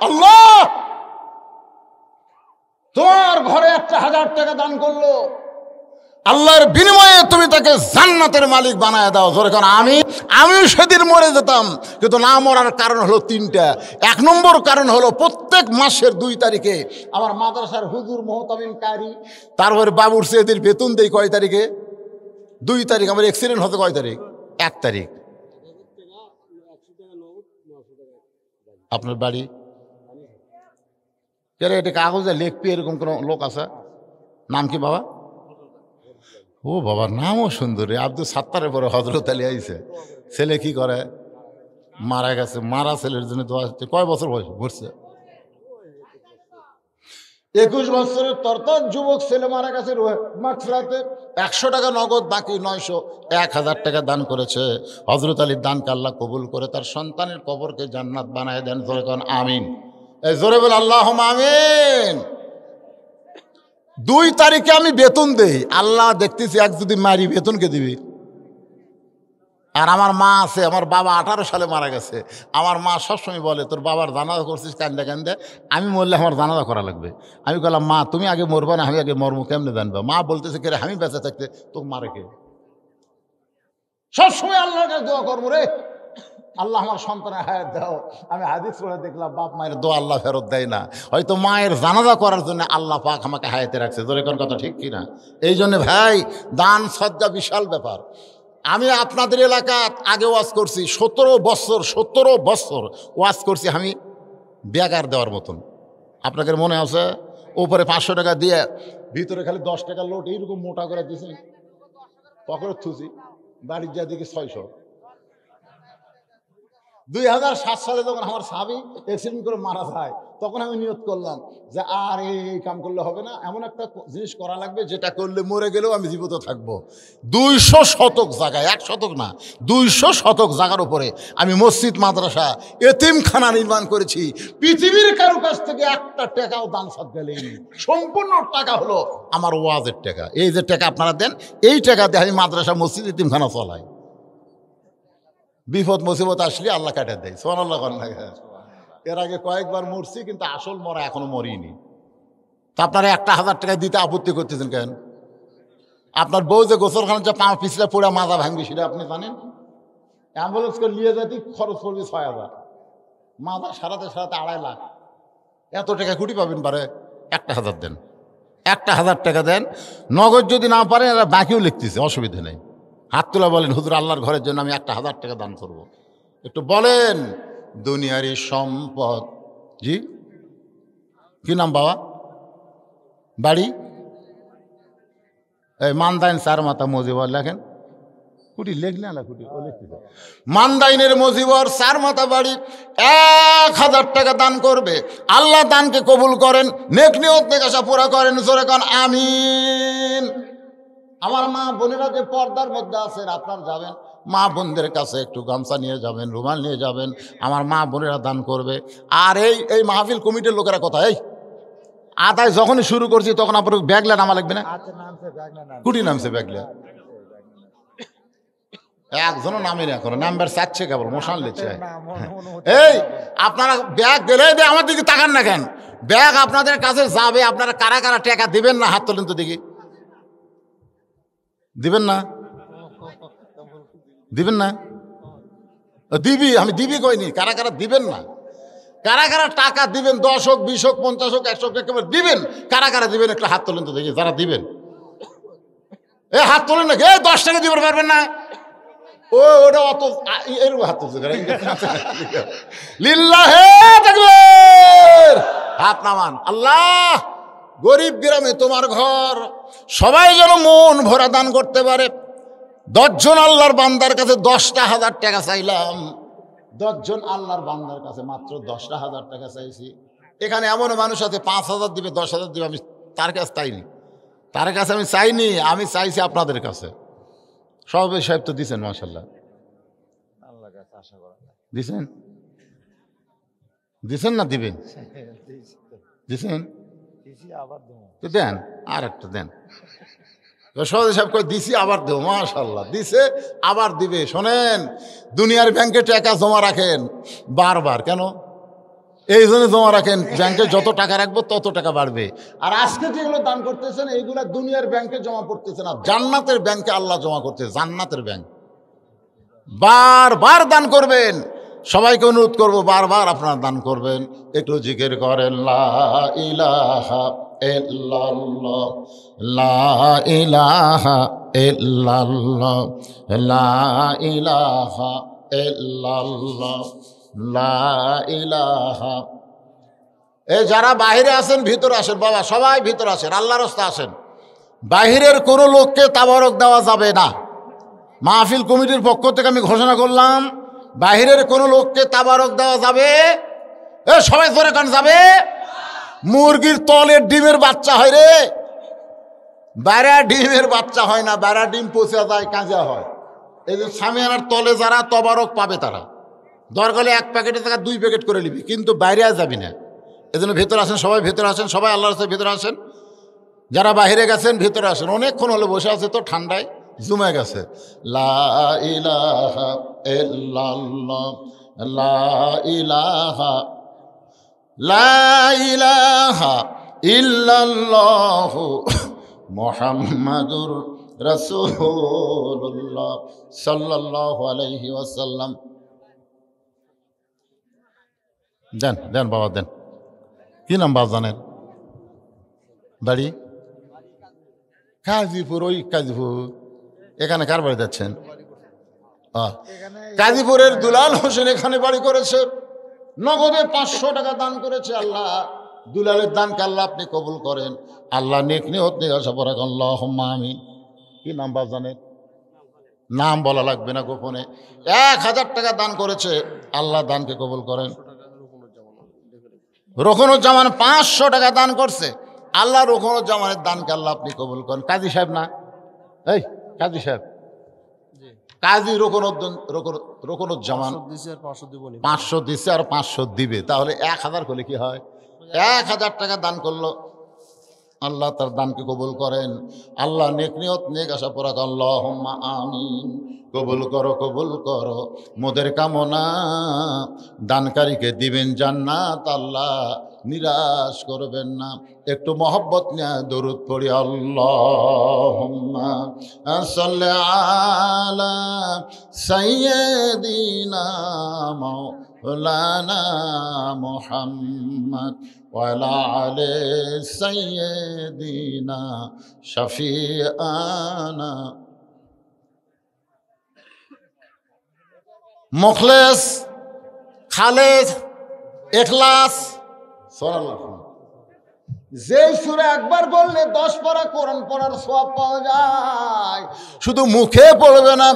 আল্লাহ তোমার ঘরে 1000 টাকা দান করলো, আল্লাহর বিনিময়ে তুমি তাকে জান্নাতের মালিক বানায় দাও। জোরে কারণ আমিও সেদিন মরে যেতাম, কিন্তু না মরার কারণ হলো 3টা। 1 নম্বর কারণ হলো প্রত্যেক মাসের 2 তারিখে আমার মাদ্রাসার হুজুর মোহতামিম কারি, তারপরে বাবুর এদের বেতন দেই কয় তারিখে? 2 তারিখ। আমার অ্যাক্সিডেন্ট হতে কয় তারিখ? 1 তারিখ। আপনার বাড়ি এটা কাগজে লিখবি এরকম কোনো লোক আছে? নাম কি বাবা? ও বাবার নামও সুন্দর, আব্দুল সাত্তারের পরে হজরত আলী আইছে। ছেলে কি করে? মারা গেছে। মারা ছেলের জন্য দোয়া হচ্ছে। কয় বছর বয়স ঘুরছে? 21 বছরের তরতর যুবক ছেলে মারা গেছে মাগফিরাতে। 100 টাকা নগদ, বাকি 900, 1000 টাকা দান করেছে। হজরত আলীর দানকে আল্লাহ কবুল করে তার সন্তানের কবরকে জান্নাত বানায় দেন। জোরে কন আমিন। এই জোরে বল আল্লাহুম্মা আমিন। 2 তারিখে আমি বেতন দেই। আল্লাহ দেখতেছি, এক যদি মারি বেতনকে দিবি। আর আমার মা আছে, আমার বাবা 18 সালে মারা গেছে। আমার মা সবসময় বলে, তোর বাবার জানাজা করছিস কান্দে কান্দে, আমি মরলে আমার জানাজা করা লাগবে। আমি বললাম, মা তুমি আগে মরবা না আমি আগে মরবো, কেমনে জানবা? মা বলতেছে, কে রে আমি বেঁচে থাকতে তোকে মারে কে? সবসময় আল্লাহর কাছে দোয়া করবো, রে আল্লাহ আমার সন্তানের হায়াত দাও। আমি হাদিস পড়ে দেখলাম, বাপ মায়ের দোয়া আল্লাহ ফেরত দেয় না। হয়তো মায়ের জানাজা করার জন্য আল্লাহ পাক আমাকে হায়াতে রাখছে। জোরে কোন কথা ঠিক কিনা? এই জন্য ভাই, দান সদ্গা বিশাল ব্যাপার। আমি আপনাদের এলাকা আগে ওয়াজ করছি, 17 বছর ওয়াজ করছি আমি বেগার দেওয়ার মতন। আপনাদের মনে আছে? ওপরে 500 টাকা দিয়ে ভিতরে খালি 10 টাকা লোট এইরকম মোটা করে দিয়েছি, পকেটে থুছি, বাড়ির যা দিকে 600। 2007 সালে যখন আমার স্বামী অ্যাক্সিডেন্ট করে মারা যায়, তখন আমি নিয়ত করলাম যে আর এই কাম করলে হবে না, এমন একটা জিনিস করা লাগবে যেটা করলে মরে গেলেও আমি জীবিত থাকবো। 200 শতক জায়গায়, 1 শতক না, 200 শতক জায়গার উপরে আমি মসজিদ, মাদ্রাসা, এতিমখানা নির্মাণ করেছি। পৃথিবীর কারো কাছ থেকে 1টা টাকাও দান সদকা নেইনি। সম্পূর্ণ টাকা হলো আমার ওয়াজের টাকা। এই যে টাকা আপনারা দেন, এই টাকা দিয়ে আমি মাদ্রাসা, মসজিদ, এতিমখানা চলাই। বিপদ মুসিবত আসলে আল্লাহ কাটা দেয়। সুবহানাল্লাহ। এর আগে কয়েকবার মরছি, কিন্তু আসল মরা এখনো মরিনি। তা আপনারা 1000 টাকা দিতে আপত্তি করতেছেন কেন? আপনার বউ যে গোসলখানা যে পা পিছলে পুরা মাজা ভাঙবি সেটা আপনি জানেন? অ্যাম্বুলেন্স করে নিয়ে যেতে খরচ পড়বে 6000, মাজা সারাতে 2.5 লাখ। এত টাকা কুটি পাবেন পারে? 1000 দেন, 1000 টাকা দেন নগদ। যদি না পারেন এরা বাকিও লিখতেছে, অসুবিধা নেই। হাত তোলা বলেন, হুজুর আল্লাহর ঘরের জন্য আমি 1,000 টাকা দান করব। একটু বলেন। দুনিয়ারই সম্পদ। জি, কি নাম বাবা? বাড়ি এই মানদাইন চার মাথা মজিবর লেখেন। কুটি লেখলে না কুটি ও লিখতে দাও। মানদাইনের মজিবর চার মাথা বাড়ি, 1,000 টাকা দান করবে। আল্লাহ দানকে কবুল করেন, নেক নিয়ত নেক আশা পুরা করেন। জোরে কান আমিন। আমার মা বোনেরা যে পর্দার মধ্যে আছেন, আপনার যাবেন মা বোনদের কাছে একটু গামছা নিয়ে যাবেন, রুমাল নিয়ে যাবেন, আমার মা বোনেরা দান করবে। আর এই মাহফিল কমিটির লোকেরা কথা, এই আদায় যখনই শুরু করছি তখন আপনার ব্যাগলে নামা লাগবে না? কুটি নামছে ব্যাগলে? একজনও নামেনি এখনো, নাম্বার চাচ্ছে কেবল মশান লিখছে। এই আপনারা ব্যাগ দিলে আমার দিকে তাকান না কেন? ব্যাগ আপনাদের কাছে যাবে, আপনারা কারা কারা টাকা দিবেন না হাত তোলেন তো দেখি। দিবেন না? দিবেন না? দিবি, আমি দিবি কইনি। কারা কারা দিবেন না? কারা কারা টাকা দিবেন? 10 হোক, 20 হোক, 50 হোক, 100 হোক, একেবারে দিবেন। কারা কারা দিবেন একটা হাত তোলেন তো দেখি, যারা দিবেন। এ হাত তোলেন না, 10 টাকা দিতে পারবেন না? ওটা অত এরকম হাত তুলছে। লিল্লাহে তাকবীর, হাত নামান। আল্লাহ গরিব গ্রামে তোমার ঘর, সবাই যেন মন ভরা দান করতে পারে। 10 জন আল্লাহর বান্দার কাছে 10,000 টাকা চাইলাম। 10 জন আল্লাহর বান্দার কাছে মাত্র 10,000 টাকা চাইছি। এখানে এমন মানুষ আছে 5,000 দিবে, 10,000 দিবে, আমি তার কাছে চাইনি। তার কাছে আমি চাইনি, আমি চাইছি আপনাদের কাছে। সবে সাহেব তো দিছেন, মাশাআল্লাহ দিছেন। দিছেন না দিবেন? দিছেন তো দেন, আর একটা দেন। সহজ সাহেব কই দিছি আবার দেবো। মাশাআল্লাহ, দিছে আবার দিবে। শোনেন, দুনিয়ার ব্যাংকে টাকা জমা রাখেন বারবার। কেন? এই জন্য জমা রাখেন, ব্যাংকে যত টাকা রাখবো তত টাকা বাড়বে। আর আজকে যেগুলো দান করতেছেন এইগুলা দুনিয়ার ব্যাংকে জমা করতেছে না, জান্নাতের ব্যাংকে আল্লাহ জমা করতেছে, জান্নাতের ব্যাংক। বারবার দান করবেন। সবাইকে অনুরোধ করবো বারবার আপনারা দান করবেন। একটু জিকির করেন লা ইলাহা ইল্লাল্লাহ, লা ইলাহা ইল্লাল্লাহ, লা ইলাহা ইল্লাল্লাহ, লা ইলাহা। এই যারা বাহিরে আছেন ভিতরে আসেন বাবা, সবাই ভিতরে আসেন, আল্লাহর রাস্তায় আসেন। বাহিরের কোনো লোককে তাবারক দেওয়া যাবে না। মাহফিল কমিটির পক্ষ থেকে আমি ঘোষণা করলাম, বাহিরের কোনো লোককে তাবারক দেওয়া যাবে। সবাই ধরে কান যাবে। মুরগির তলের ডিমের বাচ্চা হয় রে, বেড়া ডিমের বাচ্চা হয় না। বেড়া ডিম পচে যায়, কাঁচা হয়। এই যে সামিয়ানার তলে যারা তবারক পাবে তারা দরকারে 1 প্যাকেটের টাকা 2 প্যাকেট করে নিবি, কিন্তু বাইরে যাবি না। এই জন্য ভেতরে আসেন, সবাই ভেতরে আসেন, সবাই আল্লাহর রাস্তায় ভেতরে আসেন। যারা বাইরে গেছেন ভিতরে আসেন, অনেকক্ষণ হলে বসে আছে তো ঠান্ডায় জমে গেছে। লা ইলাহা ইল্লাল্লাহ, লা ইলাহা, লা ইলাহা ইল্লাল্লাহ মুহাম্মাদুর রাসূলুল্লাহ সাল্লাল্লাহু আলাইহি ওয়াসাল্লাম। দেন দেন বাবা দেন। কি নাম বাবা জানেন? বাড়ি কাজীপুর। ওই কাজীপুর। এখানে কার বাড়ি যাচ্ছেন? কাজীপুরের দুলাল হোসেন এখানে বাড়ি করেছে, নগদে 500 টাকা দান করেছে। আল্লাহ দুলালের দানকে আল্লাহ আপনি কবুল করেন। আল্লাহ নেক নিয়ত নেক আশা পুরা করেন। আল্লাহুম্মা আমিন। কি নাম বাবা জানেন? নাম বলা লাগবে না, গোপনে 1000 টাকা দান করেছে। আল্লাহ দানকে কবুল করেন। রোকনুজ্জামান 500 টাকা দান করছে। আল্লাহ রোকনুজ্জামানের দানকে আল্লাহ আপনি কবুল করেন। কাজী সাহেব না, এই কাজী সাহেব, কাজী রোকনুজ্জামান 500 দিচ্ছে আর 500 দিবে, তাহলে 1000 করলে কি হয়? 1000 টাকা দান করলো। আল্লাহ তার দানকে কবুল করেন। আল্লাহ নেক নিয়ত নেক আশা পুরা করেন। আল্লাহুম্মা আমিন। কবুল করো, কবুল করো মোদের কামনা। দানকারীকে দিবেন জান্নাত, আল্লাহ নিরাশ করবেন না। একটু মহব্বত নিয়ে দরুদ পড়ি। আল্লাহুম্মা সাল্লি আলা সাইয়্যিদিনা মাওলানা মুহাম্মদ ওয়ালা আলি সাইয়্যিদিনা শাফিআনা। মুখলেস, খালেস, এখলাস, যে সূরা একবার বললে 10 পারা কোরআন পড়ার সওয়াব পাওয়া যায়। শুধু মুখে পড়বে না,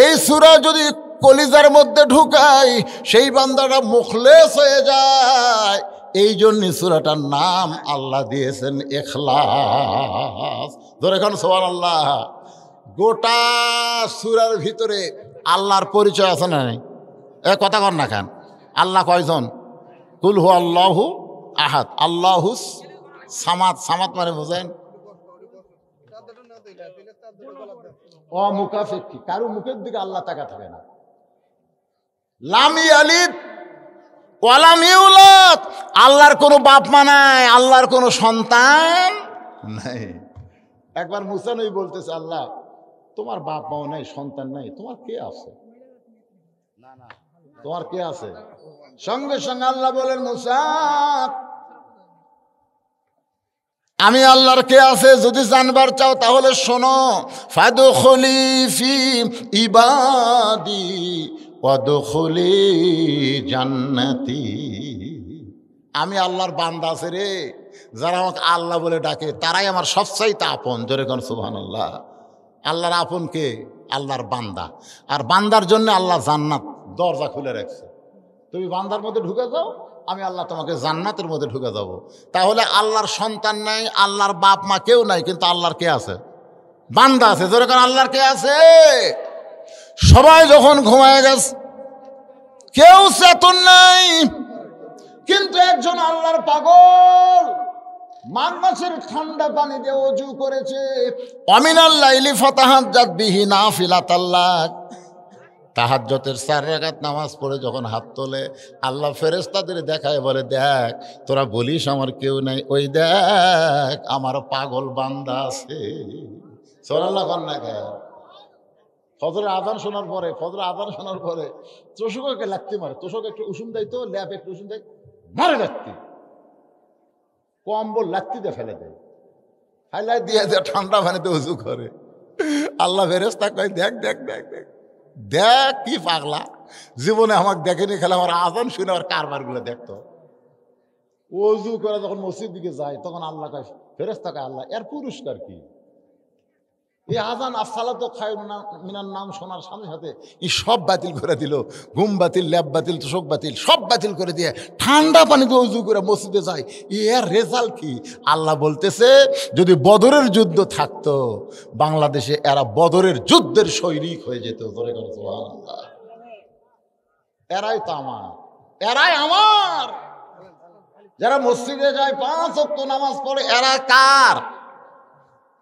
এই সূরা যদি কলিজার মধ্যে ঢুকাই সেই বান্দাটা মুখলেস হয়ে যায়। এই জন্য সূরাটার নাম আল্লাহ দিয়েছেন ইখলাস। ধরে এখন সুবহানাল্লাহ। গোটা সূরার ভিতরে আল্লাহর পরিচয় আছে না নাই? কথা কর না কেন? আল্লাহ কয়জন? কুল হু আল্লাহু আহাদ, আল্লাহুস সামাদ। সামাদ মানে বোঝেন? অমুখাপেক্ষী, কারো মুখের দিকে আল্লাহ তাকা থাকে না। লাম ইয়ালিদ ওয়া লাম ইউলাদ, আল্লাহর কোনো বাপ মা নাই, আল্লাহর কোনো সন্তান নাই। একবার মুসা নবী বলতেছে, আল্লাহ তোমার বাপ মাও নাই, সন্তান নাই, তোমার কে আছে? তোমার কে আছে? সঙ্গে সঙ্গে আল্লাহ বলেন, মুসা আমি আল্লাহর কে আছে যদি জানবার চাও তাহলে শোনো। ফাদখুলি ফি ইবাদি ওয়াদখুলি জান্নাতি। আমি আল্লাহর বান্দা আছে রে, যারা আমাকে আল্লাহ বলে ডাকে তারাই আমার সবচাইতে আপন। জোরে কোন সুবহানাল্লাহ। আল্লাহর আপন কে? আল্লাহর বান্দা। আর বান্দার জন্য আল্লাহ জান্নাত দরজা খুলে রাখছে। তুমি বান্দার মধ্যে ঢুকে যাও, আমি আল্লাহ তোমাকে জান্নাতের মধ্যে ঢুকে যাব। তাহলে আল্লাহর সন্তান নাই, আল্লাহর বাপ মা কেউ নাই, কিন্তু আল্লাহর কে আছে? বান্দা আছে। জোরে কোন আল্লাহর কে আছে? সবাই যখন ঘুমায় গেছে, কেউ চেতন নাই, কিন্তু একজন আল্লাহর পাগল মাঘ মাসের ঠান্ডা পানি দিয়ে ওযু করেছে। অমিনাল লাইলি ফাতাহাজ্জাত বিহি নাফিলাতাল লাক। তাহাজ্জুদের 4 রাকাত নামাজ পড়ে যখন হাত তোলে, আল্লাহ ফেরেশতাদের দেখায় বলে, দেখ তোরা বলিস আমার কেউ নাই, ওই দেখ আমার পাগল বান্দা আছে। সুবহানাল্লাহ। কন্যা ফজরের আযান শোনার পরে তোষককে লাগতে মারে। তোষক একটু উষুম দেয়, তো ল্যাপ একটু উষুম দেয়, মারে লাগতে, কম্বল লাগতে দিয়ে ফেলে দেয়, হাইলাই দিয়ে দেয়, ঠান্ডা পানিতে উজু করে। আল্লাহ ফেরেশতা কয়, দেখ দেখ দেখ দেখ দেখ কি পাগলা, জীবনে আমাকে দেখেনি, খেলে আমার আযান শুনে আমার কারবারগুলো দেখতো। ওযু করে যখন মসজিদ দিকে যায় তখন আল্লাহ কয়, ফেরেশতা কয়, আল্লাহ এর পুরস্কার কি? এই আযান আসসালাতু খায়রুন মিনান নাম শোনার সাথে সাথে এই সব বাতিল করে দিল। ঘুম বাতিল, ল্যাব বাতিল, তোষক বাতিল, সব বাতিল করে দিয়ে ঠান্ডা পানিতে ওযু করে মসজিদে যায়। এর রেজাল্ট কি? আল্লাহ বলতেছে, যদি বদরের যুদ্ধ থাকতো বাংলাদেশে, এরা বদরের যুদ্ধের সৈনিক হয়ে যেত। সুবহানাল্লাহ। এরাই তো আমার, এরাই আমার। যারা মসজিদে যায় 5 ওয়াক্ত নামাজ পড়ে, এরা কার?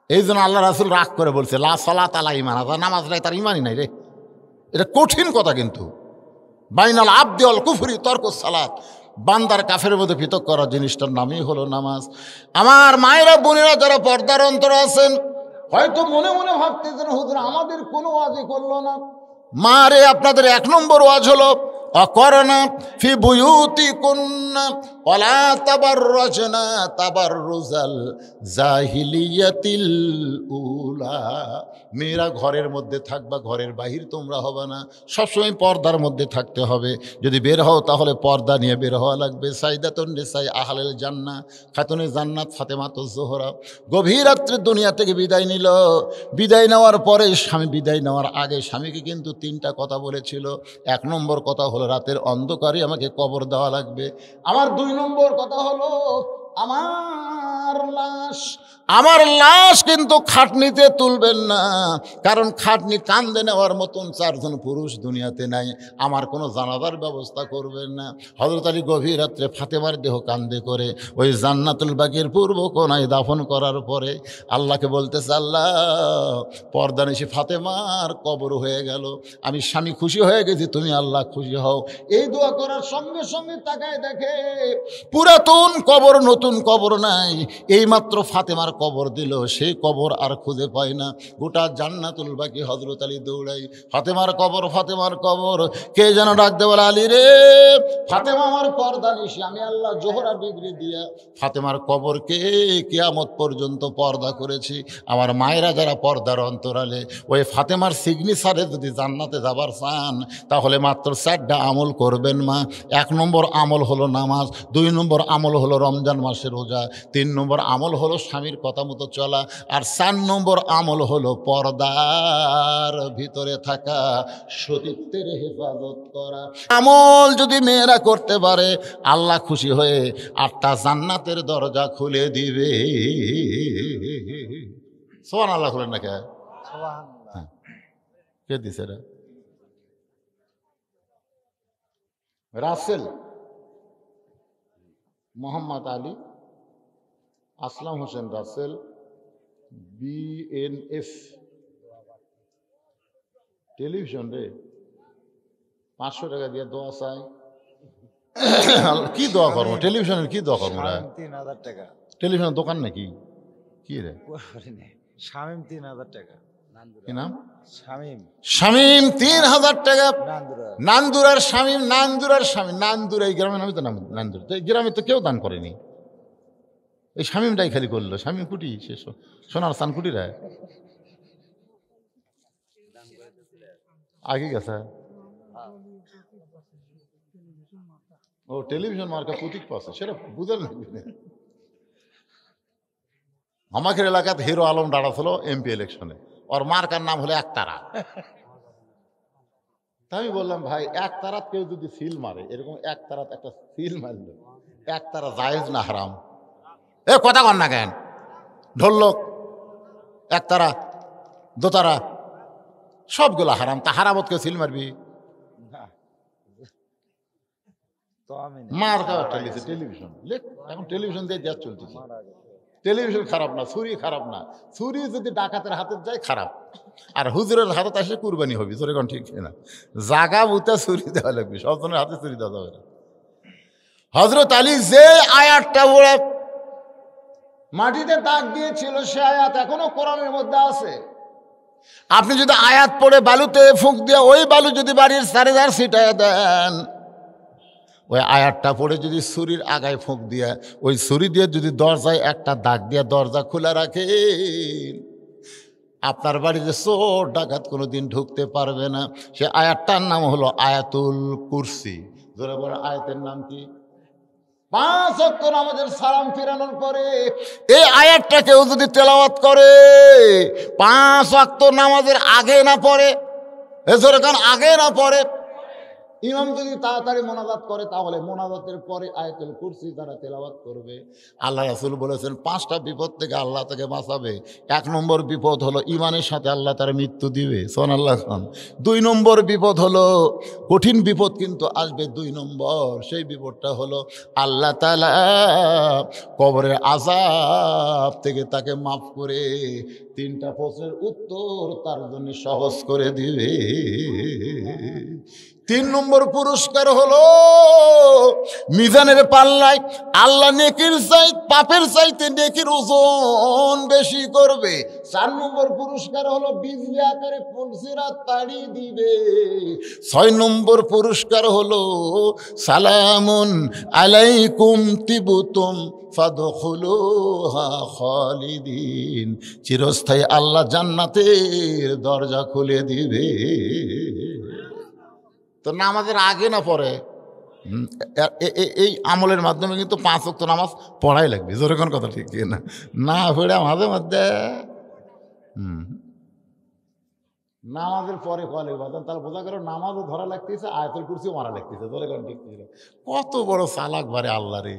এই জন্য আল্লাহ রাসূল রাগ করে বলছে, লা সালাত আলা ঈমান, নামাজ নাই তার ইমানই নাই রে। এটা কঠিন কথা, কিন্তু বাইনাল আবদি ওয়াল কুফরি তরকুস সালাত, বান্দার কাফের মধ্যে পৃথক করার জিনিসটার নামই হলো নামাজ। আমার মায়েরা বোনেরা যারা পর্দার অন্তর আছেন, হয়তো মনে মনে ভাবতেছেন, হুজুর আমাদের কোনো ওয়াজই করলো না। মা রে, আপনাদের 1 নম্বর ওয়াজ হলো অকরনা ফি বুয়ুতিকুন্না ওয়ালা তাবাররাজনা তাবাররুজাল জাহিলিয়াতিল উলা। মেয়েরা ঘরের মধ্যে থাকবা, ঘরের বাহির তোমরা হবে না, সবসময় পর্দার মধ্যে থাকতে হবে। যদি বের হও তাহলে পর্দা নিয়ে বের হওয়া লাগবে। সাইদাতুন নিসাই আহলাল জান্নাহ, খাতুনে জান্নাত ফাতেমাতুজ জোহরা গভীর রাত্রে দুনিয়া থেকে বিদায় নিল। বিদায় নেওয়ার পরে, স্বামী বিদায় নেওয়ার আগে স্বামীকে কিন্তু 3টা কথা বলেছিল। 1 নম্বর কথা হলো, রাতের অন্ধকারে আমাকে কবর দেওয়া লাগবে। আমার 2 নম্বর কথা হলো, আমার লাশ কিন্তু খাটনিতে তুলবেন না, কারণ খাটনি কান্দে নেওয়ার মতন 4 জন পুরুষ দুনিয়াতে নাই। আমার কোনো জানাজার ব্যবস্থা করবেন না। হযরত আলী গভীর রাত্রে ফাতেমার দেহ কান্দে করে ওই জান্নাতুল বাকির পূর্ব কোণায় দাফন করার পরে আল্লাহকে বলতেছে, আল্লাহ পর্দানিশি ফাতেমার কবর হয়ে গেল, আমি স্বামী খুশি হয়ে গেছি, তুমি আল্লাহ খুশি হও। এই দোয়া করার সঙ্গে সঙ্গে তাকায় দেখে পুরাতন কবর, নতুন কবর নাই। এইমাত্র ফাতেমার কবর দিল, সেই কবর আর খুঁজে পায় না। গোটা জান্নাতুল বাকি হযরত আলী দৌড়াই, ফাতেমার কবর, ফাতেমার কবর। কে যেন ডাকতে বলে, আলী রে, ফাতেমা আমার পর্দা নিশি, আমি আল্লাহ জোহরা ডিগ্রি দিয়া ফাতেমার কবরকে কিয়ামত পর্যন্ত পর্দা করেছি। আমার মায়েরা যারা পর্দার অন্তরালে, ওই ফাতেমার সিগনেচারে যদি জান্নাতে যাবার চান তাহলে মাত্র 4টা আমল করবেন মা। 1 নম্বর আমল হলো নামাজ, 2 নম্বর আমল হলো রমজান মাসের রোজা, 3 নম্বর আমল হলো স্বামীর কথা মতো চলা, আর 4 নম্বর আমল হলো পর্দার ভিতরে থাকা, সতীত্বের হেফাজত করা। আমল যদি মেয়েরা করতে পারে আল্লাহ খুশি হয়ে 8টা জান্নাতের দরজা খুলে দিবে। সুবহানাল্লাহ খুলেন না কে? হ্যাঁ, কে দিছে রে? রাসেল মোহাম্মদ আলী আসলাম হোসেন রাসেল, BNF টেলিভিশন রে, 500 টাকা দিয়ে দোয়া চাই। কি দোয়া করবো? টেলিভিশনের কি দোয়া করবো? 3000 টাকা টেলিভিশনের দোকান নাকি? কি রে? শামিম 3000 টাকা। কি নাম? শামিম। শামিম 3000 টাকা। নান্দুরা। নান্দুরার শামিম, নান্দুরার শামিম। নান্দুরা এই গ্রামের নামই তো নাম নান্দুরা। তো এই গ্রামে তো কেউ দান করেনি, এই শামিমটাই খালি করলো। শামিম কুটি, সে সোনার স্থান কুটি রে, আগে গেছে। ও টেলিভিশন মার্কা প্রতীক পাচ্ছে, সেটা বুঝেন না। আমাদের এলাকাতে হিরো আলম দাঁড়াছিল MP ইলেকশনে, ওর মার্কার নাম হলো একতারা। তাই আমি বললাম, ভাই একতারাত কেউ যদি সিল মারে, এরকম একতারাত একটা সিল মারলো, একতারা জায়েজ না হারাম? এ কথা কন না কেন? ঢোলক, একতারা, দোতারা সবগুলো হারাম। তা হারামত কেউ সিল মারবি? মার্কা টেলিভিশন। এখন টেলিভিশন দিয়ে গ্যাস চলতেছে। টেলিভিশন খারাপ না, ছুরি খারাপ না। ছুরি যদি ডাকাতের হাতে যায় খারাপ, আর হুজুরের হাতে আসলে কুরবানি হবি। তোর এখন ঠিক না, জাগা বুতে ছুরি দেওয়া লাগবে, সবজনের হাতে ছুরি দেওয়া যাবে না। হযরত আলী যে আয়াতটা বলে মাটিতে দাগ দিয়েছিল, সে আয়াত এখনো কোরআনের মধ্যে আছে। আপনি যদি আয়াত পড়ে বালুতে ফুঁক দিয়ে ওই বালু যদি বাড়ির 4,000 ছিটায় দেন, ওই আয়াতটা পড়ে যদি ছুরির আগায় ফুঁক দিয়ে, ওই ছুরি দিয়ে যদি দরজায় একটা দাগ দিয়ে দরজা খোলা রাখেন, আপনার বাড়িতে চোর ডাকাত কোনোদিন ঢুকতে পারবে না। সে আয়াতটার নাম হলো আয়াতুল কুরসি। ধরে বলে আয়াতের নাম কি? 5 ওয়াক্ত নামাজের সালাম ফিরানোর পরে এই আয়াতটা কেউ যদি তেলাওয়াত করে, 5 ওয়াক্ত নামাজের আগে না পড়ে, এজরকান আগে না পড়ে, ইমাম যদি তাড়াতাড়ি মোনাজাত করে, তাহলে মোনাজাতের পরে আয়াতুল কুরসি তারা তেলাওয়াত করবে। আল্লাহ রাসূল বলেছেন 5টা বিপদ থেকে আল্লাহ তাকে বাঁচাবে। 1 নম্বর বিপদ হলো ইমানের সাথে আল্লাহ তার মৃত্যু দিবে, সুবহানাল্লাহ। 2 নম্বর বিপদ হলো, কঠিন বিপদ কিন্তু আসবে 2 নম্বর, সেই বিপদটা হলো আল্লাহ তাআলা কবরের আযাব থেকে তাকে মাফ করে 3টা প্রশ্নের উত্তর তার জন্য সহজ করে দিবে। 3 নম্বর পুরস্কার হলো মিজানের পাল্লায় আল্লাহ নেকির পাপের চাইতে নেকির ওজন বেশি করবে। 4 নম্বর পুরস্কার হলো বিজলি আকারে ফুলসিরাত পাড়ি দিবে। 6 নম্বর পুরস্কার হলো সালামুন আলাইকুম তিবতুম ফাদখুলুহা খালিদিন, চিরস্থায়ী আল্লাহ জান্নাতের দরজা খুলে দিবে। তো নামাজের আগে না পরে এই আমলের মাধ্যমে কিন্তু 5 ওয়াক্ত নামাজ পড়াই লাগবে। জোরে কোন কথা ঠিক না? না পড়ে মাঝে মধ্যে নামাজের পরে কলে বাজান, তাহলে বোঝা গেল নামাজও ধরা লাগতেছে, আয়াতুল কুরসিও মারা লাগতেছে। জোরে কোন ঠিক ছিল? কত বড় চালাক বারে আল্লাহ রে।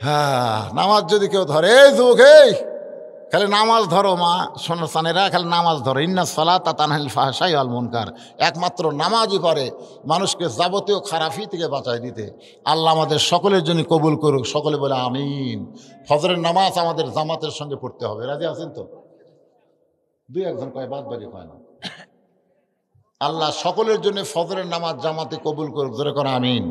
হ্যাঁ, নামাজ যদি কেউ ধরে, এই যুবক, এই খালি নামাজ ধরো মা সোনাসানেরা, খালি নামাজ ধরো। ইন্না সালাতা তানহাল ফাহশাই ওয়াল মুনকার। একমাত্র নামাজই পারে মানুষকে যাবতীয় খারাপি থেকে বাঁচায় দিতে। আল্লাহ আমাদের সকলের জন্য কবুল করুক। সকলে বলে আমিন। ফজরের নামাজ আমাদের জামাতের সঙ্গে পড়তে হবে, রাজি আছেন তো? 2-1 কয়, বাদ বাকি কয় না। আল্লাহ সকলের জন্য ফজরের নামাজ জামাতে কবুল করুক। জোরে করে আমিন।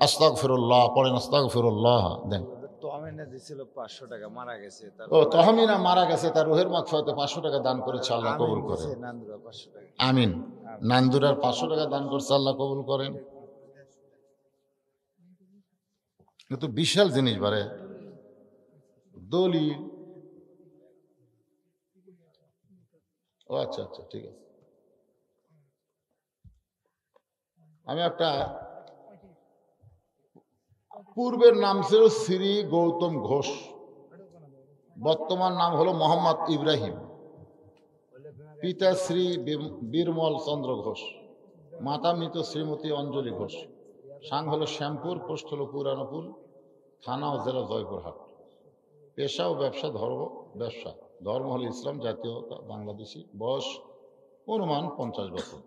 আস্তাগফিরুল্লাহ পড়েন, আস্তাগফিরুল্লাহ। দেন তহমিনে দিছিল 500 টাকা, মারা গেছে। ও তহমিনা মারা গেছে, তার রুহের মাগফিরাতে 500 টাকা দান করেছে, আল্লাহ কবুল করেন। নান্দুরা 500 টাকা। আমিন। নান্দুরার 500 টাকা দান করছে, আল্লাহ কবুল করেন। কিন্তু বিশাল জিনিস বারে দলিল। ও আচ্ছা আচ্ছা, ঠিক আছে। আমি একটা, পূর্বের নাম ছিল শ্রী গৌতম ঘোষ, বর্তমান নাম হলো মোহাম্মদ ইব্রাহিম। পিতা শ্রী বীরমল চন্দ্র ঘোষ, মাতা মৃত শ্রীমতী অঞ্জলি ঘোষ। সাং হলো শ্যামপুর, পোস্ট হলো পুরানপুর, থানা ও জেলা জয়পুরহাট। পেশা ও ব্যবসা, ব্যবসা, ধর্ম হলো ইসলাম, জাতীয়তা বাংলাদেশি, বয়স অনুমান 50 বছর।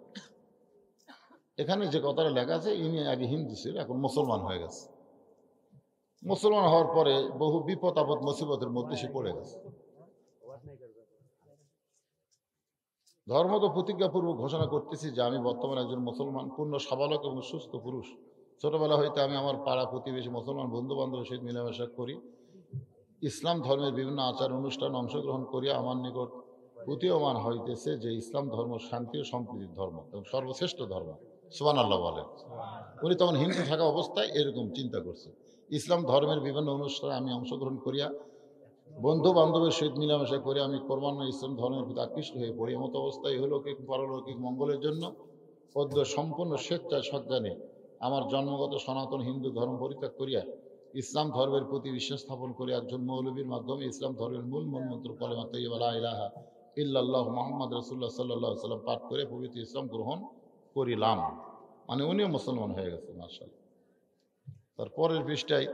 এখানে যে কথাটা লেখা আছে, ইনি আগে হিন্দু ছিল, এখন মুসলমান হয়ে গেছে। মুসলমান হওয়ার পরে বহু বিপদ আপদ মুসিবতের মধ্যে সে পড়ে গেছে। ধর্ম তো প্রতিজ্ঞাপূর্বক ঘোষণা করতেছি যে আমি বর্তমানে একজন মুসলমান, পূর্ণ সাবালক এবং সুস্থ পুরুষ। ছোটবেলা হইতে আমি আমার পাড়া প্রতিবেশী মুসলমান বন্ধু বান্ধবের সহিত মেলামেশা করি। ইসলাম ধর্মের বিভিন্ন আচার অনুষ্ঠান অংশগ্রহণ করিয়া আমার নিকট প্রতীয়মান হইতেছে যে ইসলাম ধর্ম শান্তি ও সম্প্রীতির ধর্ম এবং সর্বশ্রেষ্ঠ ধর্ম। সুবহানাল্লাহ বলেন। উনি তখন হিন্দু থাকা অবস্থায় এরকম চিন্তা করছে। ইসলাম ধর্মের বিভিন্ন অনুষ্ঠানে আমি অংশগ্রহণ করিয়া বন্ধু বান্ধবের সহিত মিলামেশা করে আমি ক্রমান্বয়ে ইসলাম ধর্মের প্রতি আকৃষ্ট হয়ে পড়ি। এমত অবস্থায় ইহলৌকিক পারলৌকিক মঙ্গলের জন্য পদ্য সম্পূর্ণ স্বেচ্ছায় সজ্ঞানে আমার জন্মগত সনাতন হিন্দু ধর্ম পরিত্যাগ করিয়া ইসলাম ধর্মের প্রতি বিশ্বাস স্থাপন করে একজন মৌলবীর মাধ্যমে ইসলাম ধর্মের মূল মন্ত্র কালেমা তাইয়্যিবা লা ইলাহা ইল্লাল্লাহ মুহাম্মদ রাসূলুল্লাহ সাল্লাল্লাহু আলাইহি সাল্লাম পাঠ করে পবিত্র ইসলাম গ্রহণ করিলাম। মানে উনিও মুসলমান হয়ে গেছে মাশাআল্লাহ। তারপরের পৃষ্ঠায়,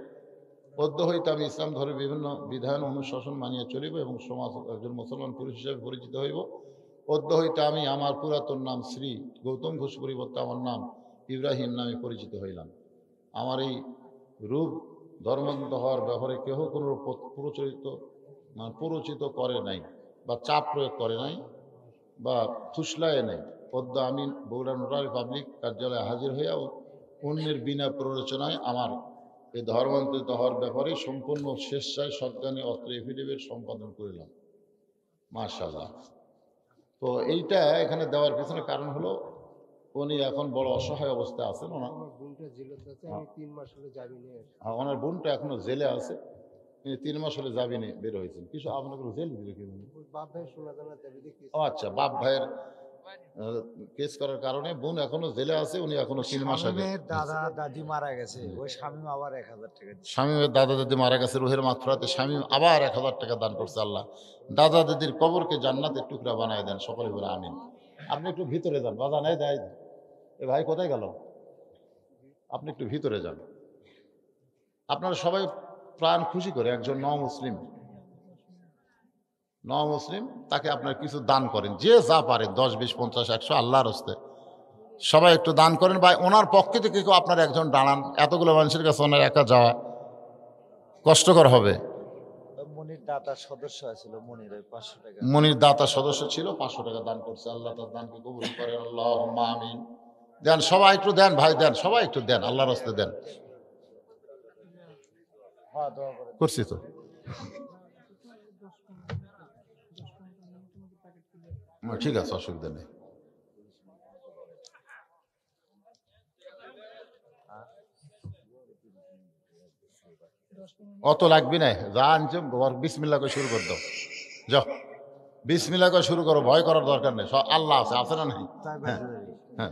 পদ্য হইতে আমি ইসলাম ধর্মের বিভিন্ন বিধান অনুশাসন মানিয়া চলিব এবং সমাজ একজন মুসলমান পুরুষ হিসাবে পরিচিত হইব। পদ্য হইতে আমি আমার পুরাতন নাম শ্রী গৌতম ঘোষ পরিবর্তে আমার নাম ইব্রাহিম নামে পরিচিত হইলাম। আমার এই রূপ ধর্মান্তরিত হওয়ার ব্যাপারে কেহ কোনো প্ররোচিত করে নাই বা চাপ প্রয়োগ করে নাই বা ফুসলায় নাই। পদ্য আমি বগুড়া নোটারি পাবলিক কার্যালয়ে হাজির হইয়া অন্যের বিনা প্ররোচনায় আমার এই ধর্মান্তরিত হওয়ার ব্যাপারে সম্পূর্ণ স্বেচ্ছায় সজ্ঞানে অত্র এফিডেভিট সম্পাদন করিলাম। মাশাআল্লাহ। তো এইটা এখানে দেওয়ার পিছনে কারণ হলো উনি এখন বড় অসহায় অবস্থায় আছেন। ওনার বোনটা এখনো জেলে আছে, 3 মাস হলে জামিনে বের হয়েছেন। কিছু আপনাকে জেল দিল কি? ও আচ্ছা, বাপ ভাইয়ের কেস করার কারণে বোন এখনো জেলে আছে, উনি এখনো 3 মাস আগে। দাদা দাদি মারা গেছে, ওই শামীম আবার 1000 টাকা দিয়েছে। শামীমের দাদা দাদি মারা গেছে, রুহের মাগফিরাতে শামীম আবার 1000 টাকা দান করছে। আল্লাহ দাদা দাদির কবরকে জান্নাতের টুকরা বানায় দেন, সকলে বলে আমিন। আপনি একটু ভিতরে যান, বাধা নাই দেয়। এ ভাই কোথায় গেল? আপনি একটু ভিতরে যান। আপনারা সবাই প্রাণ খুশি করে একজন মুসলিম তাকে আপনার কিছু দান করেন, যে যা পারেন, 10, 20, 50, 100 আল্লাহর হস্তে সবাই একটু দান করেন। বা ওনার পক্ষে থেকে কেউ আপনার একজন দাঁড়ান। এতগুলো মানুষের কাছে ওনার একা যাওয়া কষ্টকর হবে। মনির দাতা সদস্য ছিল, মনির ওই 500 টাকা, মনির দাতা সদস্য ছিল, 500 টাকা দান করছে। আল্লাহ তার দানকে কবুল করেন, আল্লাহুম্মা আমিন। দেন সবাই একটু দেন ভাই, দেন সবাই একটু দেন, আল্লাহর হস্তে দেন। করছি তো। ঠিক আছে, অসুবিধা নেই। অত লাগবি না, যা আনছো বিসমিল্লাহ করে শুরু করে দাও। যাও বিসমিল্লাহ করে শুরু করো, ভয় করার দরকার নেই। আল্লাহ আছে না নাই? হ্যাঁ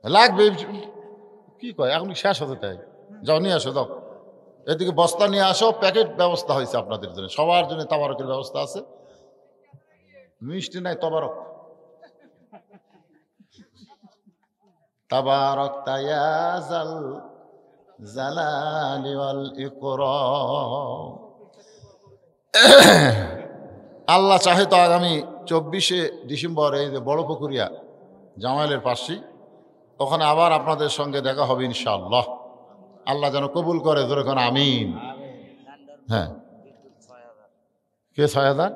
লাগবে। কি কয় এখন শেষ হতে তাই? যাও নিয়ে আসো, দাও এদিকে বস্তা নিয়ে আসো। প্যাকেট ব্যবস্থা হয়েছে আপনাদের জন্য, সবার জন্য তাবারকের ব্যবস্থা আছে। মিষ্টি নাই, তবারক। তাবারক তায়াজাল জালালি ওয়াল ইকরাম। আল্লাহ চাহে তো আগামী 24শে ডিসেম্বর এই যে বড় পুকুরিয়া জামাইলের পাশেই, ওখানে আবার আপনাদের সঙ্গে দেখা হবে ইনশাআল্লাহ। আল্লাহ যেন কবুল করে, যেরকম আমিন। হ্যাঁ, কে 6000?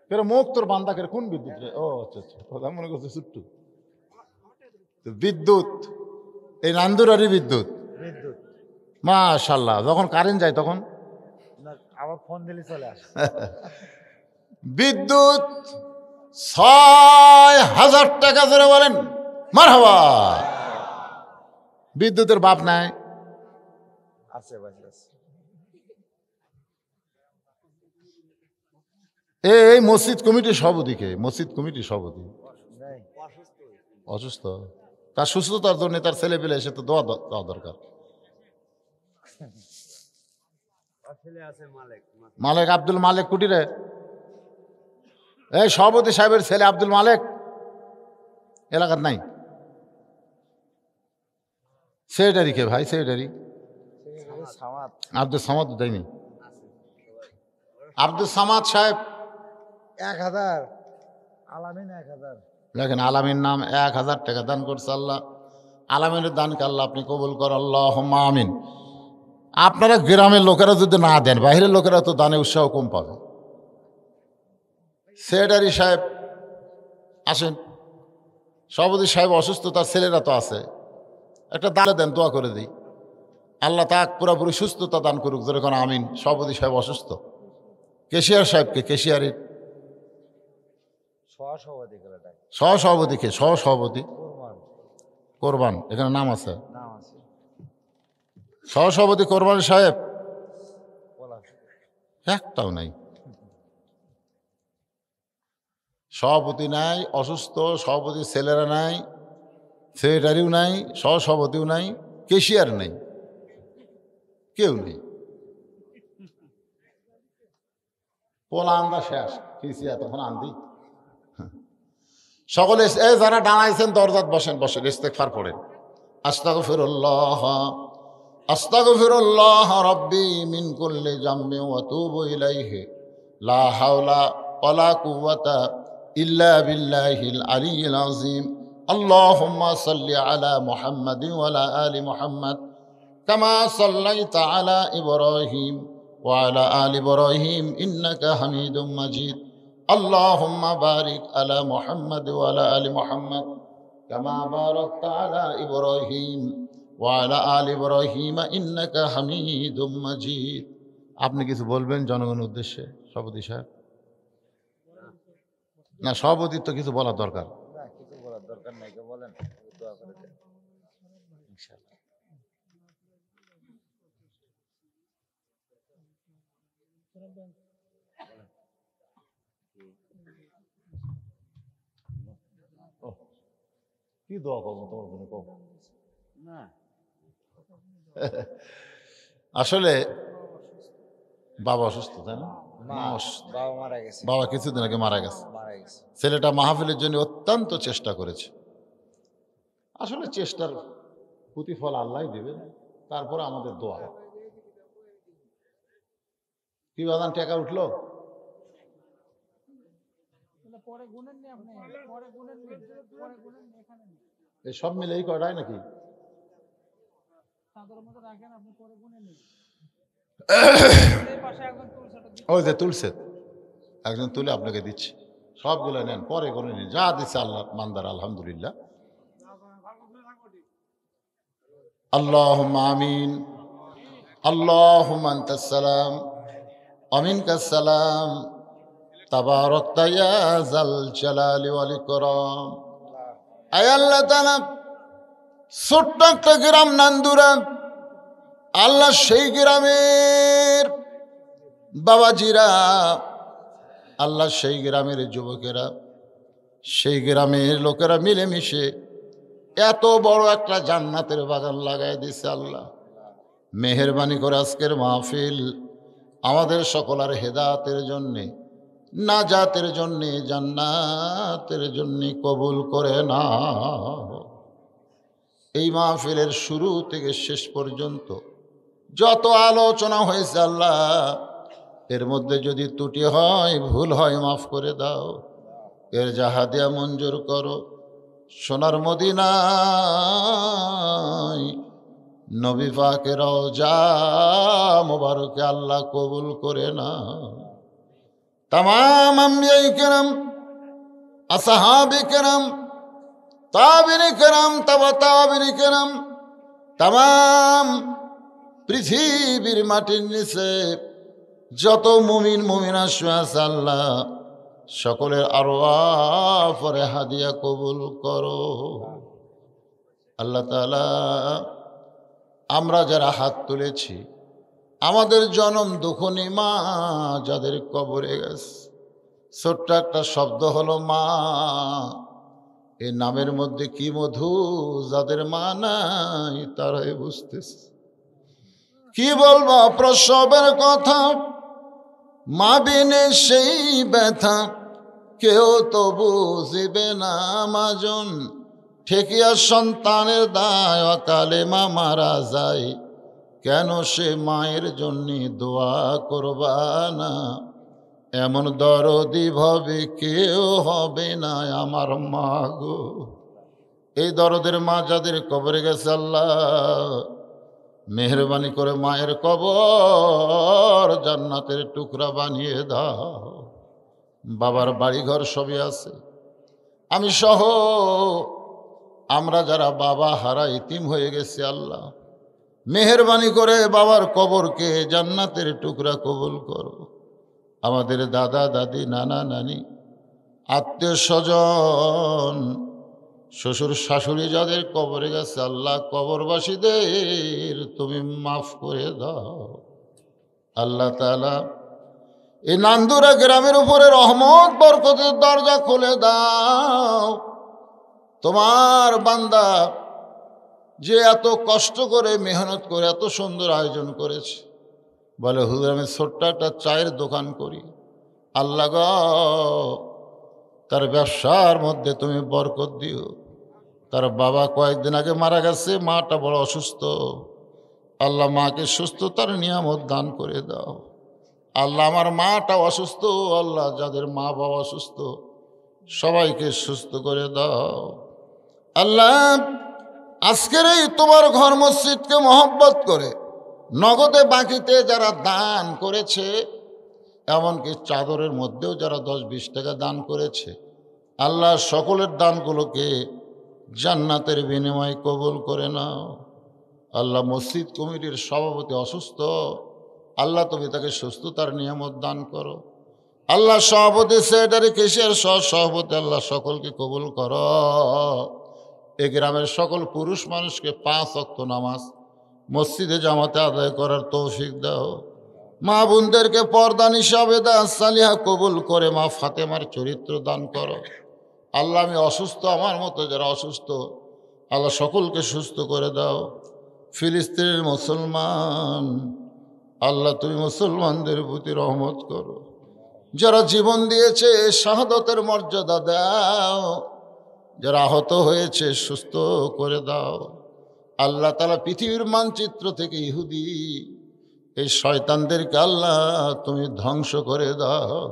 কেন মুখ তোর বান্দাকের কোন বিদ্যুৎ রে? ও আচ্ছা আচ্ছা, কথা মনে করছে ছুট্টু বিদ্যুৎ, এই নান্দুরারি বিদ্যুৎ। মাশাআল্লাহ, যখন কারেন্ট যায় তখন না, আবার ফোন দিলে চলে আসে। বিদ্যুৎ ৬,০০০ টাকা ধরে বলেন মারহাবা। বিদ্যুতের বাপ নাই। আছে ভাই, আছে। এই মসজিদ কমিটির সভাপতিকে, মসজিদ কমিটির সভাপতি নাই, অসুস্থ, তার সুস্থতার জন্য তার ছেলে পেলে এসে তো দোয়া দেওয়া দরকার। মালেক, আব্দুল মালেক কুটিরে, এই সভাপতি সাহেবের ছেলে আব্দুল মালেক এলাকার নাই। সেক্রেটারি কে ভাই? সেক্রেটারি সামাদ। আব্দুল সামাদ দেয়নি। আব্দুল সামাদ সাহেব 1000, আলামিন 1000। দেখেন, আলামিন নাম 1000 টাকা দান করছে আল্লাহ। আলামিনের দানকে আল্লাহ আপনি কবুল কর, আল্লাহুম্মা আমিন। আপনারা গ্রামের লোকেরা যদি না দেন, বাইরের লোকেরা তো দানে উৎসাহ কম পাবে। সেক্রেটারি সাহেব আসেন, সভাপতি সাহেব অসুস্থ, তার ছেলেরা তো আছে, একটা দান দেন, দোয়া করে দিই আল্লাহ তাক পুরোপুরি সুস্থতা দান করুক, যেরকম আমিন। সভাপতি সাহেব অসুস্থ। কেশিয়ার সাহেবকে, কেশিয়ারের সহসভাপতি করে ডাকে। সহসভাপতিকে, সহসভাপতি কোরবান কোরবান, এখানে নাম আছে। নাম আছে, সহসভাপতি কোরবান সাহেব বলা। একটাও নাই। সভাপতি নাই, অসুস্থ। সভাপতির ছেলেরা নাই, সেক্রেটারিও নাই, সহসভাপতিও নাই, কেশিয়ার নেই, কেউ নেই। পোলা আন্দা শেষ, কেশিয়ার তখন আন্দি। সকলে যারা ডানাইছেন দরজাত বসেন, বসেন, ইস্তেগফার পড়েন। আস্তাগফিরুল্লাহ, আস্তাগফিরুল্লাহ রাব্বি মিন কুল্লি জামবি ওয়া আতুবু ইলাইহি, লা হাওলা ওয়ালা কুওয়াতা ইল্লা বিল্লাহিল আলিয়্যিল আযীম। আল্লাহুম্মা সাল্লি আলা মুহাম্মাদিন ওয়া আলা আলি মুহাম্মাদ কামা সাল্লাইতা আলা ইব্রাহিম ওয়া আলা আলি ইব্রাহিম ইন্নাকা হামিদুম মাজিদ। আল্লাহুম্মা বারিক আলা মুহাম্মাদ ওয়া আলা আলি মুহাম্মাদ কামা বারাকতা আলা ইব্রাহিম ওয়া আলা আলি ইব্রাহিম ইন্নাকা হামিদুম মাজিদ। আপনি কিছু বলবেন জনগণের উদ্দেশ্যে সভাপতি সাহেব? না, সভাপতির তো কিছু বলার দরকার। না, কিছু বলার দরকার নাই, কেউ বলেন, দোয়া করে দেন ইনশাআল্লাহ। কি দোয়া করবো তোমার জন্য কব? না, আসলে বাবা অসুস্থ, তাই না? মা, বাবা মারা গেছে। বাবা কিছুদিন আগে মারা গেছে। মারা গেছে। ছেলেটা মাহফিলের জন্য অত্যন্ত চেষ্টা করেছে। আসলে চেষ্টার প্রতিফল আল্লাহ দেবে, তারপরে আমাদের দোয়া। কি বাদান টাকা উঠলো? এই সব মিলে এই কয়টাই নাকি? ওই যে তুলছে, একজন তুলে আপনাকে দিচ্ছি, সবগুলো নেন, পরে করে নিন, যা দিচ্ছে আল্লাহ মান্দার, আলহামদুলিল্লাহ। আল্লাহুম্মা আমিন। আল্লাহুম্মা আনতাস সালাম ওয়া মিনকাস সালাম, তাবারাকতা ইয়া যাল জালালি ওয়াল ইকরাম। আয় আল্লাহ তাআলা, ছোট্ট একটা গ্রাম নান্দুরা, আল্লাহ সেই গ্রামের বাবাজিরা, আল্লাহ সেই গ্রামের যুবকেরা, সেই গ্রামের লোকেরা মিলেমিশে এত বড় একটা জান্নাতের বাগান লাগাই দিছে আল্লাহ। মেহেরবানি করে আজকের মাহফিল আমাদের সকলের হেদায়েতের জন্যে, নাজাতের জন্যে, জান্নাতের জন্যে কবুল করে না। এই মাহফিলের শুরু থেকে শেষ পর্যন্ত যত আলোচনা হয়েছে আল্লাহ, এর মধ্যে যদি ত্রুটি হয়, ভুল হয়, মাফ করে দাও। এর জাহাদিয়া মঞ্জুর করো। সোনার মদিনায় নবী পাকের রওজা মোবারকে আল্লাহ কবুল করে না। তামাম আম্বিয়ায়ে কেরাম, আসহাবে কেরাম, তাবিঈনে কেরাম, তাবা তাবিঈনে কেরাম, তামাম পৃথিবীর মাটির নিচে যত মুমিন মুমিনা শুয়ে আছে আল্লাহ সকলের আরওয়াহ পরে হাদিয়া কবুল করো। আল্লাহ তাআলা আমরা যারা হাত তুলেছি আমাদের জনম দুঃখনী মা যাদের কবরে গেছে, ছোট্ট একটা শব্দ হলো মা, এই নামের মধ্যে কি মধু, যাদের মা নাই তারাই বুঝতেছে। কি বলবো প্রসবের কথা, মা বিনে সেই ব্যথা কেউ তো বুঝিবে না মাজন, ঠেকিয়া সন্তানের দায় অকালে মা মারা যায়, কেন সে মায়ের জন্য দোয়া করবা না, এমন দরদি ভাবে কেউ হবে না আমার মা গো। এই দরদের মা যাদের কবরে গেছে আল্লাহ মেহরবানি করে মায়ের কবর জান্নাতের টুকরা বানিয়ে দাও। বাবার বাড়িঘর সবই আছে, আমি সহ আমরা যারা বাবা হারা ইতিম হয়ে গেছি আল্লাহ মেহরবানি করে বাবার কবরকে জান্নাতের টুকরা কবুল করো। আমাদের দাদা দাদি নানা নানি আত্মীয় স্বজন শ্বশুর শাশুড়ি যাদের কবরে গেছে আল্লাহ কবরবাসীদের তুমি মাফ করে দাও। আল্লাহ তাআলা এই নান্দুরা গ্রামের উপরে রহমত বরকতের দরজা খুলে দাও। তোমার বান্দা যে এত কষ্ট করে মেহনত করে এত সুন্দর আয়োজন করেছে, বলে হুজুর আমি ছোট্ট একটা চায়ের দোকান করি, আল্লাহ গো তার ব্যবসার মধ্যে তুমি বরকত দিও। তার বাবা কয়েকদিন আগে মারা গেছে, মাটা বড় অসুস্থ, আল্লাহ মাকে সুস্থতার নিয়ামত দান করে দাও। আল্লাহ আমার মাটা অসুস্থ, আল্লাহ যাদের মা বাবা অসুস্থ সবাইকে সুস্থ করে দাও। আল্লাহ আজকের এই তোমার ঘর মসজিদকে মহব্বত করে নগদে বাকিতে যারা দান করেছে, এমনকি চাদরের মধ্যেও যারা 10-20 টাকা দান করেছে, আল্লাহ সকলের দানগুলোকে জান্নাতের বিনিময়ে কবুল করে নাও। আল্লাহ মসজিদ কমিটির সভাপতি অসুস্থ, আল্লাহ তুমি তাকে সুস্থতার নিয়ামত দান করো। আল্লাহ সভাপতি সেক্রেটারি কেশিয়ার সহ সভাপতি আল্লাহ সকলকে কবুল করো। এ গ্রামের সকল পুরুষ মানুষকে 5 ওয়াক্ত নামাজ মসজিদে জামাতে আদায় করার তৌফিক দাও। মা বোনদেরকে পর্দা নিশাবে সালিহা কবুল করে মা ফাতেমার চরিত্র দান করো। আল্লাহ আমি অসুস্থ, আমার মতো যারা অসুস্থ আল্লাহ সকলকে সুস্থ করে দাও। ফিলিস্তিনের মুসলমান আল্লাহ তুমি মুসলমানদের প্রতি রহমত করো। যারা জীবন দিয়েছে শাহাদতের মর্যাদা দাও, যারা আহত হয়েছে সুস্থ করে দাও। আল্লাহ তাআলা পৃথিবীর মানচিত্র থেকে ইহুদি এই শয়তানদেরকে আল্লাহ তুমি ধ্বংস করে দাও।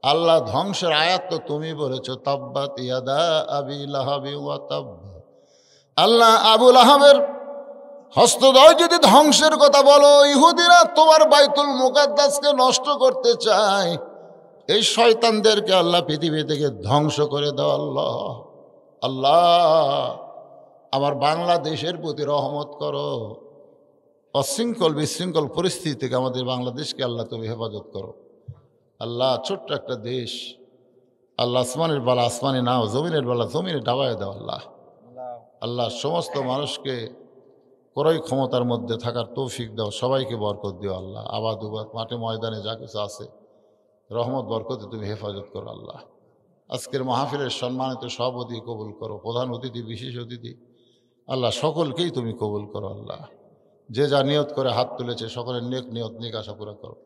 আল্লাহ ধ্বংসের আয়াত তো তুমি বলেছো, তাব্বাত ইয়াদা আবি লাহাবি ওয়া তাব। আল্লাহ আবু লাহাবের হস্তদয় যদি ধ্বংসের কথা বলো, ইহুদিরা তোমার বাইতুল মুকাদ্দাসকে নষ্ট করতে চায়, এই শয়তানদেরকে আল্লাহ পৃথিবী থেকে ধ্বংস করে দাও। আল্লাহ আল্লাহ আমার বাংলাদেশের প্রতি রহমত করো। অশৃঙ্খল বিশৃঙ্খল পরিস্থিতি থেকে আমাদের বাংলাদেশকে আল্লাহ তুমি হেফাজত করো। আল্লাহ ছোট্ট একটা দেশ, আল্লাহ আসমানের বালা আসমানে নাও, জমিনের বালা জমিনে ডাবায় দাও। আল্লাহ আল্লাহ সমস্ত মানুষকে ক্রয় ক্ষমতার মধ্যে থাকার তৌফিক দাও, সবাইকে বরকত দিও। আল্লাহ আবাদ উবাদ মাঠে ময়দানে যা কিছু আছে রহমত বরকতে তুমি হেফাজত করো। আল্লাহ আজকের মাহফিলের সম্মানিত সভাপতি কবুল করো, প্রধান অতিথি বিশেষ অতিথি আল্লাহ সকলকেই তুমি কবুল করো। আল্লাহ যে যা নিয়ত করে হাত তুলেছে সকলের নেক নিয়ত নেক আশা পুরা করো।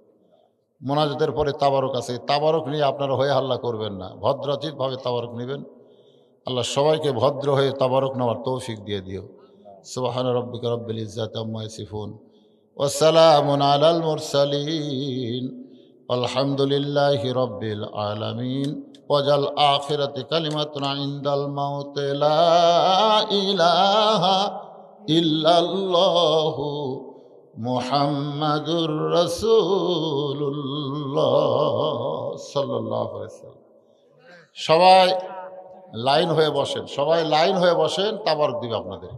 মোনাজাতের পরে তাবারক আছে, তাবারক নিয়ে আপনারা হয়ে হাল্লা করবেন না, ভদ্রাচিতভাবে তাবারক নেবেন। আল্লাহ সবাইকে ভদ্র হয়ে তাবারক নেওয়ার তৌফিক দিয়ে দিও। সুবহান রাব্বিকা রাব্বিল ইজ্জাতি আম্মা ইয়াসিফুন ওয়া সালামুন আলাল মুরসালিন আলহামদুলিল্লাহি রাব্বিল আলামিন। ওয়াজাল আখিরাতি কালিমাতুনা ইনদাল মাউত লা ইলাহা ইল্লাল্লাহু মুহাম্মাদুর রাসূলুল্লাহ সাল্লাল্লাহু আলাইহি ওয়াসাল্লাম। সবাই লাইন হয়ে বসেন, সবাই লাইন হয়ে বসেন, তাবারক দিবে আপনাদের।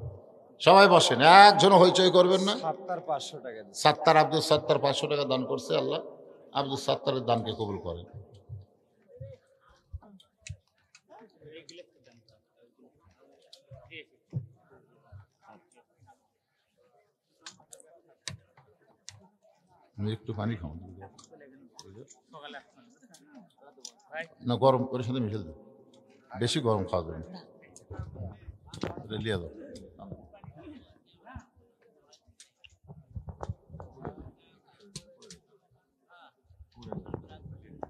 সবাই বসেন, একজনও হইচই করবেন না। ৭,৫০০ টাকা দিচ্ছি। সাত্তার, আব্দুল সাত্তার 500 টাকা দান করছে। আল্লাহ আব্দুল সাত্তারের দানকে কবুল করেন। আমি একটু পানি খাও না, গরম করে সাথে মিশে দেব, বেশি গরম খাওয়া যাবে না। এটা লিয়ে দাও।